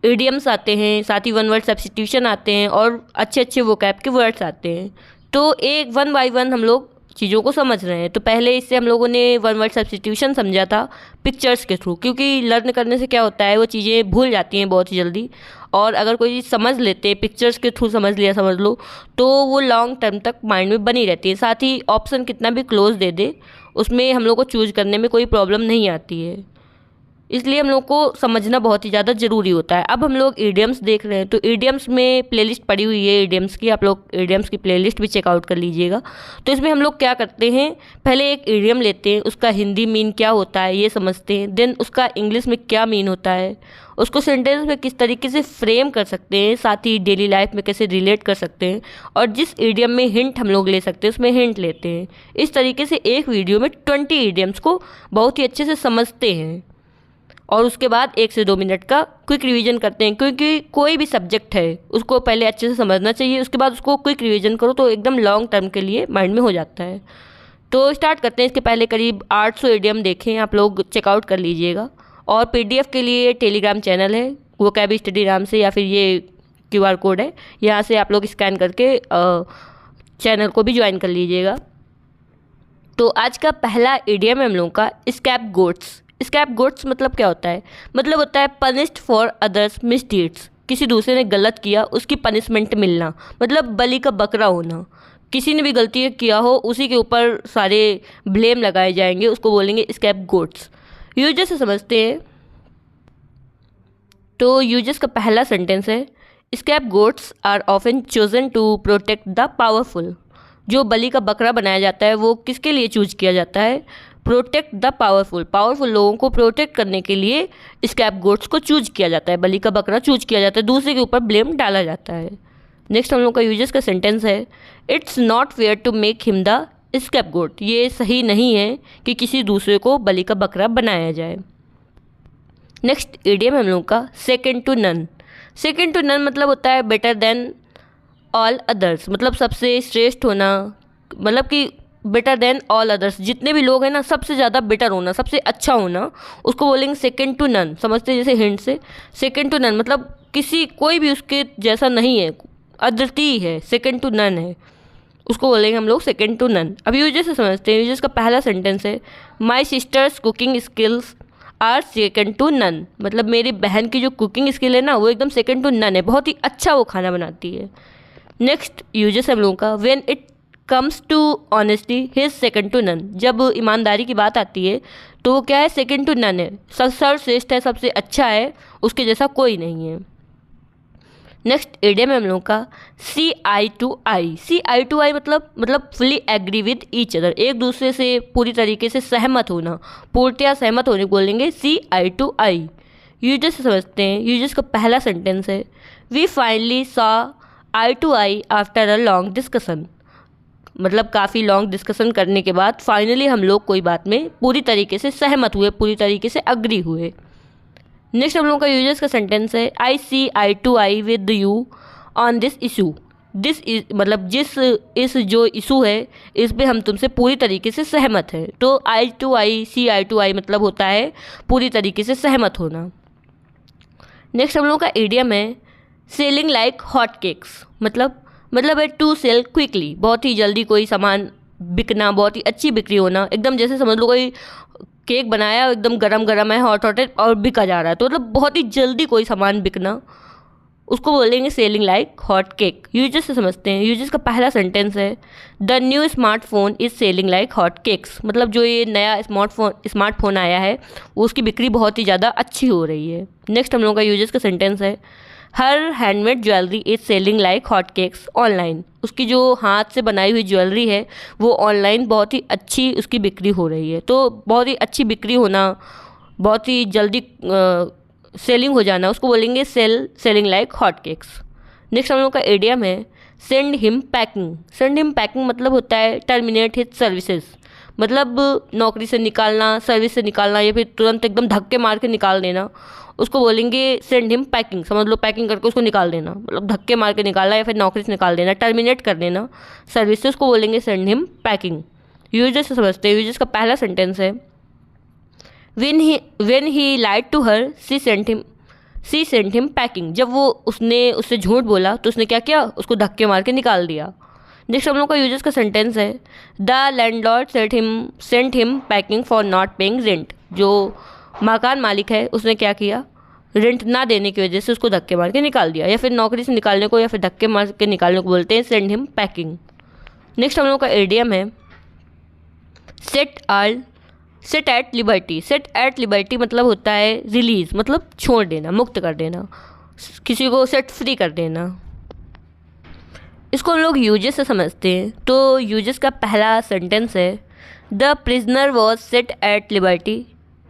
ईडियम्स आते हैं, साथ ही वन वर्ड सब्स्टिट्यूशन आते हैं और अच्छे अच्छे वोकैब के वर्ड्स आते हैं। तो एक वन बाय वन हम लोग चीज़ों को समझ रहे हैं। तो पहले इससे हम लोगों ने वन वर्ड सब्स्टिट्यूशन समझा था पिक्चर्स के थ्रू, क्योंकि लर्न करने से क्या होता है वो चीज़ें भूल जाती हैं बहुत ही जल्दी, और अगर कोई चीज़ समझ लेते हैं पिक्चर्स के थ्रू समझ लिया समझ लो, तो वो लॉन्ग टर्म तक माइंड में बनी रहती है। साथ ही ऑप्शन कितना भी क्लोज दे दे उसमें हम लोग को चूज करने में कोई प्रॉब्लम नहीं आती है, इसलिए हम लोग को समझना बहुत ही ज़्यादा ज़रूरी होता है। अब हम लोग ईडियम्स देख रहे हैं, तो ईडियम्स में प्लेलिस्ट पड़ी हुई है ईडियम्स की, आप लोग ईडियम्स की प्लेलिस्ट भी चेकआउट कर लीजिएगा। तो इसमें हम लोग क्या करते हैं, पहले एक ईडियम लेते हैं, उसका हिंदी मीन क्या होता है ये समझते हैं, देन उसका इंग्लिश में क्या मीन होता है, उसको सेंटेंस में किस तरीके से फ्रेम कर सकते हैं, साथ ही डेली लाइफ में कैसे रिलेट कर सकते हैं, और जिस ईडियम में हिंट हम लोग ले सकते हैं उसमें हिंट लेते हैं। इस तरीके से एक वीडियो में 20 ईडियम्स को बहुत ही अच्छे से समझते हैं, और उसके बाद 1 से 2 मिनट का क्विक रिवीजन करते हैं, क्योंकि कोई भी सब्जेक्ट है उसको पहले अच्छे से समझना चाहिए, उसके बाद उसको क्विक रिवीजन करो तो एकदम लॉन्ग टर्म के लिए माइंड में हो जाता है। तो स्टार्ट करते हैं। इसके पहले करीब 800 ईडियम देखें, आप लोग चेकआउट कर लीजिएगा। और PDF के लिए टेलीग्राम चैनल है वोकैब स्टडी नाम से, या फिर ये QR कोड है, यहाँ से आप लोग स्कैन करके चैनल को भी ज्वाइन कर लीजिएगा। तो आज का पहला ईडियम है हम लोगों का स्कैप गोट्स। स्कैप गोट्स मतलब क्या होता है, मतलब होता है पनिश्ड फॉर अदर्स मिसडीड्स, किसी दूसरे ने गलत किया उसकी पनिशमेंट मिलना, मतलब बलि का बकरा होना। किसी ने भी गलती किया हो उसी के ऊपर सारे ब्लेम लगाए जाएंगे, उसको बोलेंगे स्कैप गोट्स। यूजेस से समझते हैं। तो यूजेस का पहला सेंटेंस है scapegoats are often chosen to protect the powerful. जो बलि का बकरा बनाया जाता है वो किसके लिए चूज किया जाता है, प्रोटेक्ट द पावरफुल, पावरफुल लोगों को प्रोटेक्ट करने के लिए स्कैप गोट्स को चूज किया जाता है, बलि का बकरा चूज किया जाता है, दूसरे के ऊपर ब्लेम डाला जाता है। नेक्स्ट हम लोग का यूजेस का सेंटेंस है, it's not fair to make him the scapegoat, ये सही नहीं है कि किसी दूसरे को बलि का बकरा बनाया जाए। नेक्स्ट इडियम हम लोग का second to none. Second to none मतलब होता है बेटर देन ऑल अदर्स, मतलब सबसे श्रेष्ठ होना, मतलब कि बेटर देन ऑल अदर्स, जितने भी लोग हैं ना सबसे ज़्यादा बेटर होना, सबसे अच्छा होना, उसको बोलेंगे सेकेंड टू नन। समझते हैं जैसे हिंट से, सेकेंड टू नन मतलब किसी कोई भी उसके जैसा नहीं है, अद्वितीय है, सेकेंड टू नन है, उसको बोलेंगे हम लोग सेकेंड टू नन। अब यूजेस से समझते हैं। यूजेस का पहला सेंटेंस है, my sister's cooking skills are second to none, मतलब मेरी बहन की जो कुकिंग स्किल है ना वो एकदम सेकेंड टू नन है, बहुत ही अच्छा वो खाना बनाती है। नेक्स्ट यूजेस हम लोगों का, when it comes to honesty his second to none, जब ईमानदारी की बात आती है तो वो क्या है, सेकेंड टू नन है, सर्वश्रेष्ठ है, सबसे अच्छा है, उसके जैसा कोई नहीं है। नेक्स्ट इडियम है हम लोगों का सी eye to I. See eye to eye मतलब fully agree with each other, एक दूसरे से पूरी तरीके से सहमत होना, पूर्णतया सहमत होने को बोलेंगे सी आई टू आई। यूजेस समझते हैं। यूजेस का पहला सेंटेंस है, we finally saw eye to eye after a long discussion, मतलब काफ़ी लॉन्ग डिस्कशन करने के बाद फाइनली हम लोग कोई बात में पूरी तरीके से सहमत हुए, पूरी तरीके से अग्री हुए। नेक्स्ट हम लोगों का यूजर्स का सेंटेंस है, I see eye to eye with you on this issue. This मतलब जिस इस जो इशू है इस पे हम तुमसे पूरी तरीके से सहमत हैं। तो आई to I, see eye to eye मतलब होता है पूरी तरीके से सहमत होना। नेक्स्ट हम लोगों का इडियम है सेलिंग लाइक हॉट केक्स, मतलब है टू सेल क्विकली, बहुत ही जल्दी कोई सामान बिकना, बहुत ही अच्छी बिक्री होना, एकदम जैसे समझ लो कोई केक बनाया एकदम गरम गरम है, हॉट हॉट है और बिका जा रहा है, तो मतलब बहुत ही जल्दी कोई सामान बिकना, उसको बोलेंगे selling like hot cake. Uses से समझते हैं। यूजेस का पहला सेंटेंस है, the new smartphone is selling like hot cakes, मतलब जो ये नया स्मार्टफोन आया है वो उसकी बिक्री बहुत ही ज़्यादा अच्छी हो रही है। नेक्स्ट हम लोगों का यूजेस का सेंटेंस है, her handmade jewellery is selling like hot cakes online, उसकी जो हाथ से बनाई हुई ज्वेलरी है वो ऑनलाइन बहुत ही अच्छी उसकी बिक्री हो रही है। तो बहुत ही अच्छी बिक्री होना, बहुत ही जल्दी सेलिंग हो जाना, उसको बोलेंगे selling like hot cakes. Next हम लोग का इडियम है send him packing. Send him packing मतलब होता है टर्मिनेट हिज सर्विसेज, मतलब नौकरी से निकालना, सर्विस से निकालना या फिर तुरंत एकदम धक्के मार के निकाल देना, उसको बोलेंगे सेंड हिम पैकिंग। समझ लो पैकिंग करके उसको निकाल देना, मतलब धक्के मार के निकालना या फिर नौकरी से निकाल देना, टर्मिनेट कर देना सर्विस से, उसको बोलेंगे सेंड हिम पैकिंग। यूजर्स से समझते हैं। यूजर्स का पहला सेंटेंस है, when he lied to her she sent him packing, जब वो उससे झूठ बोला तो उसने क्या किया, उसको धक्के मार के निकाल दिया। नेक्स्ट हम लोग का यूजर्स का सेंटेंस है, the landlord sent him packing for not paying rent, जो मकान मालिक है उसने क्या किया, रेंट ना देने की वजह से उसको धक्के मार के निकाल दिया, या फिर नौकरी से निकालने को या फिर धक्के मार के निकालने को बोलते हैं सेंड हिम पैकिंग। नेक्स्ट हम लोग का एडियम है set at liberty. Set at liberty मतलब होता है रिलीज, मतलब छोड़ देना, मुक्त कर देना, किसी को सेट फ्री कर देना। इसको हम लोग यूजेस से समझते हैं। तो यूजेस का पहला सेंटेंस है, the prisoner was set at liberty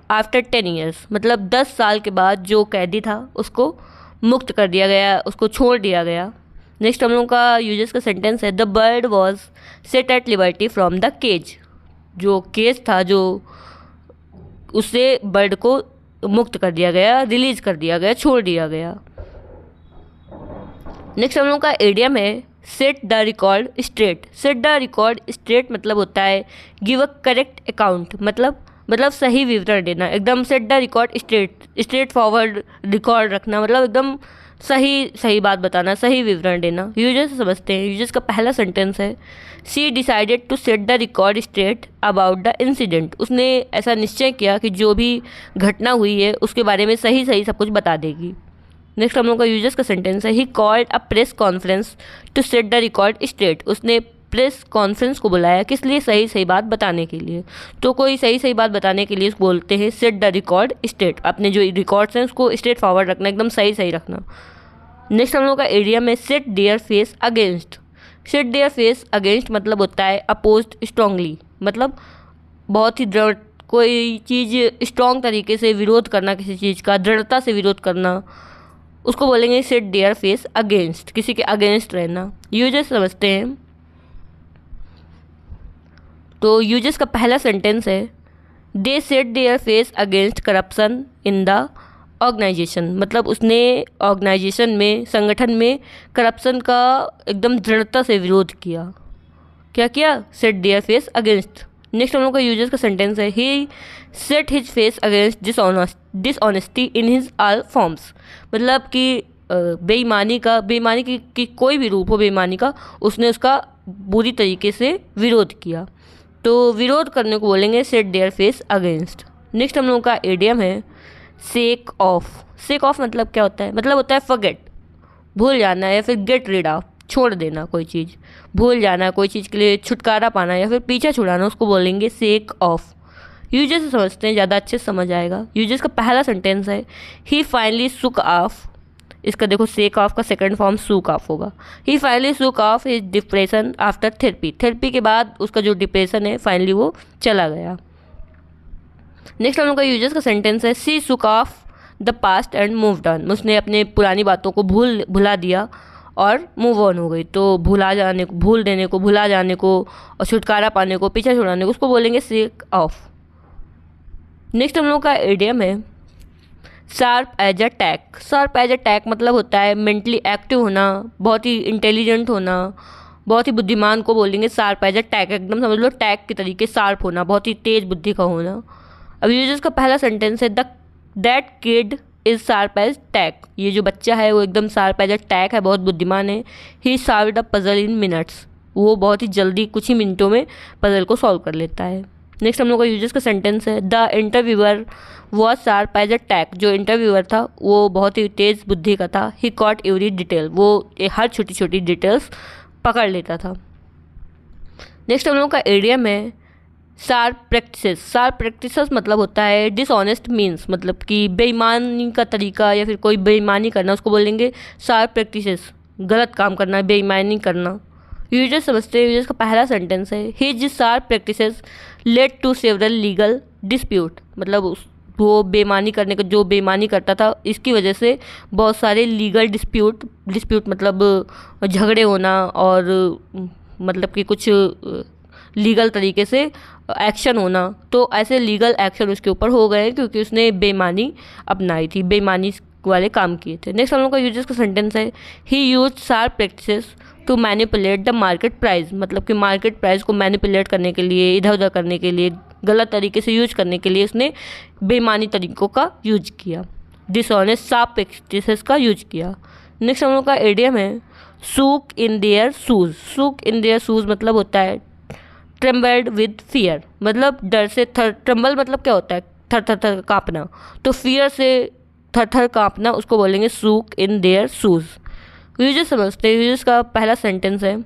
after 10 years, मतलब 10 साल के बाद जो कैदी था उसको मुक्त कर दिया गया, उसको छोड़ दिया गया। नेक्स्ट हम लोग का यूजेस का सेंटेंस है, the bird was set at liberty from the cage, जो केज था जो उससे बर्ड को मुक्त कर दिया गया, रिलीज कर दिया गया, छोड़ दिया गया। नेक्स्ट हम लोग का एडियम है set the record straight. Set the record straight मतलब होता है गिव अ करेक्ट अकाउंट, मतलब सही विवरण देना, एकदम set the record straight forward record रखना, मतलब एकदम सही बात बताना, सही विवरण देना। यूजर्स से समझते हैं। यूजर्स का पहला सेंटेंस है, she decided to set the record straight about the incident, उसने ऐसा निश्चय किया कि जो भी घटना हुई है उसके बारे में सही सब कुछ बता देगी। नेक्स्ट हम लोग का यूजर्स का सेंटेंस है, he called a press conference to set the record straight, उसने प्रेस कॉन्फ्रेंस को बुलाया, किस लिए, सही बात बताने के लिए। तो कोई सही बात बताने के लिए बोलते हैं सेट द रिकॉर्ड स्ट्रेट, अपने जो रिकॉर्ड्स हैं उसको स्ट्रेट फॉरवर्ड रखना, एकदम सही रखना। नेक्स्ट हम लोग का एरिया में set their face against. Set their face against मतलब होता है अपोज्ड स्ट्रांगली, मतलब बहुत ही दृढ़, कोई चीज़ स्ट्रॉन्ग तरीके से विरोध करना, किसी चीज़ का दृढ़ता से विरोध करना, उसको बोलेंगे सेट देयर फेस अगेंस्ट, किसी के अगेंस्ट रहना। यूजेस समझते हैं। तो यूजेस का पहला सेंटेंस है they set their face against corruption in the organisation, मतलब उसने ऑर्गेनाइजेशन में, संगठन में करप्शन का एकदम दृढ़ता से विरोध किया। क्या किया? Set their face against. Next हम लोग का यूजर्स का सेंटेंस है he set his face against dishonesty in his all forms, मतलब कि बेईमानी की कोई भी रूप हो बेईमानी का, उसने उसका बुरी तरीके से विरोध किया। तो विरोध करने को बोलेंगे set their face against. Next हम लोगों का एडियम है शेक ऑफ। शेक ऑफ मतलब क्या होता है? मतलब होता है फॉरगेट, भूल जाना, या फिर गेट रिड ऑफ, छोड़ देना कोई चीज़, भूल जाना, कोई चीज़ के लिए छुटकारा पाना या फिर पीछा छुड़ाना, उसको बोलेंगे शेक ऑफ। यूजर्स से समझते हैं, ज़्यादा अच्छे से समझ आएगा। यूजर्स का पहला सेंटेंस है ही फाइनली सुक ऑफ। इसका देखो शेक ऑफ का सेकंड फॉर्म सुक ऑफ होगा। ही फाइनली सुक of his depression after therapy के बाद उसका जो डिप्रेशन है फाइनली वो चला गया। नेक्स्ट हम लोग का यूजर्स का सेंटेंस है सी सुक of the past and moved on. उसने अपने पुरानी बातों को भुला दिया और मूव ऑन हो गई। तो भूल देने को, भुला जाने को और छुटकारा पाने को, पीछा छुड़ाने को, उसको बोलेंगे शेक ऑफ। नेक्स्ट हम लोग का एडियम है sharp as a tack. Sharp as a tack मतलब होता है मेंटली एक्टिव होना, बहुत ही इंटेलिजेंट होना, बहुत ही बुद्धिमान को बोलेंगे शार्प एज अ टैक। एकदम समझ लो टैक के तरीके शार्प होना, बहुत ही तेज बुद्धि का होना। अब यूजर्स का पहला सेंटेंस है that kid is sharp as tack. ये जो बच्चा है वो एकदम शार्प एज अ टैक है, बहुत बुद्धिमान है। He solved a puzzle in minutes. वो बहुत ही जल्दी, कुछ ही मिनटों में पजल को सॉल्व कर लेता है। नेक्स्ट हम लोग का यूजर्स का सेंटेंस है the interviewer was sharp as a tack. जो इंटरव्यूअर था वो बहुत ही तेज बुद्धि का था। ही कॉट एवरी डिटेल। वो हर छोटी छोटी डिटेल्स पकड़ लेता था। नेक्स्ट हम लोग का एडियम है शार्प प्रैक्टिसेस। शार्प प्रैक्टिसेस मतलब होता है डिसऑनेस्ट मीन्स, मतलब कि बेईमानी का तरीका या फिर कोई बेईमानी करना, उसको बोलेंगे शार्प प्रैक्टिसेस। गलत काम करना, बेईमानी करना। यूजर्स समझते हैं। यूजर्स का पहला सेंटेंस है his sharp practices led to several legal dispute, मतलब वो बेईमानी करने का, जो बेईमानी करता था इसकी वजह से बहुत सारे लीगल डिस्प्यूट मतलब झगड़े होना और मतलब कि कुछ लीगल तरीके से एक्शन होना। तो ऐसे लीगल एक्शन उसके ऊपर हो गए क्योंकि उसने बेईमानी अपनाई थी, बेईमानी वाले काम किए थे। नेक्स्ट हम लोग का यूजर्स का सेंटेंस है he use sharp practices to manipulate the market price, मतलब कि मार्केट प्राइस को मैनिपुलेट करने के लिए, इधर उधर करने के लिए, गलत तरीके से यूज करने के लिए उसने बेईमानी तरीकों का यूज किया, डिसऑनेस्ट शार्प प्रैक्टिसेस का यूज किया। नेक्स्ट हम लोग का एडियम है shook in their shoes. Shook in their shoes मतलब होता है ट्रेम्बल्ड विद फियर, मतलब डर से ट्रम्बल मतलब क्या होता है? थर थर थर काँपना। तो फियर से थर थर काँपना, उसको बोलेंगे shook in their shoes. Users समझते हैं। यूजर्स का पहला सेंटेंस है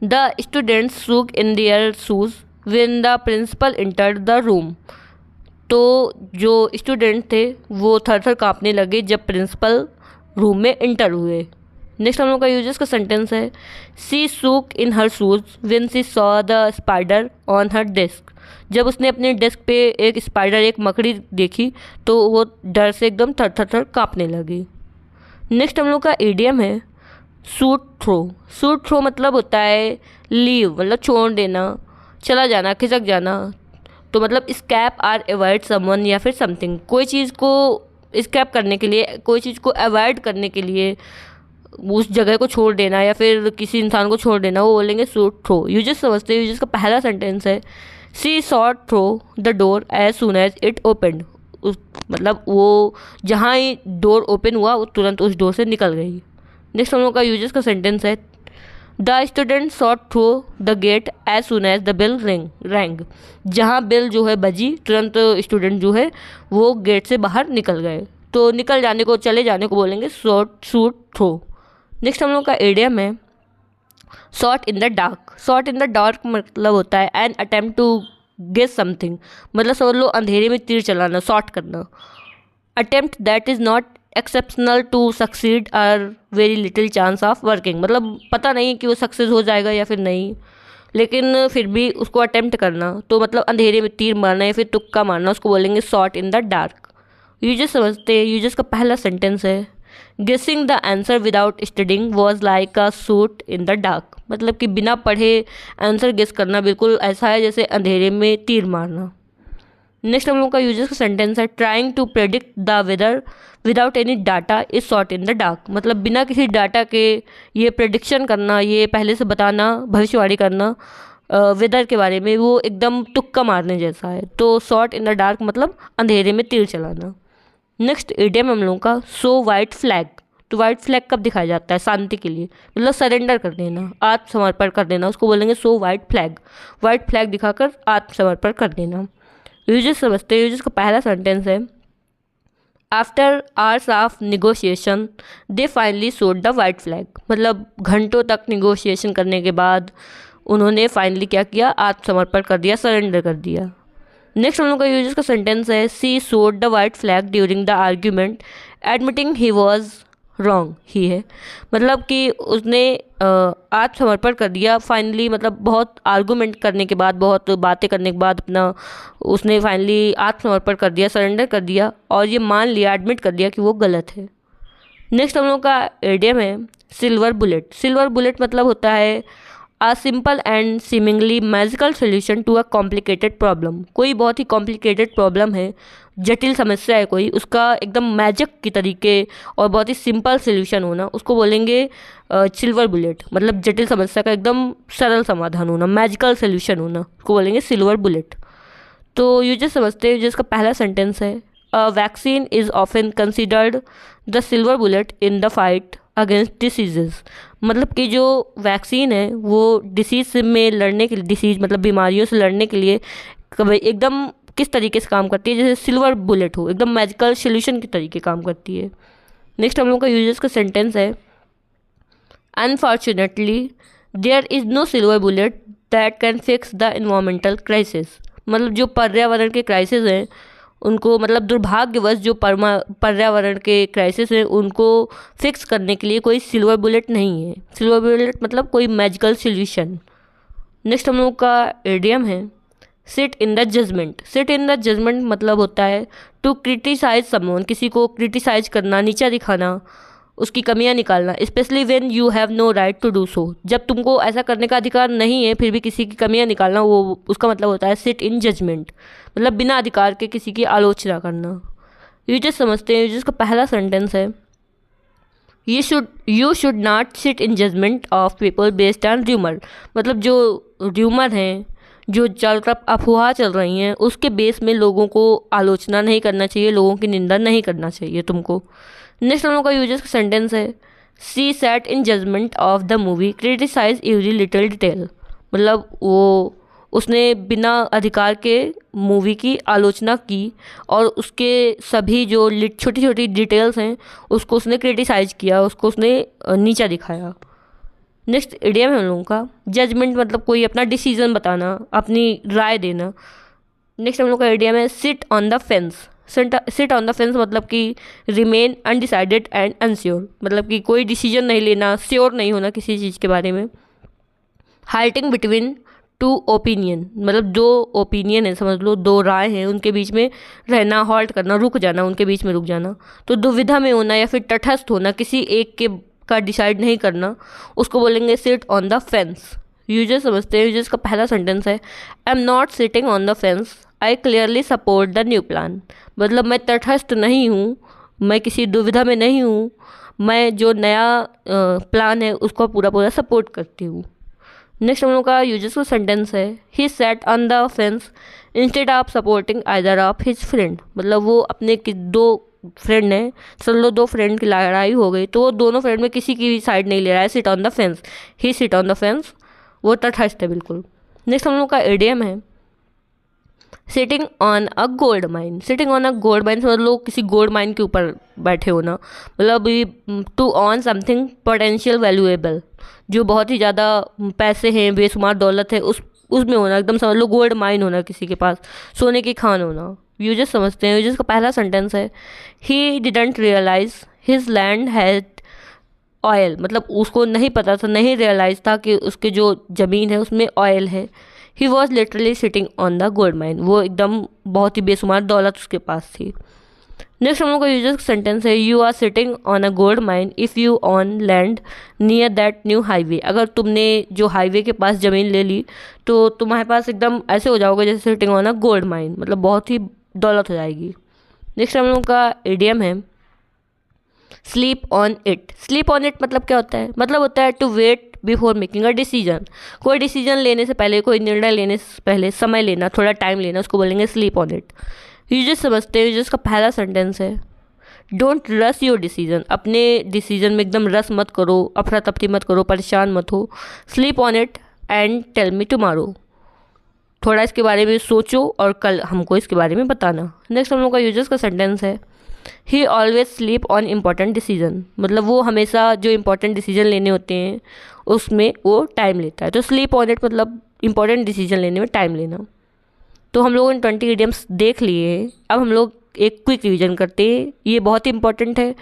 the students shook in their shoes when the principal entered the room. तो जो स्टूडेंट थे वो थर थर काँपने लगे जब प्रिंसिपल रूम में एंटर हुए। नेक्स्ट हम लोग का यूजर्स का सेंटेंस है she shook in her shoes when she saw the spider on her desk. जब उसने अपने डेस्क पे एक स्पाइडर, एक मकड़ी देखी तो वो डर से एकदम थर थर थर काँपने लगी। नेक्स्ट हम लोग का इडियम है शूट थ्रो। शूट थ्रो मतलब होता है लीव, मतलब छोड़ देना, चला जाना, खिसक जाना। तो मतलब स्कैप आर अवॉइड समवन या फिर समथिंग, कोई चीज़ को स्कैप करने के लिए, कोई चीज़ को अवॉइड करने के लिए उस जगह को छोड़ देना या फिर किसी इंसान को छोड़ देना, वो बोलेंगे शूट थ्रो। यूजर्स समझते हैं। यूजर्स का पहला सेंटेंस है she shot through the door as soon as it opened. मतलब वो जहाँ ही डोर ओपन हुआ वो तुरंत उस डोर से निकल गई। नेक्स्ट हम लोग का यूजर्स का सेंटेंस है the student shot through the gate as soon as the bell rang. जहाँ बेल जो है बजी, तुरंत स्टूडेंट जो है वो गेट से बाहर निकल गए। तो निकल जाने को, चले जाने को बोलेंगे शूट थ्रो। नेक्स्ट हम लोग का एडियम है shot in the dark. Shot in the dark मतलब होता है an attempt to guess something, मतलब समझ लो अंधेरे में तीर चलाना, शॉट करना। Attempt that is not exceptional to succeed or very little chance of working, मतलब पता नहीं कि वो सक्सेस हो जाएगा या फिर नहीं। लेकिन फिर भी उसको अटेम्प्ट करना, तो मतलब अंधेरे में तीर मारना या फिर तुक्का मारना, उसको बोलेंगे shot in the dark. Users समझते हैं। यूजर्स का पहला सेंटेंस है गेसिंग the answer without studying was like a shoot in the dark. मतलब कि बिना पढ़े आंसर गेस करना बिल्कुल ऐसा है जैसे अंधेरे में तीर मारना। नेक्स्ट हम लोग का यूजर्स का सेंटेंस है trying to predict the weather without any data is shot in the dark. मतलब बिना किसी डाटा के ये प्रेडिक्शन करना, ये पहले से बताना, भविष्यवाणी करना वेदर के बारे में, वो एकदम तुक्का मारने जैसा है। तो शॉट इन द डार्क मतलब अंधेरे में तीर चलाना। नेक्स्ट इडियम हम लोगों का सो वाइट फ्लैग। तो वाइट फ्लैग कब दिखाया जाता है? शांति के लिए, मतलब सरेंडर कर देना, आत्मसमर्पण कर देना, उसको बोलेंगे so white flag. White flag दिखाकर आत्मसमर्पण कर देना। यूजर्स समझते हैं। यूजर्स का पहला सेंटेंस है after hours of negotiation they finally showed the white flag. मतलब घंटों तक निगोशिएशन करने के बाद उन्होंने फाइनली क्या किया? आत्मसमर्पण कर दिया, सरेंडर कर दिया। नेक्स्ट हम लोग का यूजर्स का सेंटेंस है she showed the white flag during the argument admitting he was wrong. ही है मतलब कि उसने आत्मसमर्पण कर दिया फाइनली, मतलब बहुत आर्गूमेंट करने के बाद, बहुत बातें करने के बाद अपना उसने फाइनली आत्मसमर्पण कर दिया, सरेंडर कर दिया और ये मान लिया, एडमिट कर दिया कि वो गलत है। नेक्स्ट हम लोग का एडियम है सिल्वर बुलेट। सिल्वर बुलेट मतलब होता है a simple and seemingly magical solution to a complicated problem. कोई बहुत ही कॉम्प्लिकेटेड प्रॉब्लम है, जटिल समस्या है कोई, उसका एकदम मैजिक की तरीके और बहुत ही सिंपल सोल्यूशन होना, उसको बोलेंगे सिल्वर बुलेट। मतलब जटिल समस्या का एकदम सरल समाधान होना, मैजिकल सोल्यूशन होना, उसको बोलेंगे सिल्वर बुलेट। तो यूजर समझते हैं। जिसका पहला सेंटेंस है a vaccine is often considered the silver bullet in the fight against diseases. मतलब कि जो वैक्सीन है वो डिसीज़ में लड़ने के लिए, डिसीज़ मतलब बीमारियों से लड़ने के लिए एकदम किस तरीके से काम करती है, जैसे सिल्वर बुलेट हो, एकदम मैजिकल सोल्यूशन के तरीके काम करती है। नेक्स्ट हम लोग का यूजर्स का सेंटेंस है unfortunately there is no silver bullet that can fix the environmental crisis. मतलब जो पर्यावरण के क्राइसिस हैं उनको, मतलब दुर्भाग्यवश जो पर्यावरण के क्राइसिस हैं उनको फिक्स करने के लिए कोई सिल्वर बुलेट नहीं है। सिल्वर बुलेट मतलब कोई मैजिकल सोल्यूशन। नेक्स्ट हम लोग का एडियम है sit in the judgment. Sit in the judgment मतलब होता है टू क्रिटिसाइज समवन। किसी को क्रिटिसाइज करना, नीचा दिखाना, उसकी कमियां निकालना। Specially when you have no right to do so. जब तुमको ऐसा करने का अधिकार नहीं है फिर भी किसी की कमियां निकालना, वो उसका मतलब होता है सिट इन जजमेंट। मतलब बिना अधिकार के किसी की आलोचना करना। यूजर्स समझते हैं। यूजर्स का पहला सेंटेंस है you should not sit in judgment of people based on rumour. मतलब जो र्यूमर हैं, जो चारों तरफ अफवाह चल रही हैं, उसके बेस में लोगों को आलोचना नहीं करना चाहिए, लोगों की निंदा नहीं करना चाहिए तुमको। नेक्स्ट हम लोग का यूजर्स का सेंटेंस है she sat in judgment of the movie criticise every little detail. मतलब वो उसने बिना अधिकार के मूवी की आलोचना की और उसके सभी जो छोटी छोटी डिटेल्स हैं उसको उसने क्रिटिसाइज किया, उसको उसने नीचा दिखाया। नेक्स्ट इडियम है हम लोगों का जजमेंट मतलब कोई अपना डिसीजन बताना, अपनी राय देना। नेक्स्ट हम लोग का इडियम है sit on the fence. Sit on the fence मतलब कि रिमेन अनडिसाइडेड एंड अनश्योर। मतलब कि कोई डिसीजन नहीं लेना, श्योर नहीं होना किसी चीज़ के बारे में। हाल्टिंग बिटवीन टू ओपिनियन मतलब दो ओपिनियन है, समझ लो दो राय हैं, उनके बीच में रहना, हॉल्ट करना, रुक जाना, उनके बीच में रुक जाना। तो दुविधा में होना या फिर तटस्थ होना, किसी एक के का डिसाइड नहीं करना, उसको बोलेंगे sit on the fence. Users समझते हैं। यूजर्स का पहला सेंटेंस है I am not sitting on the fence I clearly support the new plan. मतलब मैं तटस्थ नहीं हूँ, मैं किसी दुविधा में नहीं हूँ, मैं जो नया प्लान है उसको पूरा पूरा सपोर्ट करती हूँ। नेक्स्ट हम लोग का यूजर्स का सेंटेंस है he set on the fence instead of supporting either of his friend. मतलब वो अपने दो फ्रेंड हैं, चलो दो फ्रेंड की लड़ाई हो गई तो वो दोनों फ्रेंड में किसी की साइड नहीं ले रहा है, sit on the fence, he sit on the fence, वो तटस्थ है बिल्कुल। नेक्स्ट हम लोग का एडियम है sitting on a gold mine. Sitting on a gold mine मतलब लोग किसी गोल्ड माइन के ऊपर बैठे होना, मतलब to own something potential valuable, जो बहुत ही ज़्यादा पैसे हैं, बेशुमार दौलत है, उसमें होना, एकदम समझ लो गोल्ड माइन होना, किसी के पास सोने की खान होना। यूजर्स समझते हैं। यूजर्स का पहला सेंटेंस है he didn't realise his land had oil, मतलब उसको नहीं पता था, नहीं रियलाइज था कि उसके जो ज़मीन है उसमें ऑयल है। He was literally sitting on the gold mine, वो एकदम बहुत ही बेशुमार दौलत उसके पास थी। नेक्स्ट हम लोग का यूजर्स सेंटेंस है, you are sitting on a gold mine if you own land near that new highway. अगर तुमने जो हाईवे के पास ज़मीन ले ली तो तुम्हारे पास एकदम ऐसे हो जाओगे जैसे sitting on a gold mine, मतलब बहुत ही दौलत हो जाएगी। नेक्स्ट हम लोग का इडियम है sleep on it. Sleep on it मतलब क्या होता है? मतलब होता है to wait before making a decision. कोई डिसीजन लेने से पहले, कोई निर्णय लेने से पहले समय लेना, थोड़ा टाइम लेना, उसको बोलेंगे स्लीप ऑन इट। यूजर्स समझते हैं, यूजर्स का पहला सेंटेंस है डोंट रश योर डिसीजन। अपने डिसीजन में एकदम रस मत करो, अफरा तफरी मत करो, परेशान मत हो। Sleep on it and tell me tomorrow. थोड़ा इसके बारे में सोचो और कल हमको इसके बारे में बताना। नेक्स्ट हम लोग का यूजर्स का सेंटेंस है he always sleep on important decision. मतलब वो हमेशा जो इम्पोर्टेंट डिसीजन लेने होते हैं उसमें वो टाइम लेता है। तो स्लीप ऑन इट मतलब इम्पोर्टेंट डिसीजन लेने में टाइम लेना। तो हम लोगों ने 20 इडियम्स देख लिए हैं। अब हम लोग एक क्विक रिवीजन करते हैं, ये बहुत ही इंपॉर्टेंट है,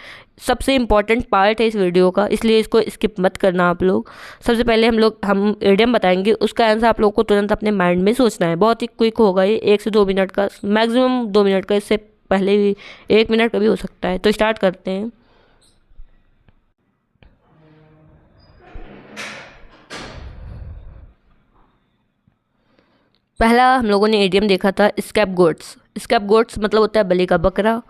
सबसे इम्पॉर्टेंट पार्ट है इस वीडियो का, इसलिए इसको स्किप मत करना आप लोग। सबसे पहले हम इडियम बताएंगे, उसका आंसर आप लोगों को तुरंत अपने माइंड में सोचना है। बहुत ही क्विक होगा ये, 1 से 2 मिनट का, मैक्सिमम 2 मिनट का, इससे पहले भी 1 मिनट का भी हो सकता है। तो स्टार्ट करते हैं। पहला हम लोगों ने इडियम देखा था स्कैप गोट्स। स्कैप गोट्स मतलब होता है बलि का बकरा।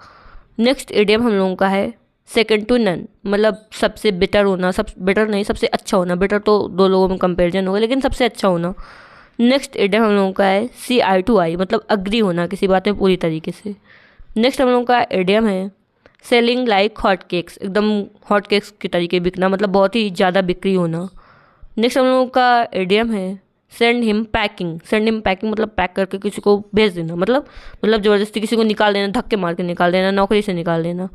नेक्स्ट इडियम हम लोगों का है सेकंड टू नन, मतलब सबसे बेटर होना, सब बेटर नहीं, सबसे अच्छा होना। बेटर तो 2 लोगों में कंपैरिजन होगा, लेकिन सबसे अच्छा होना। नेक्स्ट इडियम हम लोगों का है सी आई टू आई, मतलब अग्री होना किसी बात में पूरी तरीके से। नेक्स्ट हम लोगों का इडियम है सेलिंग लाइक हॉट केक्स, एकदम हॉट केक्स के तरीके बिकना, मतलब बहुत ही ज़्यादा बिक्री होना। नेक्स्ट हम लोगों का इडियम है send him packing. Send him packing मतलब पैक करके किसी को भेज देना, मतलब ज़बरदस्ती किसी को निकाल देना, धक्के मार के निकाल देना, नौकरी से निकाल देना।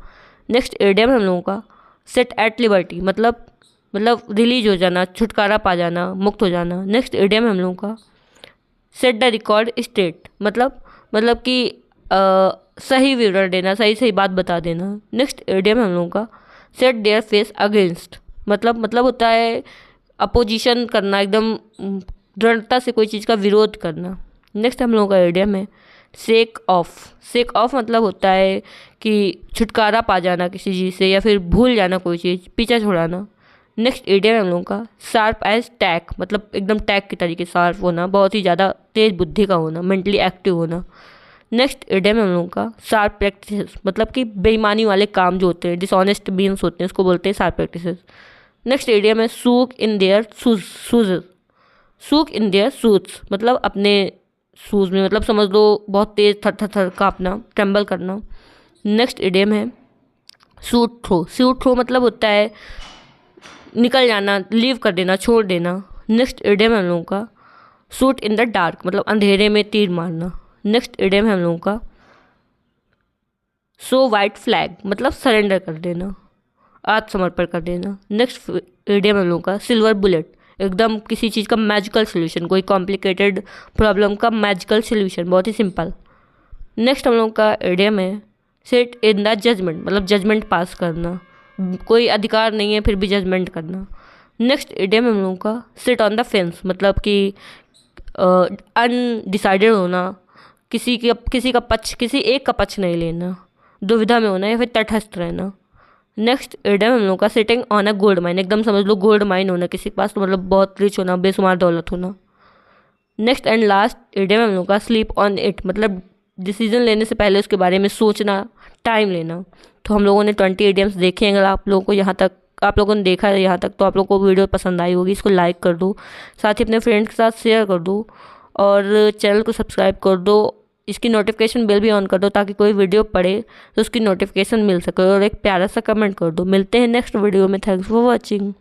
नेक्स्ट इडियम हम लोगों का सेट एट लिबर्टी, मतलब रिलीज हो जाना, छुटकारा पा जाना, मुक्त हो जाना। नेक्स्ट इडियम हम लोगों का सेट द रिकॉर्ड स्ट्रेट, मतलब कि सही विवरण देना, सही बात बता देना। नेक्स्ट इडियम हम लोगों का सेट देयर फेस अगेंस्ट, मतलब होता है अपोजिशन करना, एकदम दृढ़ता से कोई चीज़ का विरोध करना। नेक्स्ट हम लोगों का इडियम है शेक ऑफ। शेक ऑफ मतलब होता है कि छुटकारा पा जाना किसी चीज़ से, या फिर भूल जाना कोई चीज़, पीछा छुड़ाना। नेक्स्ट इडियम हम लोगों का शार्प एज टैक, मतलब एकदम टैक के तरीके शार्प होना, बहुत ही ज़्यादा तेज बुद्धि का होना, मेंटली एक्टिव होना। नेक्स्ट इडियम हम लोगों का शार्प प्रैक्टिसेस, मतलब कि बेईमानी वाले काम जो होते हैं, डिसऑनेस्ट बीन्स होते हैं, उसको बोलते हैं शार्प प्रैक्टिसेस। नेक्स्ट इडियम है shook in their shoes. Shook in their shoes मतलब अपने शूज़ में, मतलब समझ लो बहुत तेज थर थर थर काँपना, ट्रेम्बल करना। नेक्स्ट इडियम है शूट थ्रो। शूट थ्रो मतलब होता है निकल जाना, लीव कर देना, छोड़ देना। नेक्स्ट इडियम है हम लोगों का शूट इन द डार्क, मतलब अंधेरे में तीर मारना। नेक्स्ट इडियम है हम लोगों का सो वाइट फ्लैग, मतलब सरेंडर कर देना, आत्मसमर्पण कर देना। नेक्स्ट इडियम हम लोगों का सिल्वर बुलेट, एकदम किसी चीज़ का मैजिकल सोल्यूशन, कोई कॉम्प्लिकेटेड प्रॉब्लम का मैजिकल सोल्यूशन, बहुत ही सिंपल। नेक्स्ट हम लोग का इडियम है सिट इन द जजमेंट, मतलब जजमेंट पास करना, कोई अधिकार नहीं है फिर भी जजमेंट करना। नेक्स्ट इडियम हम लोगों का सिट ऑन द फेंस, मतलब कि अनडिसाइडेड होना, किसी एक का पक्ष नहीं लेना, दुविधा में होना या फिर तटस्थ रहना। नेक्स्ट इडियम हम लोग का sitting on a gold mine, एकदम समझ लो गोल्ड माइन होना किसी के पास, तो मतलब बहुत रिच होना, बेशुमार दौलत होना। नेक्स्ट एंड लास्ट इडियम हम लोग का स्लीप ऑन इट, मतलब डिसीजन लेने से पहले उसके बारे में सोचना, टाइम लेना। तो हम लोगों ने 20 इडियम्स देखे हैं। अगर आप लोगों ने देखा है यहाँ तक, तो आप लोगों को वीडियो पसंद आई होगी, इसको लाइक कर दो, साथ ही अपने फ्रेंड्स के साथ शेयर कर दो और चैनल को सब्सक्राइब कर दो। इसकी नोटिफिकेशन बेल भी ऑन कर दो ताकि कोई वीडियो पड़े तो उसकी नोटिफिकेशन मिल सके, और एक प्यारा सा कमेंट कर दो। मिलते हैं नेक्स्ट वीडियो में। Thanks for watching.